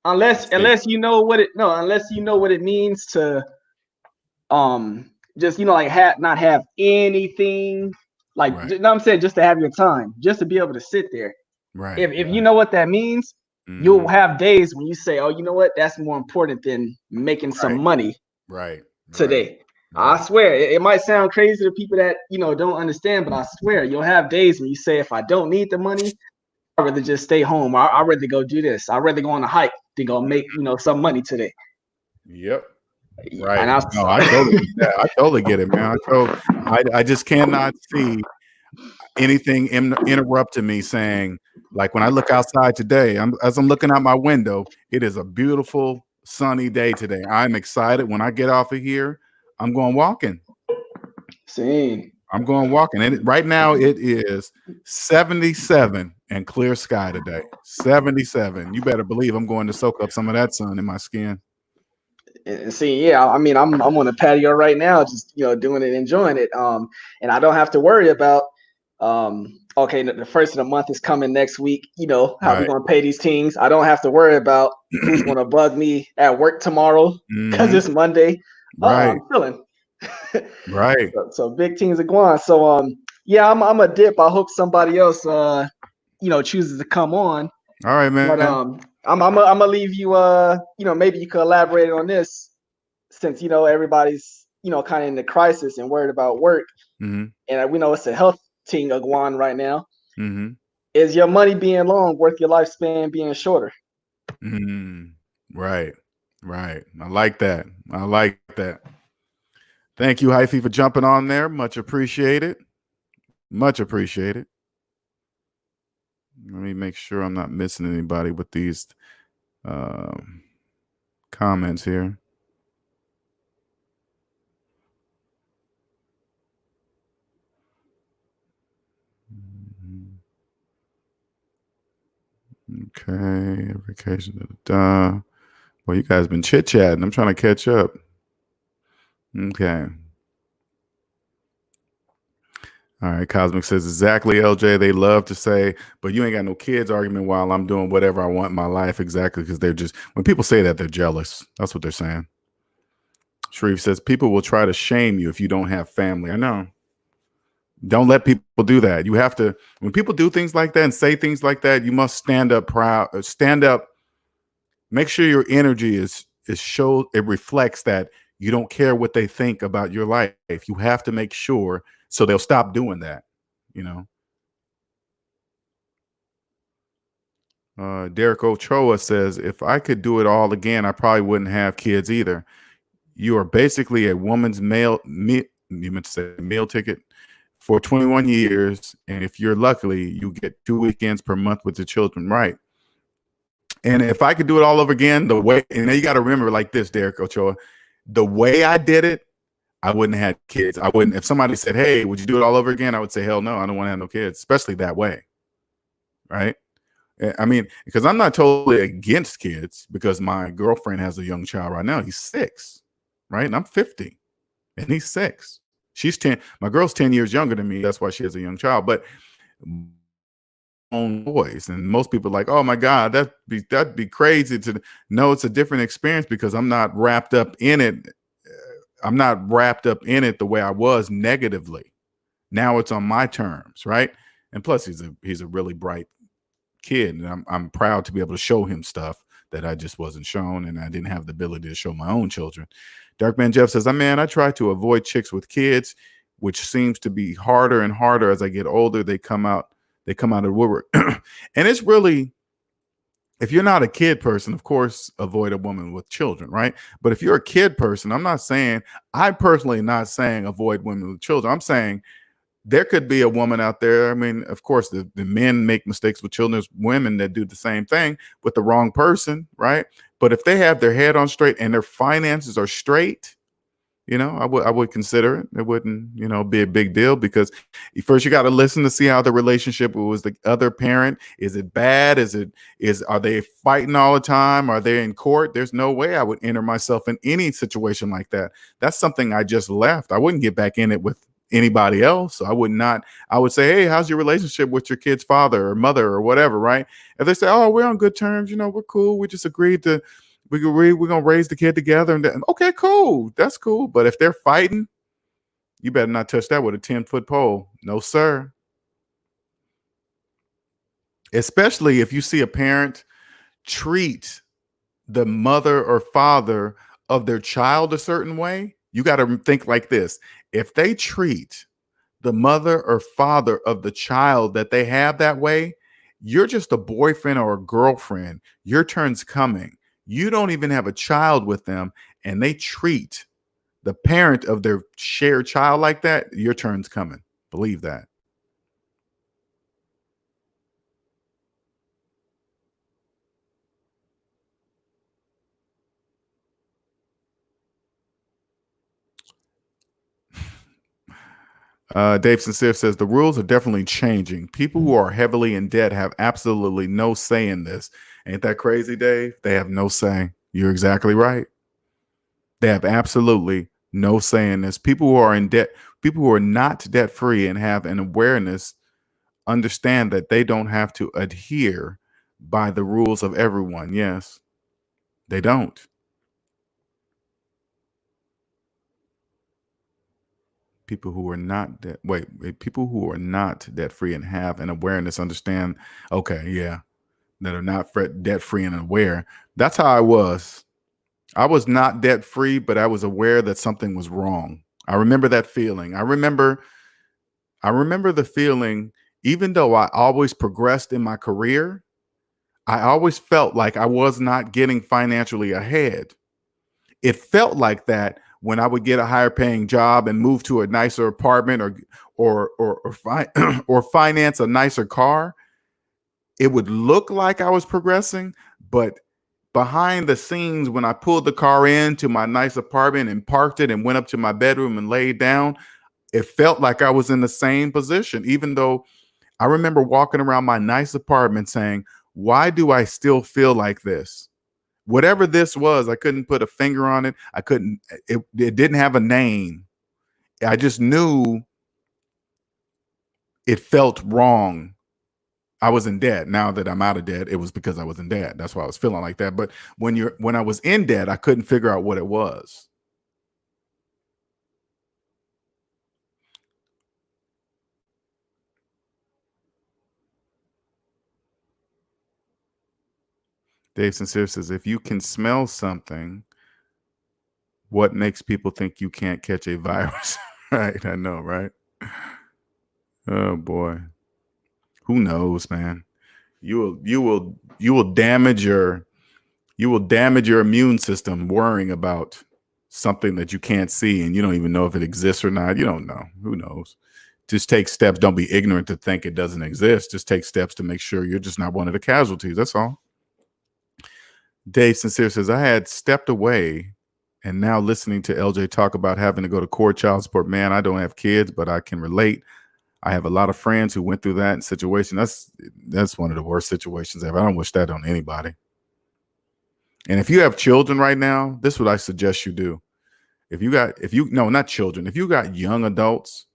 unless you know what it means to just like not have anything, like right. you know what I'm saying, just to have your time, just to be able to sit there. Right. If you know what that means, you'll have days when you say, oh, you know what, that's more important than making some money today. I swear, it might sound crazy to people that don't understand, but I swear you'll have days when you say, if I don't need the money, I'd rather just stay home. I'd rather go do this. I'd rather go on a hike than go make some money today. Yep. Right. And I totally get it, man. I just cannot see anything interrupting me saying, like, when I look outside today, as I'm looking out my window, it is a beautiful sunny day today. I'm excited. When I get off of here, I'm going walking. I'm going walking. And right now it is 77 and clear sky today. 77. You better believe I'm going to soak up some of that sun in my skin. And see, yeah, I mean, I'm on a patio right now, just doing it, enjoying it. And I don't have to worry about okay, the first of the month is coming next week. How we gonna pay these teams? I don't have to worry about who's gonna bug me at work tomorrow because it's Monday. I'm feeling right. So big teams are going. So yeah, I'm a dip. I hope somebody else chooses to come on. All right, man. But I'm gonna leave you maybe you could elaborate on this since everybody's kind of in the crisis and worried about work. And we know it's a health thing going right now. Is your money being long worth your lifespan being shorter? Right. I like that. Thank you, Hyphy, for jumping on there. Much appreciated. Let me make sure I'm not missing anybody with these comments here. Okay, vacation. Well, you guys been chit-chatting. I'm trying to catch up. Okay. All right, Cosmic says, exactly, LJ. They love to say, but you ain't got no kids argument while I'm doing whatever I want in my life. Exactly, because they're just, when people say that, they're jealous. That's what they're saying. Sharif says, people will try to shame you if you don't have family. I know. Don't let people do that. You have to, when people do things like that and say things like that, you must stand up proud, stand up. Make sure your energy is show, it reflects that you don't care what they think about your life. You have to make sure so they'll stop doing that, Derek Ochoa says, if I could do it all again, I probably wouldn't have kids either. You are basically a woman's meal ticket for 21 years. And if you're lucky, you get 2 weekends per month with the children. Right. And if I could do it all over again, the way, and then you got to remember like this, Derek Ochoa, the way I did it, I wouldn't have had kids. I wouldn't, if somebody said, hey, would you do it all over again? I would say, hell no, I don't want to have no kids, especially that way. Right. I mean, because I'm not totally against kids, because my girlfriend has a young child right now. He's 6, right? And I'm 50 and he's 6. She's 10. My girl's 10 years younger than me. That's why she has a young child. But own boys, and most people are like, oh my God, that'd be crazy to know. It's a different experience because I'm not wrapped up in it. I'm not wrapped up in it the way I was negatively. Now it's on my terms, right? And plus, he's a really bright kid, and I'm proud to be able to show him stuff that I just wasn't shown, and I didn't have the ability to show my own children. Darkman Jeff says, I try to avoid chicks with kids, which seems to be harder and harder as I get older. They come out of the woodwork. And it's really, if you're not a kid person, of course, avoid a woman with children, right? But if you're a kid person, I personally not saying avoid women with children. I'm saying there could be a woman out there. I mean, of course, the men make mistakes with children. There's women that do the same thing with the wrong person, right? But if they have their head on straight and their finances are straight, I would consider it. It wouldn't, be a big deal, because first you got to listen to see how the relationship was the other parent. Is it bad? Are they fighting all the time? Are they in court? There's no way I would enter myself in any situation like that. That's something I just left. I wouldn't get back in it with anybody else. So I would say, hey, how's your relationship with your kid's father or mother or whatever, right? If they say, oh, we're on good terms, we're cool. We just agreed to, we're going to raise the kid together. And okay, cool. That's cool. But if they're fighting, you better not touch that with a 10-foot pole. No, sir. Especially if you see a parent treat the mother or father of their child a certain way. You got to think like this. If they treat the mother or father of the child that they have that way, you're just a boyfriend or a girlfriend. Your turn's coming. You don't even have a child with them, and they treat the parent of their shared child like that, your turn's coming. Believe that. Dave Sincere says the rules are definitely changing. People who are heavily in debt have absolutely no say in this. Ain't that crazy, Dave? They have no say. You're exactly right. They have absolutely no say in this. People who are in debt, people who are not debt free and have an awareness, understand that they don't have to adhere by the rules of everyone. Yes, they don't. People who are not debt, people who are not debt free and have an awareness, understand, okay, yeah, that are not debt free and aware. That's how I was. I was not debt free, but I was aware that something was wrong. I remember that feeling. I remember the feeling, even though I always progressed in my career, I always felt like I was not getting financially ahead. It felt like that when I would get a higher paying job and move to a nicer apartment or finance a nicer car. It would look like I was progressing, but behind the scenes, when I pulled the car into my nice apartment and parked it and went up to my bedroom and laid down, it felt like I was in the same position, even though I remember walking around my nice apartment saying, why do I still feel like this? Whatever this was, I couldn't put a finger on it. It didn't have a name. I just knew it felt wrong. I was in debt. Now that I'm out of debt, it was because I was in debt. That's why I was feeling like that. But when I was in debt, I couldn't figure out what it was. Dave Sincere says, if you can smell something, what makes people think you can't catch a virus? Right. I know, right? Oh boy. Who knows, man? you will damage your immune system worrying about something that you can't see and you don't even know if it exists or not. You don't know. Who knows? Just take steps. Don't be ignorant to think it doesn't exist. Just take steps to make sure you're just not one of the casualties. That's all. Dave Sincere says, I had stepped away and now listening to LJ talk about having to go to court, child support. Man, I don't have kids, but I can relate. I have a lot of friends who went through that situation. That's one of the worst situations ever. I don't wish that on anybody. And if you have children right now, this is what I suggest you do. If you got young adults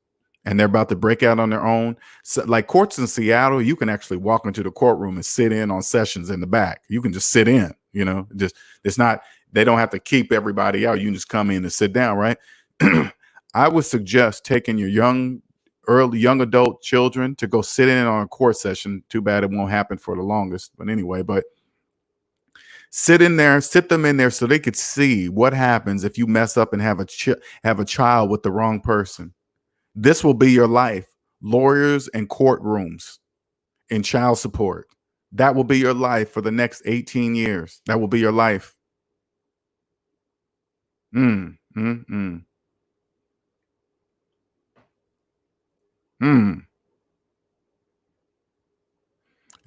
and they're about to break out on their own, so like courts in Seattle, you can actually walk into the courtroom and sit in on sessions in the back. You can just sit in, they don't have to keep everybody out. You can just come in and sit down, right? I would suggest taking your young adult children to go sit in on a court session. Too bad it won't happen for the longest, but anyway, sit them in there so they could see what happens if you mess up and have a child with the wrong person. This will be your life. Lawyers and courtrooms and child support. That will be your life for the next 18 years. That will be your life.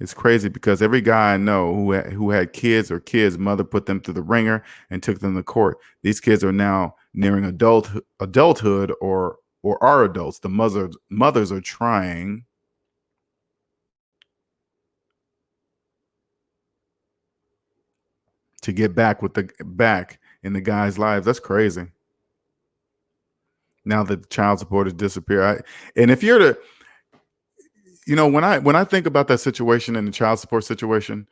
It's crazy because every guy I know who had kids or kids' mother put them through the ringer and took them to court. These kids are now nearing adulthood or are adults. The mothers are trying to get back in the guys' lives. That's crazy. Now that the child support has disappeared, and if you're the when I think about that situation and the child support situation,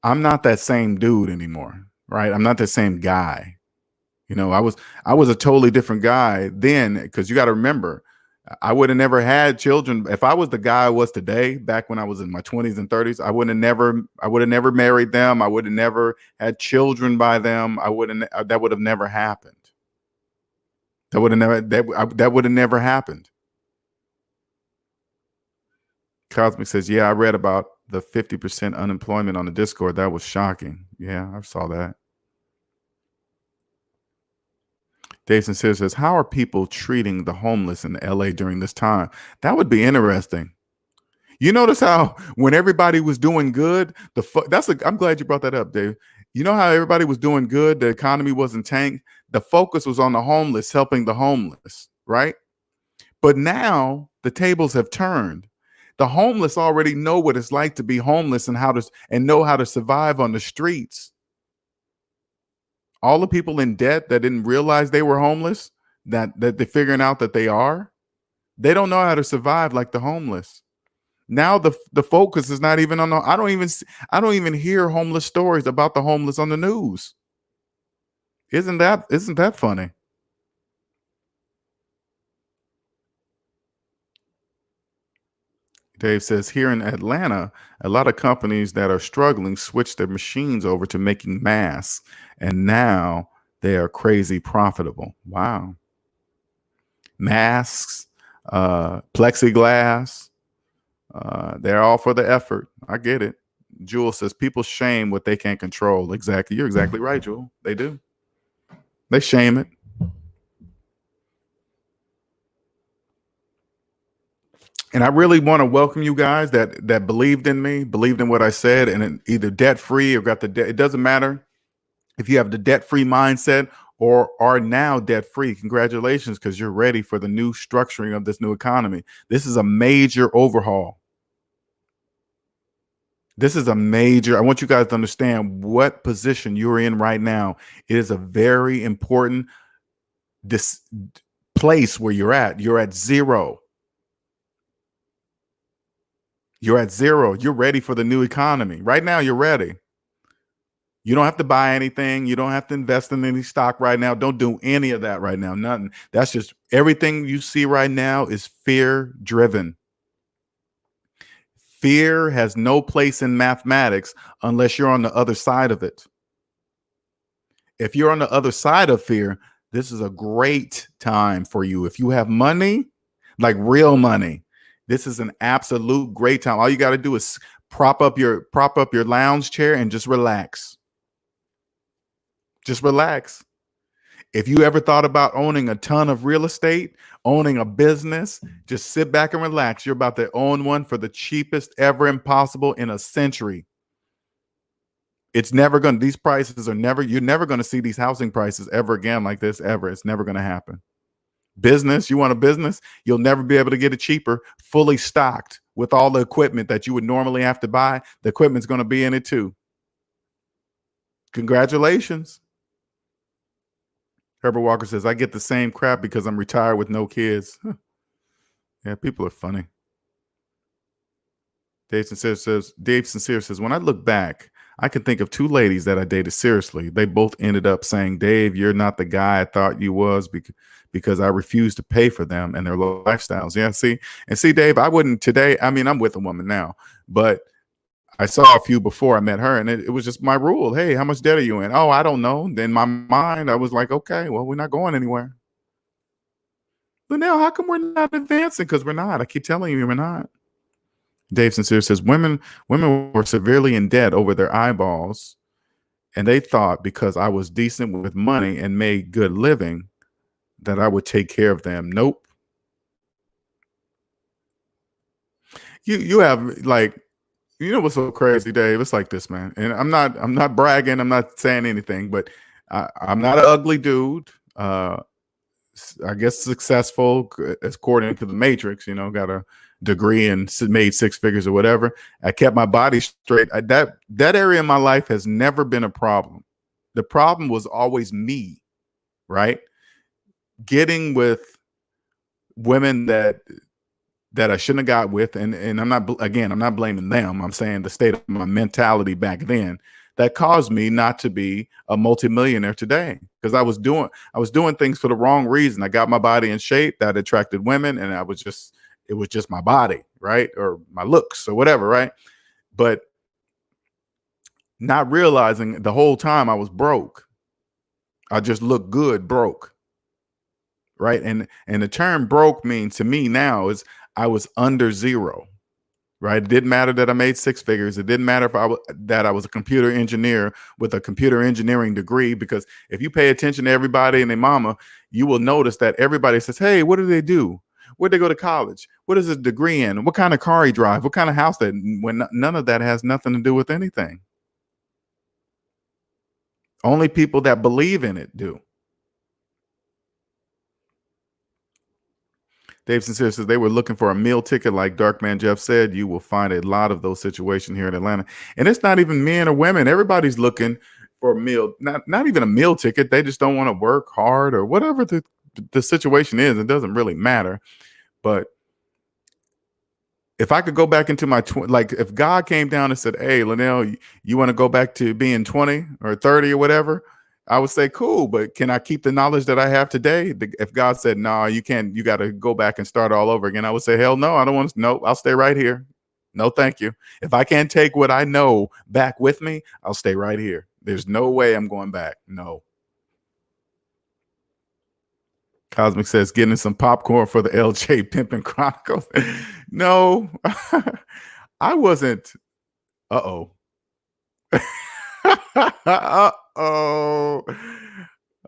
I'm not that same dude anymore, right? I'm not the same guy. I was a totally different guy then, because you got to remember, I would have never had children. If I was the guy I was today, back when I was in my 20s and 30s, I would have never married them. I would have never had children by them. That would have never happened. That would have never happened. Cosmic says, yeah, I read about the 50% unemployment on the Discord. That was shocking. Yeah, I saw that. Dave Sincere says, how are people treating the homeless in LA during this time? That would be interesting. You notice how when everybody was doing good, I'm glad you brought that up, Dave. You know how everybody was doing good, the economy wasn't tanked. The focus was on the homeless, helping the homeless, right? But now the tables have turned. The homeless already know what it's like to be homeless and know how to survive on the streets. All the people in debt that didn't realize they were homeless, that they're figuring out that they are, they don't know how to survive like the homeless. Now the focus is not even on I don't even hear homeless stories about the homeless on the news. Isn't that funny? Dave says, here in Atlanta, a lot of companies that are struggling switched their machines over to making masks, and now they are crazy profitable. Wow. Masks, plexiglass, they're all for the effort. I get it. Jewel says, people shame what they can't control. Exactly. You're exactly right, Jewel. They do. They shame it. And I really want to welcome you guys that believed in me, believed in what I said, and either debt-free or got the debt. It doesn't matter if you have the debt-free mindset or are now debt-free. Congratulations, because you're ready for the new structuring of this new economy. This is a major overhaul. I want you guys to understand what position you're in right now. It is a very important place where you're at. You're at zero. You're at zero. You're ready for the new economy. Right now, you're ready. You don't have to buy anything. You don't have to invest in any stock right now. Don't do any of that right now. Nothing. That's just everything you see right now is fear driven. Fear has no place in mathematics unless you're on the other side of it. If you're on the other side of fear, this is a great time for you. If you have money, like real money, this is an absolute great time. All you got to do is Prop up your lounge chair and just relax. Just relax. If you ever thought about owning a ton of real estate, owning a business, just sit back and relax. You're about to own one for the cheapest ever impossible in a century. It's never going to, these prices are never, you're never going to see these housing prices ever again like this ever. It's never going to happen. Business, you want a business, you'll never be able to get it cheaper, fully stocked with all the equipment that you would normally have to buy. The equipment's going to be in it too. Congratulations. Herbert Walker says, I get the same crap because I'm retired with no kids. Yeah, people are funny. Dave Sincere says, when I look back, I can think of two ladies that I dated seriously. They both ended up saying, Dave, you're not the guy I thought you was because I refused to pay for them and their lifestyles. Yeah, see, Dave, I wouldn't today. I mean, I'm with a woman now, but I saw a few before I met her, and it was just my rule. Hey, how much debt are you in? Oh, I don't know. In my mind, I was like, okay, well, we're not going anywhere. But now, how come we're not advancing? Because we're not. I keep telling you, we're not. Dave Sincere says, women were severely in debt over their eyeballs, and they thought because I was decent with money and made good living that I would take care of them. Nope. You have like, you know what's so crazy, Dave? It's like this, man. And I'm not bragging. I'm not saying anything, but I'm not an ugly dude. I guess successful according to the Matrix, got a degree and made six figures or whatever. I kept my body straight. That area in my life has never been a problem. The problem was always me, right? Getting with women that I shouldn't have got with. And I'm not blaming them. I'm saying the state of my mentality back then that caused me not to be a multimillionaire today, because I was doing things for the wrong reason. I got my body in shape that attracted women, and it was just my body, right? Or my looks or whatever, right? But not realizing the whole time I was broke. I just looked good broke, right? And the term broke means to me now is I was under zero. Right. It didn't matter that I made six figures. It didn't matter if I was a computer engineer with a computer engineering degree, because if you pay attention to everybody and their mama, you will notice that everybody says, hey, what do they do? Where'd they go to college? What is his degree in? What kind of car he drive? What kind of house when none of that has nothing to do with anything. Only people that believe in it do. Dave Sincere says they were looking for a meal ticket. Like Darkman Jeff said, you will find a lot of those situations here in Atlanta. And it's not even men or women. Everybody's looking for a meal, not even a meal ticket. They just don't want to work hard or whatever the situation is. It doesn't really matter. But if I could go back into my like if God came down and said, hey, Linnell, you want to go back to being 20 or 30 or whatever, I would say, cool, but can I keep the knowledge that I have today? If God said, no, you can't, you got to go back and start all over again, I would say, hell no, I don't want to. No, I'll stay right here. No, thank you. If I can't take what I know back with me, I'll stay right here. There's no way I'm going back. No. Cosmic says, getting some popcorn for the LJ Pimpin' Chronicles. No, I wasn't. Uh-oh.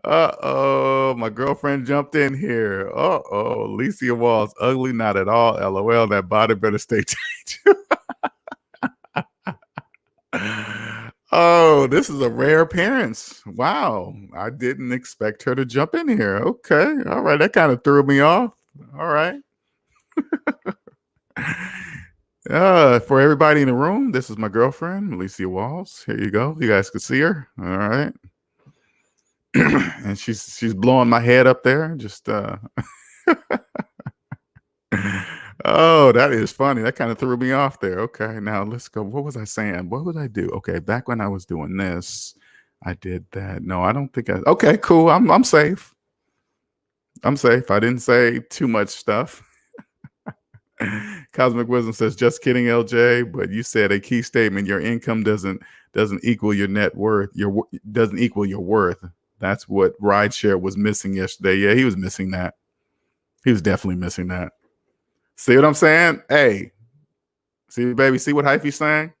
Uh-oh. My girlfriend jumped in here. Uh-oh. Alicia Walls, ugly, not at all. LOL. That body better stay changed. Oh, this is a rare appearance. Wow. I didn't expect her to jump in here. Okay. All right. That kind of threw me off. All right. For everybody in the room, this is my girlfriend, Alicia Walls. Here you go. You guys can see her. All right. And she's blowing my head up there. Just oh, that is funny. That kind of threw me off there. Okay, now let's go. What was I saying? What would I do? Okay, back when I was doing this, I did that. No, I don't think I. Okay, cool. I'm safe. I'm safe. I didn't say too much stuff. Cosmic Wisdom says, just kidding, LJ, but you said a key statement. Your income doesn't equal your net worth. Doesn't equal your worth. That's what Rideshare was missing yesterday. Yeah, he was missing that. He was definitely missing that. See what I'm saying? Hey, See, baby, see what Hyphy's saying?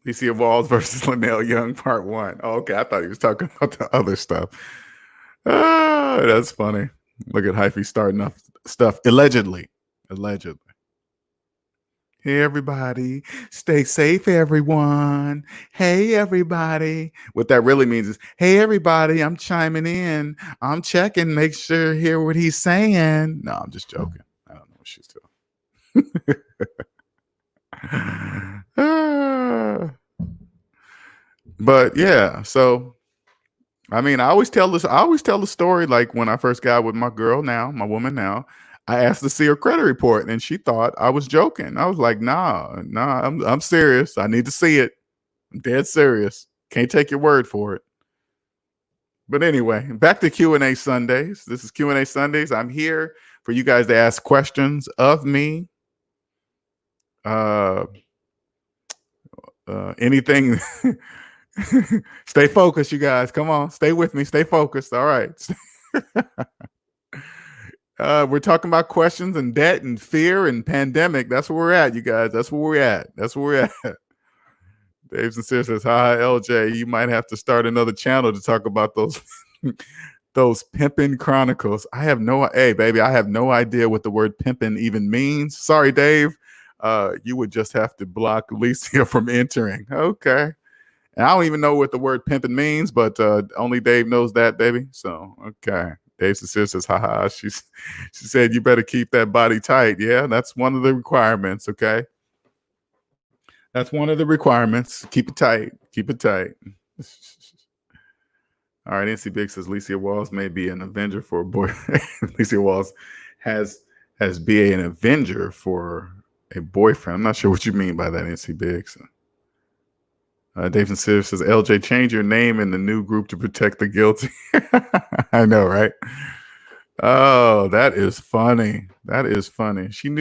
Alicia Walls versus Linnell Young, part 1. Oh, okay, I thought he was talking about the other stuff. Ah, that's funny. Look at Hyphy starting up stuff. Allegedly. Hey, everybody. Stay safe, everyone. Hey, everybody. What that really means is, hey, everybody, I'm chiming in. I'm checking, make sure hear what he's saying. No, I'm just joking. I don't know what she's doing. But yeah, so I mean, I always tell the story like when I first got with my woman now. I asked to see her credit report and she thought I was joking. I was like, nah, I'm serious. I need to see it. I'm dead serious. Can't take your word for it. But anyway, back to Q&A Sundays. This is Q&A Sundays. I'm here for you guys to ask questions of me. Anything. Stay focused, you guys. Come on, stay with me. Stay focused. All right. We're talking about questions and debt and fear and pandemic. That's where we're at, you guys. That's where we're at. Dave Sincere says, hi, LJ. You might have to start another channel to talk about those those pimpin' chronicles. Hey, baby, I have no idea what the word pimpin' even means. Sorry, Dave. You would just have to block Alicia from entering. Okay. And I don't even know what the word pimping means, but only Dave knows that, baby. So, okay. Dave Sincere says, haha. She said, you better keep that body tight. Yeah, that's one of the requirements, okay? That's one of the requirements. Keep it tight. Keep it tight. All right, NC Big says, Alicia Walls may be an avenger for a boy. Alicia Walls has be an avenger for a boyfriend. I'm not sure what you mean by that, NC Big. So. Dave Sincere says, LJ, change your name in the new group to protect the guilty. I know, right? Oh, that is funny. That is funny. You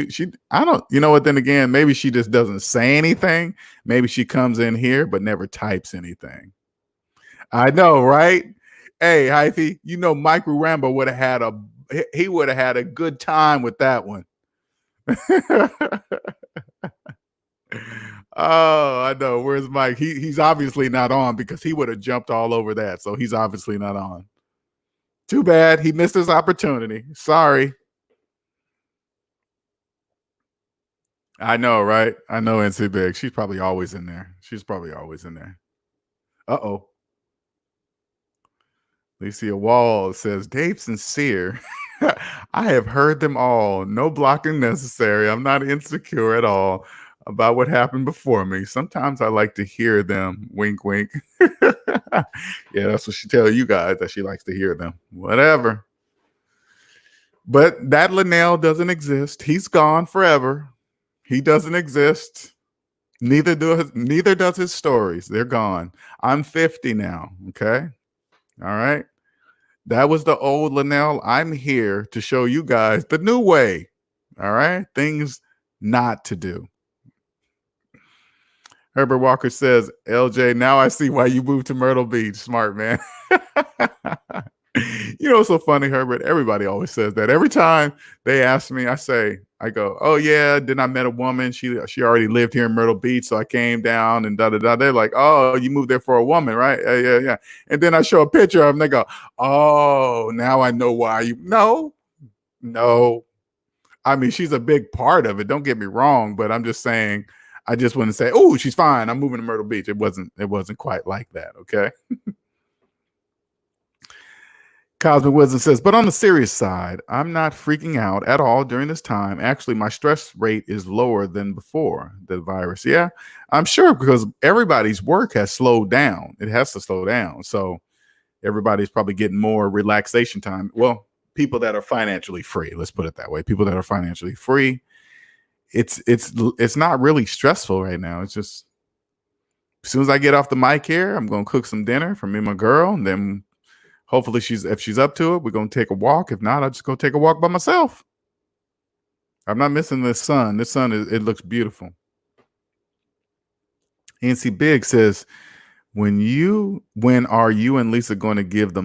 know what, then again, maybe she just doesn't say anything. Maybe she comes in here, but never types anything. I know, right? Hey, Hyphy, you know Mike Rambo would have had a good time with that one. Oh, I know. Where's Mike? He's obviously not on because he would have jumped all over that. So he's obviously not on. Too bad. He missed his opportunity. Sorry. I know, right? I know NC Big. She's probably always in there. Uh-oh. Alicia Wall says, Dave Sincere. I have heard them all. No blocking necessary. I'm not insecure at all about what happened before me. Sometimes I like to hear them. Wink, wink. Yeah, that's what she tells you guys, that she likes to hear them. Whatever. But that Linnell doesn't exist. He's gone forever. He doesn't exist. Neither does his stories. They're gone. I'm 50 now. Okay. All right. That was the old Linnell. I'm here to show you guys the new way. All right. Things not to do. Herbert Walker says, LJ, now I see why you moved to Myrtle Beach. Smart, man. You know, it's so funny, Herbert. Everybody always says that. Every time they ask me, I go, oh, yeah. Then I met a woman. She already lived here in Myrtle Beach. So I came down and da-da-da. They're like, oh, you moved there for a woman, right? Yeah. And then I show a picture of them. They go, oh, now I know why you. No. I mean, she's a big part of it. Don't get me wrong. But I'm just saying, I just want to say, oh, she's fine. I'm moving to Myrtle Beach. It wasn't quite like that. Okay. Cosmic Wisdom says, but on the serious side, I'm not freaking out at all during this time. Actually, my stress rate is lower than before the virus. Yeah, I'm sure, because everybody's work has slowed down. It has to slow down. So everybody's probably getting more relaxation time. Well, people that are financially free, let's put it that way. People that are financially free, it's not really stressful right now. It's just, as soon as I get off the mic here, I'm going to cook some dinner for me and my girl, and then hopefully if she's up to it, we're going to take a walk. If not, I'll just go take a walk by myself. I'm not missing the sun. The sun it looks beautiful. NC Big says, when are you and Lisa going to give the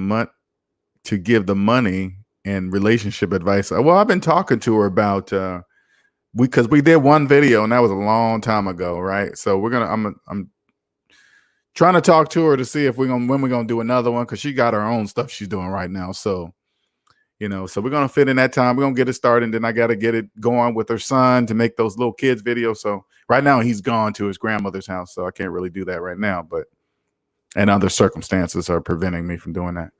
money and relationship advice. Well, I've been talking to her about because we did one video and that was a long time ago, right? So I'm trying to talk to her to see if when we're gonna do another one, because she got her own stuff she's doing right now. So so we're gonna fit in that time. We're gonna get it started, and then I gotta get it going with her son to make those little kids videos. So right now he's gone to his grandmother's house, so I can't really do that right now. And other circumstances are preventing me from doing that.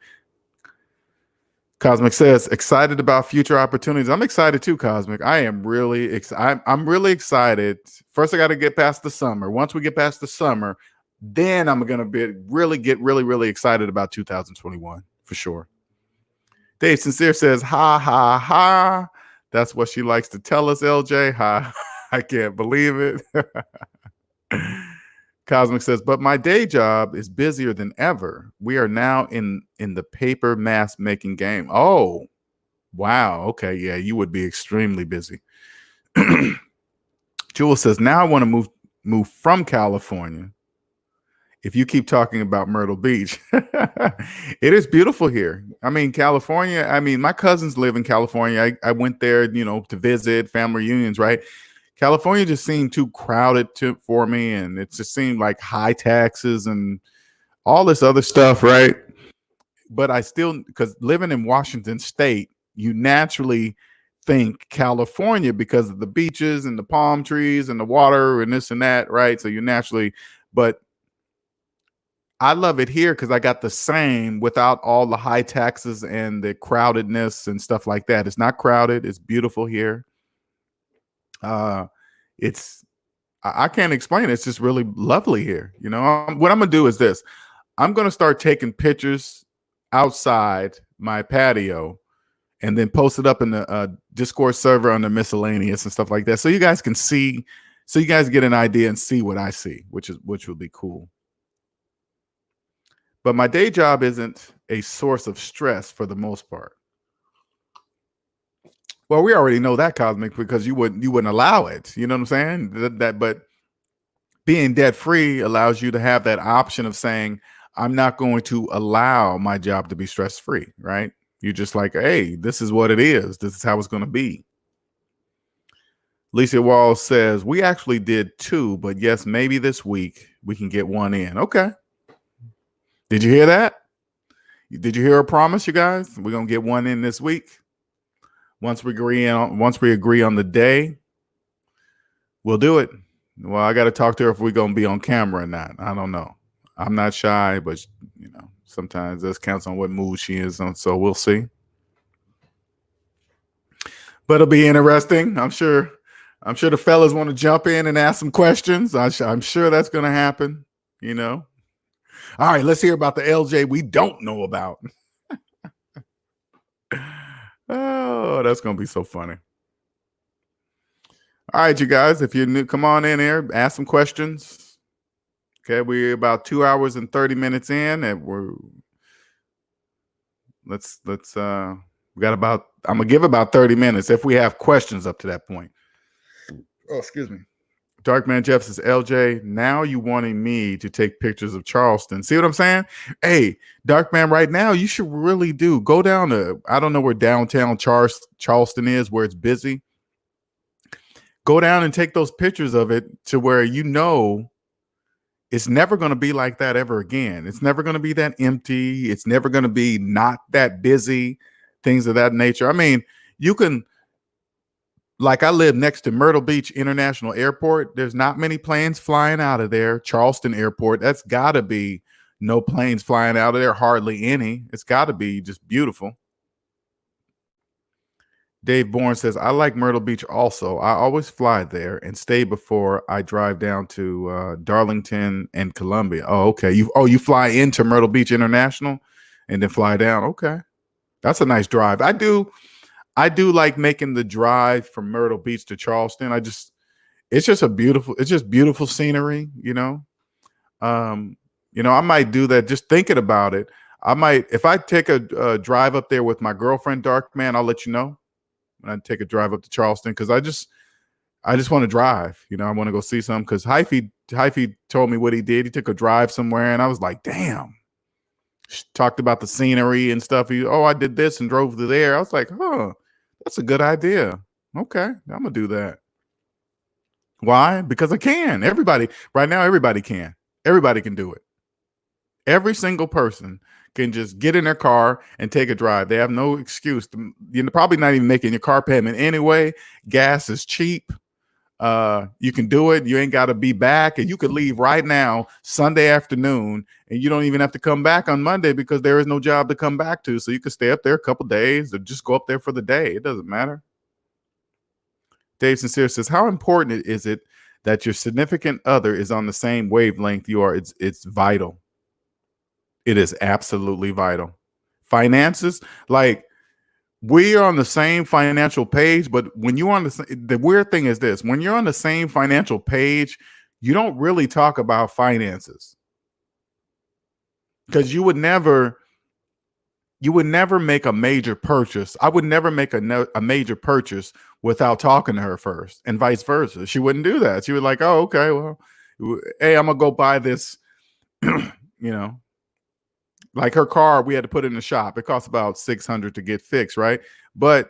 Cosmic says, excited about future opportunities. I'm excited too, Cosmic. I am really excited. I'm really excited. First, I got to get past the summer. Once we get past the summer, then I'm going to get really excited about 2021 for sure. Dave Sincere says, ha, ha, ha. That's what she likes to tell us, LJ. Ha, I can't believe it. Cosmic says, but my day job is busier than ever. We are now in the paper mask making game. Oh, wow. Okay. Yeah, you would be extremely busy. Jewel says, now I want to move from California. If you keep talking about Myrtle Beach, it is beautiful here. I mean, California, my cousins live in California. I went there, to visit family reunions, right? California just seemed too crowded for me, and it just seemed like high taxes and all this other stuff, right? But I still, because living in Washington State, you naturally think California because of the beaches and the palm trees and the water and this and that, right? So you naturally, but I love it here because I got the same without all the high taxes and the crowdedness and stuff like that. It's not crowded. It's beautiful here. I can't explain it. It's just really lovely here. What I'm going to do is this. I'm going to start taking pictures outside my patio and then post it up in the Discord server under miscellaneous and stuff like that. So you guys can see, so you guys get an idea and see what I see, which will be cool. But my day job isn't a source of stress for the most part. Well, we already know that, Cosmic, because you wouldn't allow it. You know what I'm saying? But being debt free allows you to have that option of saying, I'm not going to allow my job to be stress free, right? You're just like, hey, this is what it is. This is how it's going to be. Lisa Walls says, we actually did 2, but yes, maybe this week we can get 1 in. Okay. Did you hear that? Did you hear a promise, you guys? We're going to get 1 in this week. Once we agree on the day, we'll do it. Well, I got to talk to her if we're going to be on camera or not. I don't know. I'm not shy, but sometimes this counts on what mood she is on. So we'll see. But it'll be interesting. I'm sure the fellas want to jump in and ask some questions. I'm sure that's going to happen. All right, let's hear about the LJ we don't know about. Oh, that's going to be so funny. All right, you guys, if you're new, come on in here, ask some questions. Okay, we're about 2 hours and 30 minutes in, and we got about, I'm going to give about 30 minutes if we have questions up to that point. Oh, excuse me. Darkman Jeff says, LJ, now you wanting me to take pictures of Charleston. See what I'm saying? Hey, Darkman, right now, you should really go down to, I don't know where downtown Charleston is, where it's busy. Go down and take those pictures of it to where it's never going to be like that ever again. It's never going to be that empty. It's never going to be not that busy, things of that nature. I mean, you can, like I live next to Myrtle Beach International Airport. There's not many planes flying out of there. Charleston Airport, that's got to be no planes flying out of there, hardly any. It's got to be just beautiful. Dave Bourne says, I like Myrtle Beach also. I always fly there and stay before I drive down to Darlington and Columbia. Oh, okay. You fly into Myrtle Beach International and then fly down. Okay. That's a nice drive. I do like making the drive from Myrtle Beach to Charleston. It's just beautiful scenery, I might do that just thinking about it. If I take a drive up there with my girlfriend, Darkman, I'll let you know. When I take a drive up to Charleston, because I just want to drive. I want to go see something, because Hyphy told me what he did. He took a drive somewhere, and I was like, damn, She talked about the scenery and stuff. Oh, I did this and drove to there. I was like, that's a good idea. Okay, I'm gonna do that. Why? Because I can. Everybody right now, everybody can. Everybody can do it. Every single person can just get in their car and take a drive. They have no excuse. You're probably not even making your car payment anyway. Gas is cheap. You can do it. You ain't got to be back, and you could leave right now Sunday afternoon, and you don't even have to come back on Monday because there is no job to come back to. So you can stay up there a couple days or just go up there for the day. It doesn't matter. Dave Sincere says, how important is it that your significant other is on the same wavelength you are? It's vital. It is absolutely vital. Finances, like, we are on the same financial page, but when you're on the weird thing is this: when you're on the same financial page, you don't really talk about finances, because you would never make a major purchase. I would never make a major purchase without talking to her first, and vice versa. She wouldn't do that. She would like, oh, okay, well, hey, I'm gonna go buy this, like her car, we had to put it in the shop. It costs about $600 to get fixed, right? But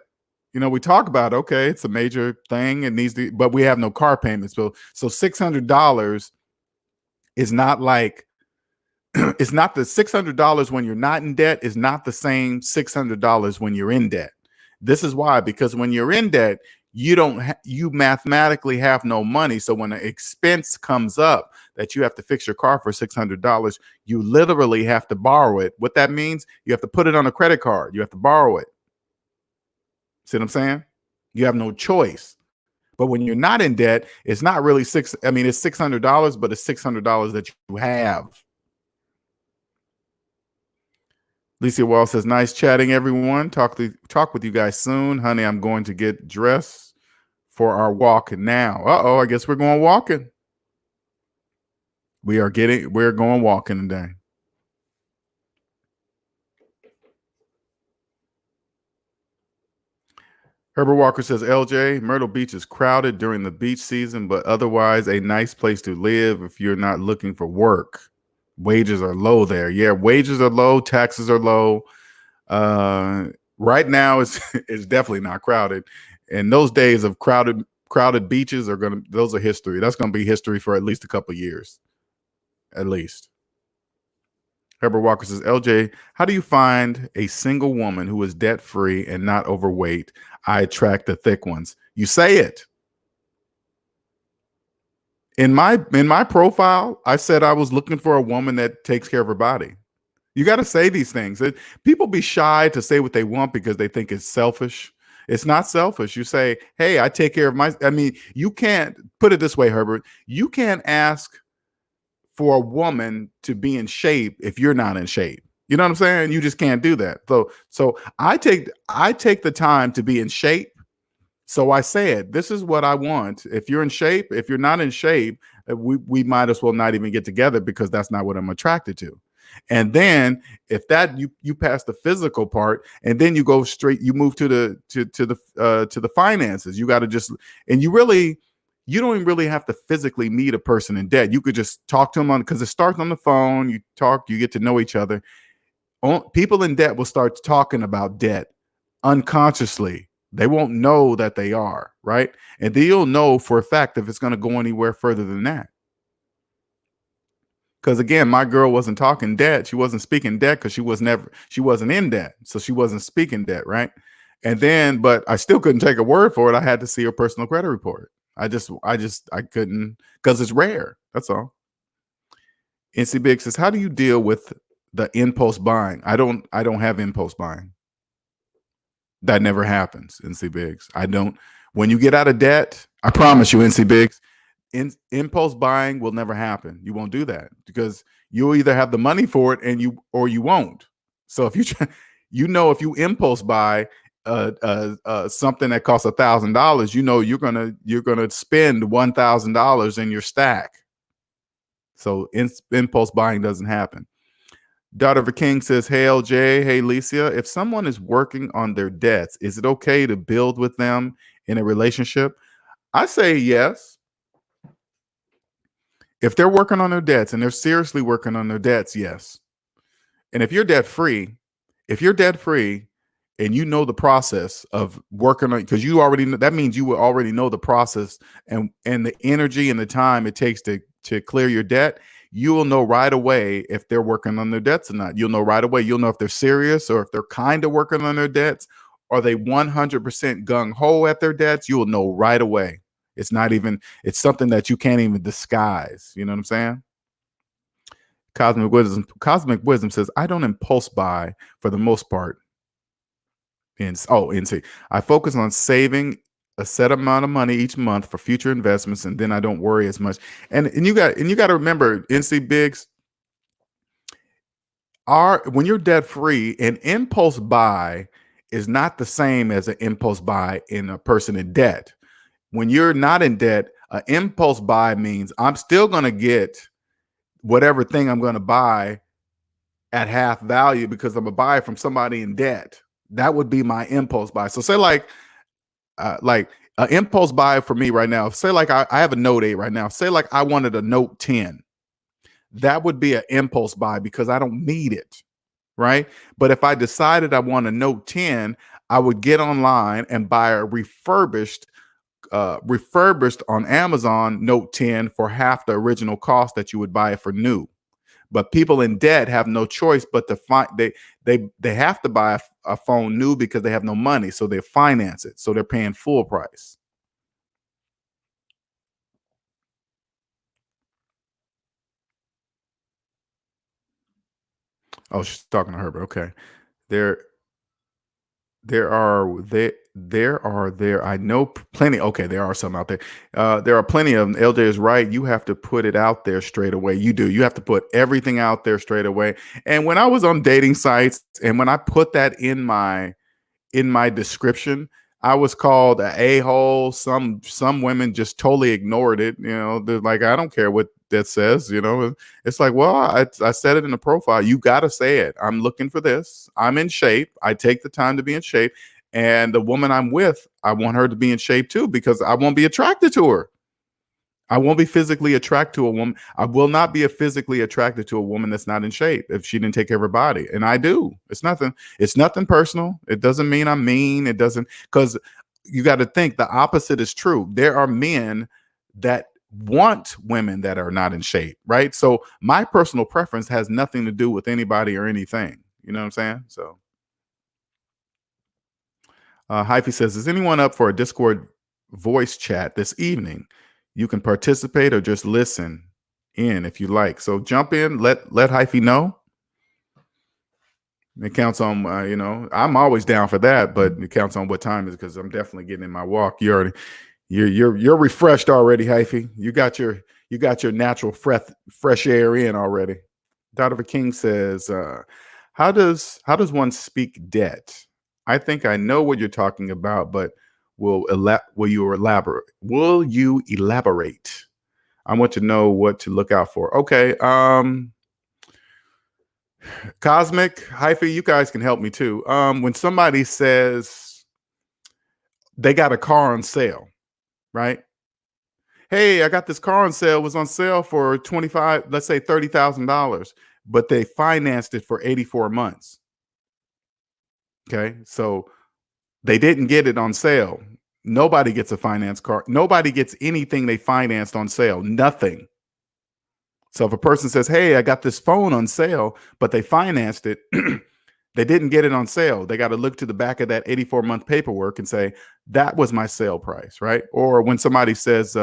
we talk about, okay, it's a major thing. It needs to, but we have no car payments. So $600 is not like, it's not the $600 when you're not in debt is not the same $600 when you're in debt. This is why, because when you're in debt, you mathematically have no money. So when an expense comes up that you have to fix your car for $600, you literally have to borrow it. What that means, you have to put it on a credit card. You have to borrow it. See what I'm saying? You have no choice. But when you're not in debt, it's not really it's $600, but it's $600 that you have. Licia Wall says, nice chatting, everyone. Talk with you guys soon. Honey, I'm going to get dressed for our walk now. I guess we're going walking. We're going walking today. Herbert Walker says, LJ, Myrtle Beach is crowded during the beach season, but otherwise a nice place to live if you're not looking for work. Wages are low there. Yeah, wages are low. Taxes are low. Right now, it's definitely not crowded. And those days of crowded beaches those are history. That's going to be history for at least a couple of years, at least. Herbert Walker says, LJ, how do you find a single woman who is debt-free and not overweight? I attract the thick ones. You say it. In my profile, I said I was looking for a woman that takes care of her body. You got to say these things. People be shy to say what they want because they think it's selfish. It's not selfish. You say, hey, I take care of you can't put it this way, Herbert. You can't ask for a woman to be in shape if you're not in shape. You know what I'm saying? You just can't do that. So I take the time to be in shape. So I said, this is what I want. If you're in shape, if you're not in shape, we might as well not even get together because that's not what I'm attracted to. And then if that you pass the physical part, and then you go straight, you move to the finances. You got to just, and you don't even really have to physically meet a person in debt. You could just talk to them because it starts on the phone. You talk, you get to know each other. People in debt will start talking about debt unconsciously. They won't know that they are, right? And then you'll know for a fact if it's going to go anywhere further than that. Because again, my girl wasn't talking debt. She wasn't speaking debt because she wasn't in debt. So she wasn't speaking debt, right? And then, but I still couldn't take a word for it. I had to see her personal credit report. I couldn't, because it's rare. That's all. NC Big says, how do you deal with the impulse buying? I don't have impulse buying. That never happens, NC Biggs. When you get out of debt, I promise you, NC Biggs, impulse buying will never happen. You won't do that because you'll either have the money for it or you won't. So if if you impulse buy something that costs $1,000, you're gonna spend $1,000 in your stack. So impulse buying doesn't happen. Daughter of a King says, hey, LJ, hey, Licia, if someone is working on their debts, is it okay to build with them in a relationship? I say yes. If they're working on their debts and they're seriously working on their debts, yes. And if you're debt free, and you know the process of working on, because you already know, that means you will already know the process and the energy and the time it takes to clear your debt. You will know right away if they're working on their debts or not. You'll know right away. You'll know if they're serious or if they're kind of working on their debts. Are they 100% gung ho at their debts? You will know right away. It's not even, it's something that you can't even disguise. You know what I'm saying? Cosmic wisdom says, I don't impulse buy for the most part. NC. I focus on saving a set amount of money each month for future investments, and then I don't worry as much. And you got to remember, NC Biggs, when you're debt free, an impulse buy is not the same as an impulse buy in a person in debt. When you're not in debt, an impulse buy means I'm still going to get whatever thing I'm going to buy at half value because I'm going to buy it from somebody in debt. That would be my impulse buy. So say like an impulse buy for me right now. Say like I have a Note 8 right now. Say like I wanted a Note 10. That would be an impulse buy because I don't need it, right? But if I decided I want a Note 10, I would get online and buy a refurbished on Amazon Note 10 for half the original cost that you would buy it for new. But people in debt have no choice but to find they have to buy a phone new because they have no money, so they finance it, so they're paying full price. Oh, she's talking to Herbert. Okay, there I know plenty. Okay, there are some out there. There are plenty of them. LJ is right. You have to put it out there straight away. You do. You have to put everything out there straight away. And when I was on dating sites, and when I put that in my description, I was called an a-hole. Some women just totally ignored it. You know, they're like, I don't care what that says. You know, it's like, well, I said it in the profile. You got to say it. I'm looking for this. I'm in shape. I take the time to be in shape. And the woman I'm with, I want her to be in shape too, because I won't be attracted to her. I won't be physically attracted to a woman. I will not be physically attracted to a woman that's not in shape if she didn't take care of her body. And I do. It's nothing personal. It doesn't mean I'm mean. It doesn't, because you got to think the opposite is true. There are men that want women that are not in shape, right? So my personal preference has nothing to do with anybody or anything. You know what I'm saying? So Hyphy says, is anyone up for a Discord voice chat this evening? You can participate or just listen in if you like. So jump in, let Hyphy know. It counts on, I'm always down for that, but it counts on what time it is, because I'm definitely getting in my walk. You're refreshed already, Hyphy. You got your natural fresh air in already. Dr. King says, how does one speak debt? I think I know what you're talking about, but will you elaborate? Will you elaborate? I want to know what to look out for. Okay. Cosmic, Hyphy, you guys can help me too. When somebody says they got a car on sale, right? Hey, I got this car on sale. It was on sale for let's say $30,000, but they financed it for 84 months. Okay. So they didn't get it on sale. Nobody gets a finance car. Nobody gets anything they financed on sale. Nothing. So if a person says, hey, I got this phone on sale, but they financed it, they didn't get it on sale. They got to look to the back of that 84-month paperwork and say, that was my sale price, right? Or when somebody says,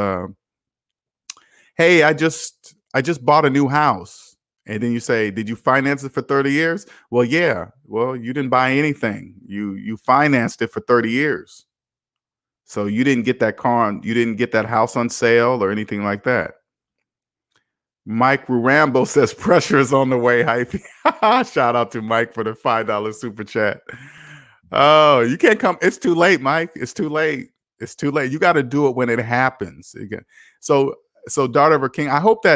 hey, I just bought a new house. And then you say, did you finance it for 30 years? Well, yeah. Well, you didn't buy anything. You financed it for 30 years. So you didn't get that car, you didn't get that house on sale or anything like that. Mike Rurambo says pressure is on the way, Hyphy. Shout out to Mike for the $5 super chat. Oh, you can't come. It's too late, Mike. It's too late. It's too late. You got to do it when it happens. So daughter of a king, I hope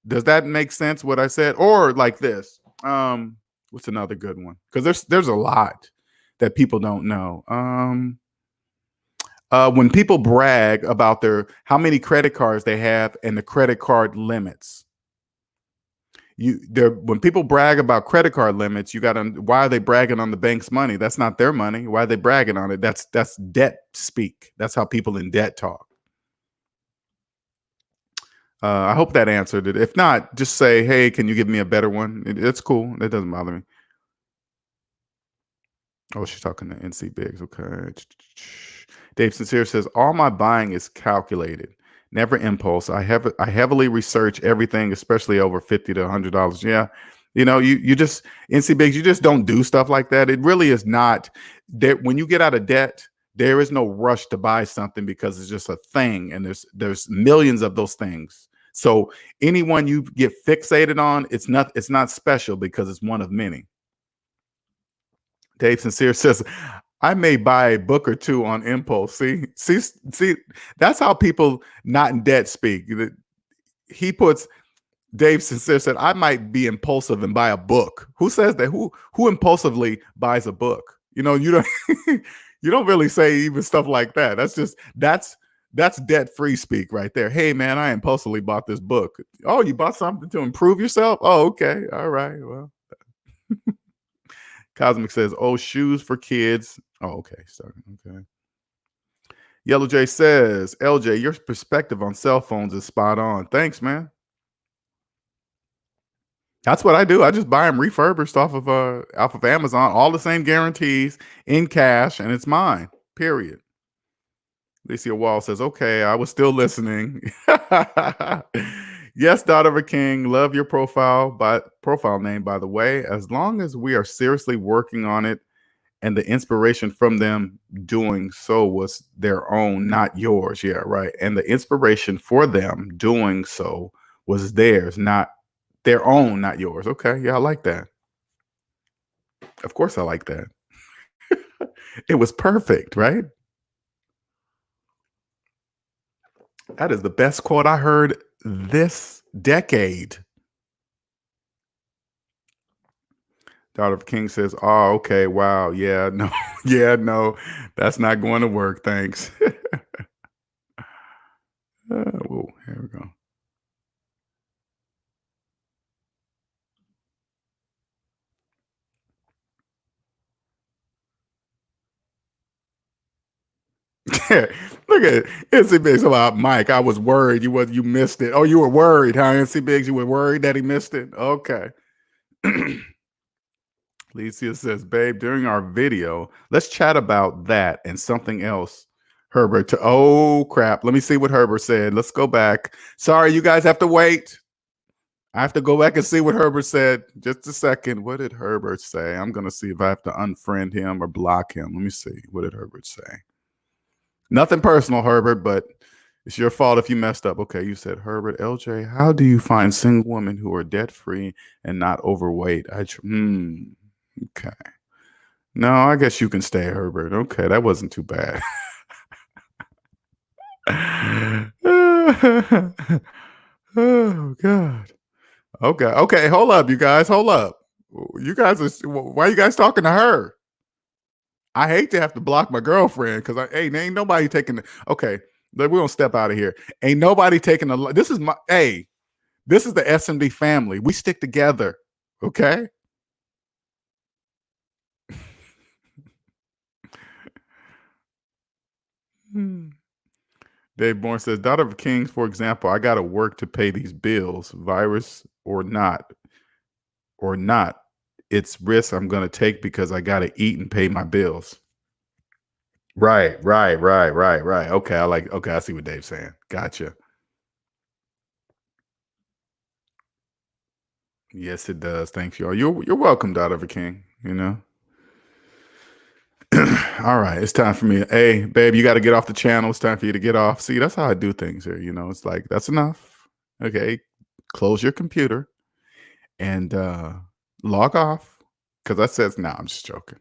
does that make sense what I said? Or like this. What's another good one? Because there's a lot that people don't know. When people brag about how many credit cards they have and the credit card limits. when people brag about credit card limits, you got to, why are they bragging on the bank's money? That's not their money. Why are they bragging on it? That's debt speak. That's how people in debt talk. I hope that answered it. If not, just say, hey, can you give me a better one? It's cool. That doesn't bother me. Oh, she's talking to NC Biggs. Okay. Dave Sincere says, all my buying is calculated, never impulse. I heavily research everything, especially over $50 to $100. Yeah. You just, NC Biggs, you just don't do stuff like that. It really is not that when you get out of debt, there is no rush to buy something because it's just a thing. And there's millions of those things. So anyone you get fixated on, it's not special because it's one of many. Dave Sincere says, I may buy a book or two on impulse. See, that's how people not in debt speak. He puts, Dave Sincere said, I might be impulsive and buy a book. Who says that? Who impulsively buys a book? You don't you don't really say even stuff like that. That's debt-free speak right there. Hey man, I impulsively bought this book. Oh, you bought something to improve yourself? Oh, okay. All right. Well. Cosmic says, oh, shoes for kids. Oh, okay. Okay. Yellow J says, LJ, your perspective on cell phones is spot on. Thanks, man. That's what I do. I just buy them refurbished off of Amazon, all the same guarantees in cash, and it's mine. Period. Alicia Wall says, okay, I was still listening. Yes, daughter of a king, love your profile name, by the way. As long as we are seriously working on it and the inspiration from them doing so was their own, not yours. Yeah, right. And the inspiration for them doing so was theirs, not their own, not yours. Okay, yeah, I like that. Of course I like that. It was perfect, right? That is the best quote I heard this decade. Daughter of King says, oh, okay, wow, yeah, no, yeah, no, that's not going to work, thanks. Whoa, here we go. Look at NC Biggs about Mike. I was worried you missed it. Oh, you were worried, huh? NC Biggs, you were worried that he missed it. Okay. Licia says, babe, during our video, let's chat about that and something else. Herbert, oh crap. Let me see what Herbert said. Let's go back. Sorry, you guys have to wait. I have to go back and see what Herbert said. Just a second. What did Herbert say? I'm going to see if I have to unfriend him or block him. Let me see. What did Herbert say? Nothing personal, Herbert, but it's your fault if you messed up. Okay, you said, Herbert, LJ, how do you find single women who are debt-free and not overweight? Okay. No, I guess you can stay, Herbert. Okay, that wasn't too bad. Oh, God. Okay, hold up, you guys. Hold up. You guys why are you guys talking to her? I hate to have to block my girlfriend because ain't nobody taking the, okay, we're gonna step out of here. Ain't nobody taking this is the SMD family. We stick together. Okay. Dave Bourne says, daughter of kings, for example, I gotta work to pay these bills, virus or not, it's risk I'm gonna take because I gotta eat and pay my bills. Right. Okay, I see what Dave's saying. Gotcha. Yes, it does. Thanks, y'all. You're welcome, daughter of a king. All right, it's time for me. Hey, babe, you got to get off the channel. It's time for you to get off. See, that's how I do things here. It's like, that's enough. Okay, close your computer and log off. Because I says, nah, I'm just joking.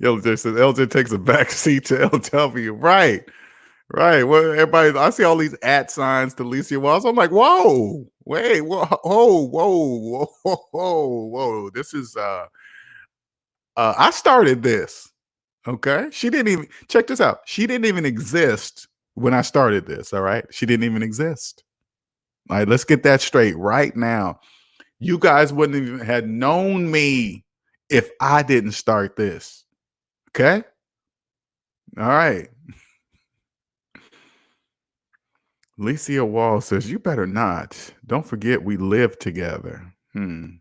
LJ says, LJ takes a back seat to LW. Right. Well, everybody, I see all these @ signs to Alicia Walls. I'm like, whoa, wait, whoa. This is, I started this. Okay. She didn't even, check this out. She didn't even exist when I started this. All right. She didn't even exist. All right, let's get that straight right now. You guys wouldn't even have known me if I didn't start this. Okay? All right. Licia Wall says, you better not. Don't forget we live together. Dun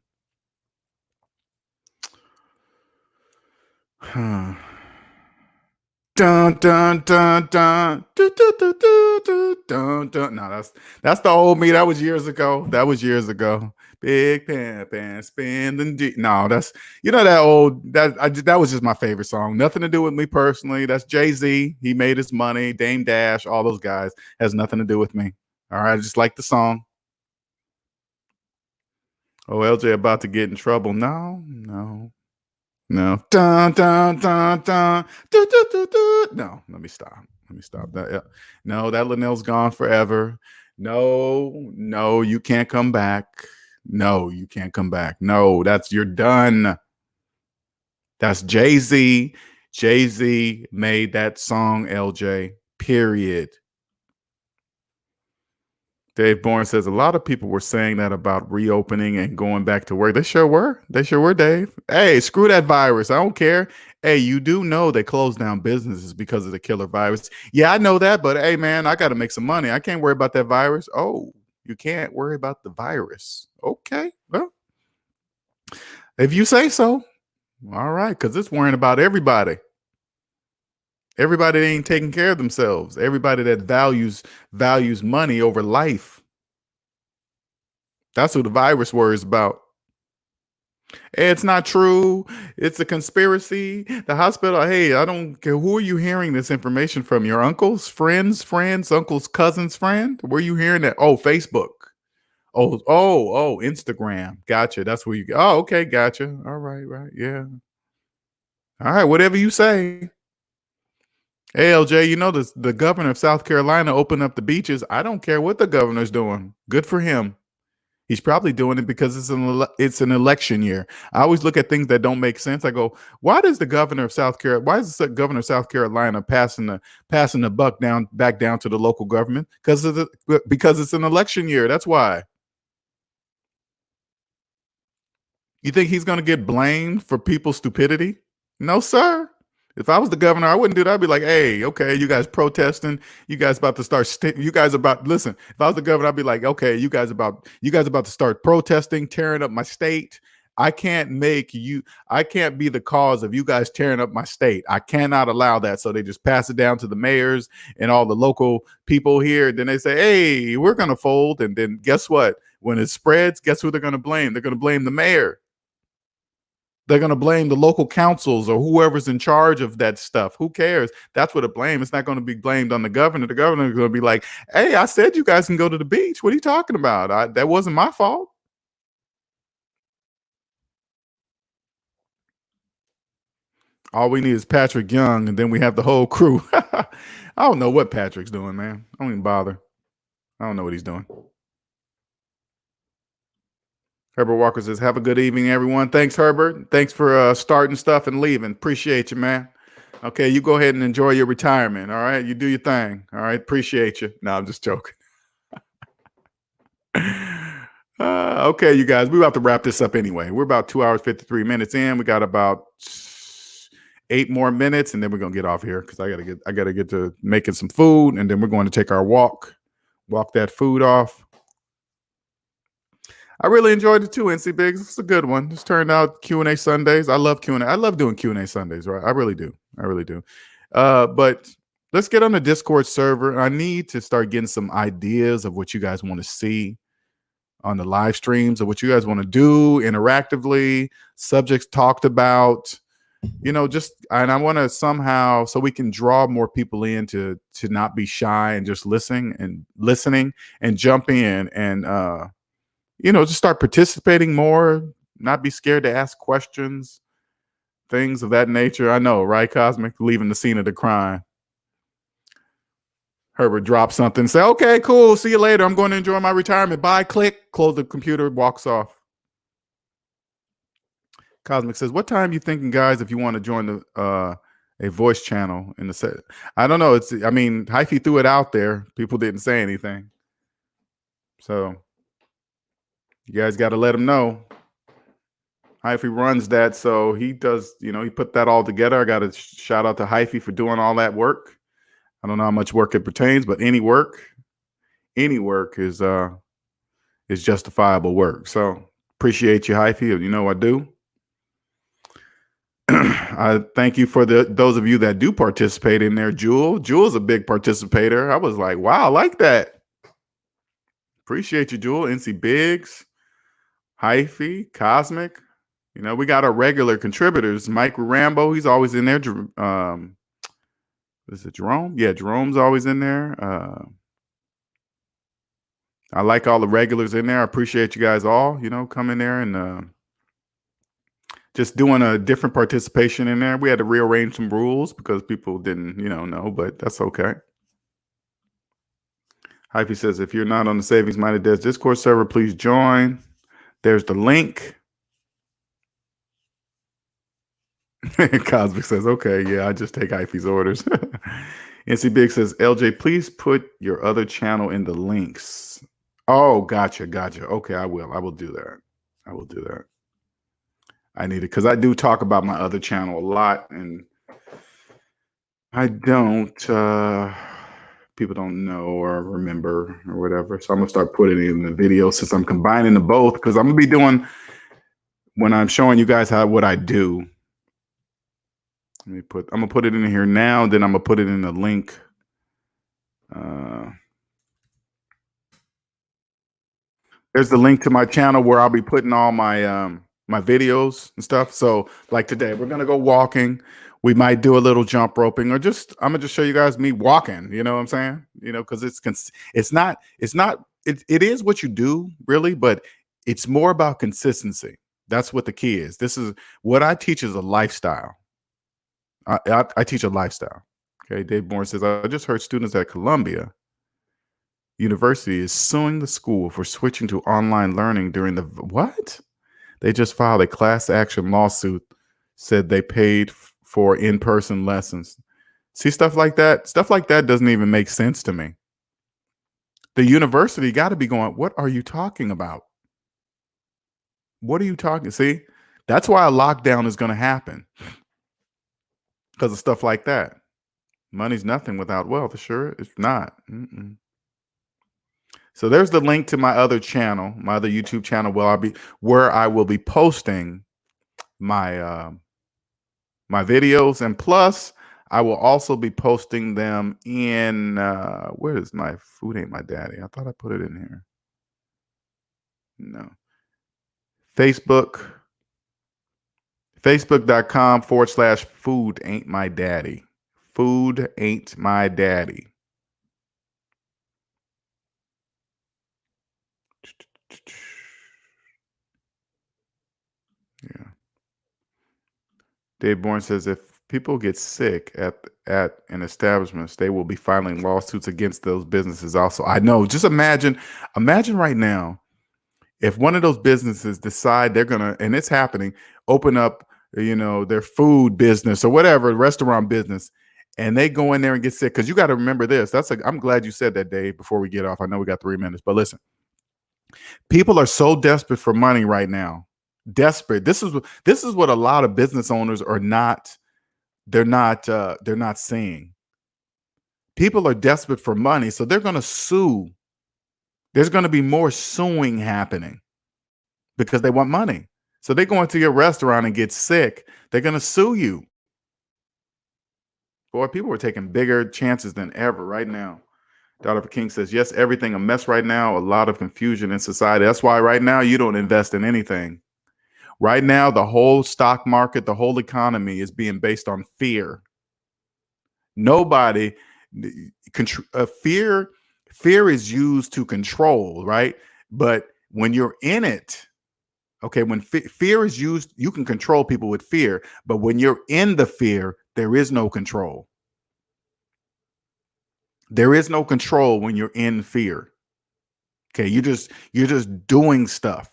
dun dun dun dun dun dun dun dun dun. No, that's the old me. That was years ago. Big pan spending. No, that's that old that was just my favorite song. Nothing to do with me personally. That's Jay-Z. He made his money. Dame Dash, all those guys has nothing to do with me. All right, I just like the song. Oh, LJ about to get in trouble. No. Dun, dun, dun, dun, do, do, do, do. No, let me stop that. Yeah. No, that Linnell's gone forever. No, you can't come back. No, you can't come back. No, you're done. That's Jay-Z. Jay-Z made that song, LJ, period. Dave Bourne says a lot of people were saying that about reopening and going back to work. They sure were. Dave. Hey, screw that virus. I don't care. Hey, you do know they closed down businesses because of the killer virus. Yeah, I know that, but hey, man, I got to make some money. I can't worry about that virus. Oh, you can't worry about the virus. Okay, well, if you say so. All right, because it's worrying about everybody. Everybody that ain't taking care of themselves. Everybody that values money over life. That's what the virus worries about. It's not true. It's a conspiracy. The hospital, hey, I don't care. Who are you hearing this information from? Your uncles, friends, uncles, cousins, friend? Where are you hearing that? Oh, Facebook. Oh, Instagram. Gotcha. That's where you go. Oh, okay. Gotcha. All right. Yeah. All right. Whatever you say. Hey, LJ, the governor of South Carolina opened up the beaches. I don't care what the governor's doing. Good for him. He's probably doing it because it's an election year. I always look at things that don't make sense. I go, why is the governor of South Carolina? Why is the governor of South Carolina passing the buck back down to the local government? Because it's an election year. That's why. You think he's going to get blamed for people's stupidity? No, sir. If I was the governor, I wouldn't do that. I'd be like, hey, okay, you guys protesting. You guys about to start. Listen, if I was the governor, I'd be like, okay, you guys about to start protesting, tearing up my state. I can't be the cause of you guys tearing up my state. I cannot allow that. So they just pass it down to the mayors and all the local people here. Then they say, hey, we're going to fold. And then guess what? When it spreads, guess who they're going to blame? They're going to blame the mayor. They're going to blame the local councils or whoever's in charge of that stuff. Who cares? That's what it blame. It's not going to be blamed on the governor. The governor is going to be like, hey, I said you guys can go to the beach. What are you talking about? That wasn't my fault. All we need is Patrick Young, and then we have the whole crew. I don't know what Patrick's doing, man. I don't even bother. I don't know what he's doing. Herbert Walker says, have a good evening, everyone. Thanks, Herbert. Thanks for starting stuff and leaving. Appreciate you, man. Okay, you go ahead and enjoy your retirement. All right, you do your thing. All right, appreciate you. No, I'm just joking. Okay, you guys, we're about to wrap this up anyway. We're about 2 hours, 53 minutes in. We got about 8 more minutes, and then we're gonna get off here because I gotta get to making some food, and then we're going to take our walk that food off. I really enjoyed it too, NC Biggs. It's a good one. This turned out Q&A Sundays. I love Q&A. I love doing Q&A Sundays, right? I really do. But let's get on the Discord server. I need to start getting some ideas of what you guys want to see on the live streams, of what you guys want to do interactively, subjects talked about, and I want to somehow, so we can draw more people in to not be shy and just listening and jump in and, just start participating more, not be scared to ask questions, things of that nature. I know, right, Cosmic? Leaving the scene of the crime. Herbert drops something, say, okay, cool, see you later. I'm going to enjoy my retirement. Bye, click, close the computer, walks off. Cosmic says, what time are you thinking, guys, if you want to join a voice channel in the set? I don't know. Hyphy threw it out there. People didn't say anything. So you guys got to let him know. Hyphy runs that, so he does, he put that all together. I got to shout out to Hyphy for doing all that work. I don't know how much work it pertains, but any work is justifiable work. So appreciate you, Hyphy. You know I do. I thank you for those of you that do participate in there. Jewel's a big participator. I was like, wow, I like that. Appreciate you, Jewel. NC Biggs, Hyphy, Cosmic. We got our regular contributors. Mike Rambo, he's always in there. Is it Jerome? Yeah, Jerome's always in there. I like all the regulars in there. I appreciate you guys all, come in there and just doing a different participation in there. We had to rearrange some rules because people didn't, know, but that's okay. Hyphy says, if you're not on the Savings Minded Debts Discord server, please join. There's the link. Cosmic says, okay, yeah, I just take Hyphy's orders. NC Big says, LJ, please put your other channel in the links. Oh, gotcha. Okay, I will do that. I need it because I do talk about my other channel a lot, and I don't, people don't know or remember or whatever. So I'm gonna start putting it in the video since I'm combining the both, because I'm gonna be doing, when I'm showing you guys what I do. I'm gonna put it in here now, then I'm gonna put it in the link. There's the link to my channel where I'll be putting all my my videos and stuff. So like today, we're gonna go walking. We might do a little jump roping, or I'm gonna just show you guys me walking. You know what I'm saying? Because it is what you do really, but it's more about consistency. That's what the key is. This is what I teach is a lifestyle. I teach a lifestyle. Okay, Dave Moore says, I just heard students at Columbia University is suing the school for switching to online learning during the what? They just filed a class action lawsuit, said they paid for in-person lessons. See, stuff like that doesn't even make sense to me. The university got to be going, what are you talking about? What are you talking? See, that's why a lockdown is going to happen. Because of stuff like that. Money's nothing without wealth. Sure, it's not. So there's the link to my other channel, my other YouTube channel, where I will be posting my my videos, and plus I will also be posting them in where is my food ain't my daddy? I thought I put it in here. No. Facebook.com/food ain't my daddy. Food ain't my daddy. Yeah. Dave Bourne says, if people get sick at an establishment, they will be filing lawsuits against those businesses also. I know. Just imagine right now, if one of those businesses decide they're gonna, and it's happening, open up, their food business or whatever, restaurant business, and they go in there and get sick. Because you got to remember this. I'm glad you said that, Dave, before we get off. I know we got 3 minutes, but listen, people are so desperate for money right now. Desperate. This is what a lot of business owners are not. They're not seeing. People are desperate for money, so they're going to sue. There's going to be more suing happening because they want money. So they go into your restaurant and get sick. They're going to sue you. Boy, people are taking bigger chances than ever right now. Daughter of a King says, yes, everything a mess right now. A lot of confusion in society. That's why right now you don't invest in anything. Right now, the whole stock market, the whole economy is being based on fear. Nobody, fear is used to control, right? But when you're in it, okay, when fear is used, you can control people with fear. But when you're in the fear, there is no control. There is no control when you're in fear. Okay, you're just doing stuff.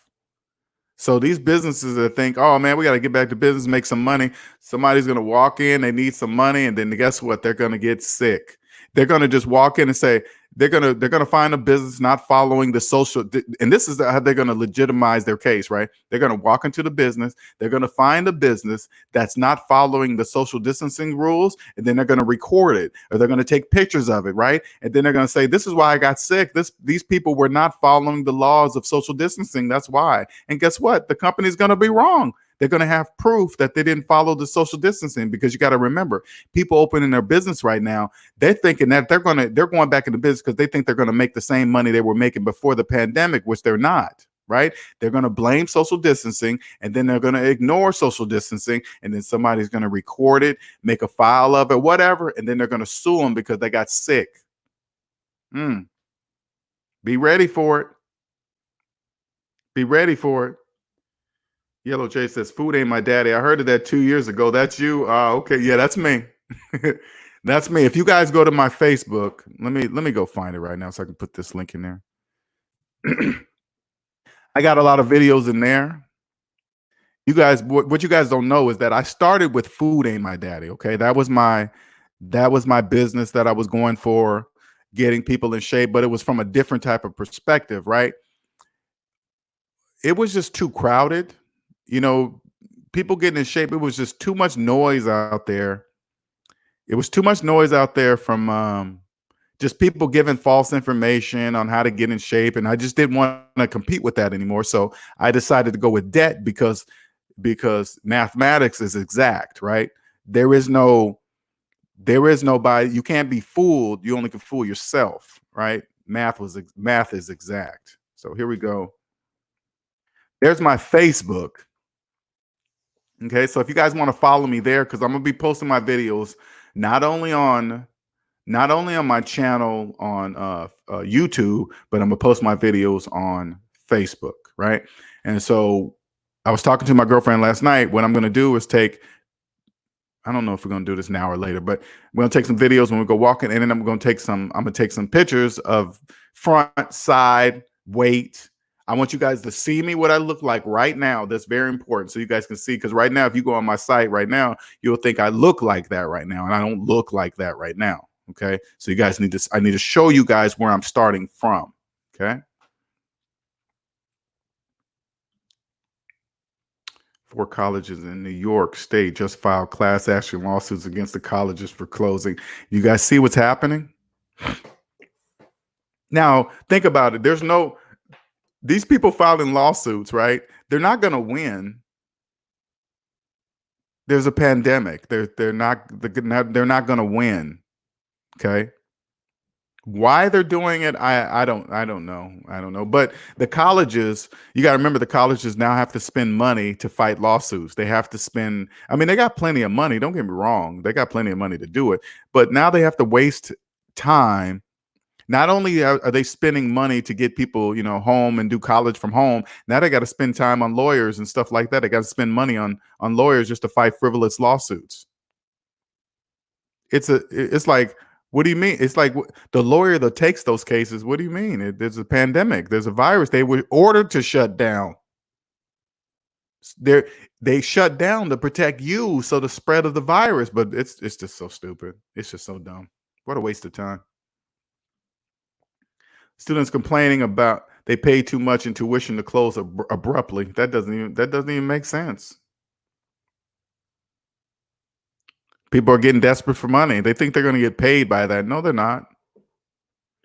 So these businesses that think, oh man, we got to get back to business, make some money. Somebody's going to walk in, they need some money, and then guess what? They're going to get sick. They're going to just walk in and say, they're going to find a business not following the social, and this is how they're going to legitimize their case, right? They're going to walk into the business. They're going to find a business that's not following the social distancing rules, and then they're going to record it, or they're going to take pictures of it, right? And then they're going to say, this is why I got sick. These people were not following the laws of social distancing. That's why. And guess what? The company's going to be wrong. They're going to have proof that they didn't follow the social distancing, because you got to remember, people opening their business right now, they're thinking that they're going back into business because they think they're going to make the same money they were making before the pandemic, which they're not, right? They're going to blame social distancing, and then they're going to ignore social distancing, and then somebody's going to record it, make a file of it, whatever, and then they're going to sue them because they got sick. Be ready for it. Be ready for it. Yellow Jay says, food ain't my daddy. I heard of that 2 years ago. That's you? Okay. Yeah, that's me. That's me. If you guys go to my Facebook, let me go find it right now so I can put this link in there. I got a lot of videos in there. You guys, what you guys don't know is that I started with food ain't my daddy. Okay. That was my business that I was going for, getting people in shape, but it was from a different type of perspective, right? It was just too crowded. People getting in shape. It was just too much noise out there. It was too much noise out there from just people giving false information on how to get in shape. And I just didn't want to compete with that anymore. So I decided to go with debt because mathematics is exact, right? There is nobody, you can't be fooled. You only can fool yourself, right? Math is exact. So here we go. There's my Facebook. Okay, so if you guys want to follow me there, because I'm gonna be posting my videos not only on my channel on YouTube, but I'm gonna post my videos on Facebook, right? And so I was talking to my girlfriend last night. What I'm gonna do is I don't know if we're gonna do this now or later, but we're gonna take some videos when we go walking, and then I'm gonna take some pictures of front, side, weight. I want you guys to see me, what I look like right now. That's very important, so you guys can see, because right now, if you go on my site right now, you'll think I look like that right now, and I don't look like that right now. Okay, so you guys I need to show you guys where I'm starting from. Okay. 4 colleges in New York State just filed class action lawsuits against the colleges for closing. You guys see what's happening? Now, think about it. These people filing lawsuits, right? They're not going to win. There's a pandemic. They're not going to win. Okay. Why they're doing it, I don't know. But the colleges, you got to remember, the colleges now have to spend money to fight lawsuits. They have to spend, they got plenty of money. Don't get me wrong. They got plenty of money to do it. But now they have to waste time. Not only are they spending money to get people, home and do college from home, now they got to spend time on lawyers and stuff like that. They got to spend money on lawyers just to fight frivolous lawsuits. It's like, what do you mean? It's like the lawyer that takes those cases. What do you mean? There's a pandemic. There's a virus. They were ordered to shut down. They shut down to protect you, so the spread of the virus. But it's just so stupid. It's just so dumb. What a waste of time. Students complaining about they pay too much in tuition to close abruptly. That doesn't even make sense. People are getting desperate for money. They think they're going to get paid by that. No, they're not.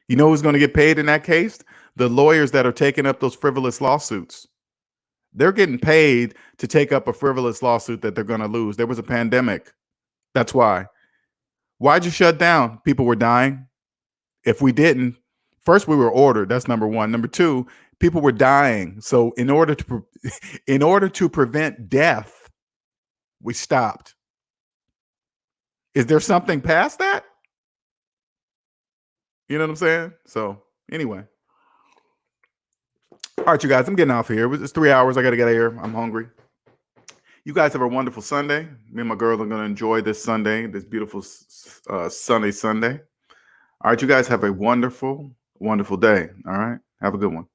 You know who's going to get paid in that case? The lawyers that are taking up those frivolous lawsuits. They're getting paid to take up a frivolous lawsuit that they're going to lose. There was a pandemic. That's why. Why'd you shut down? People were dying. If we didn't, first we were ordered. That's number one. Number two, people were dying. So in order to prevent death, we stopped. Is there something past that? You know what I'm saying? So anyway. All right, you guys, I'm getting off here. It's 3 hours. I got to get out of here. I'm hungry. You guys have a wonderful Sunday. Me and my girl are going to enjoy this Sunday, this beautiful sunny Sunday. All right, you guys have a wonderful, wonderful day. All right. Have a good one.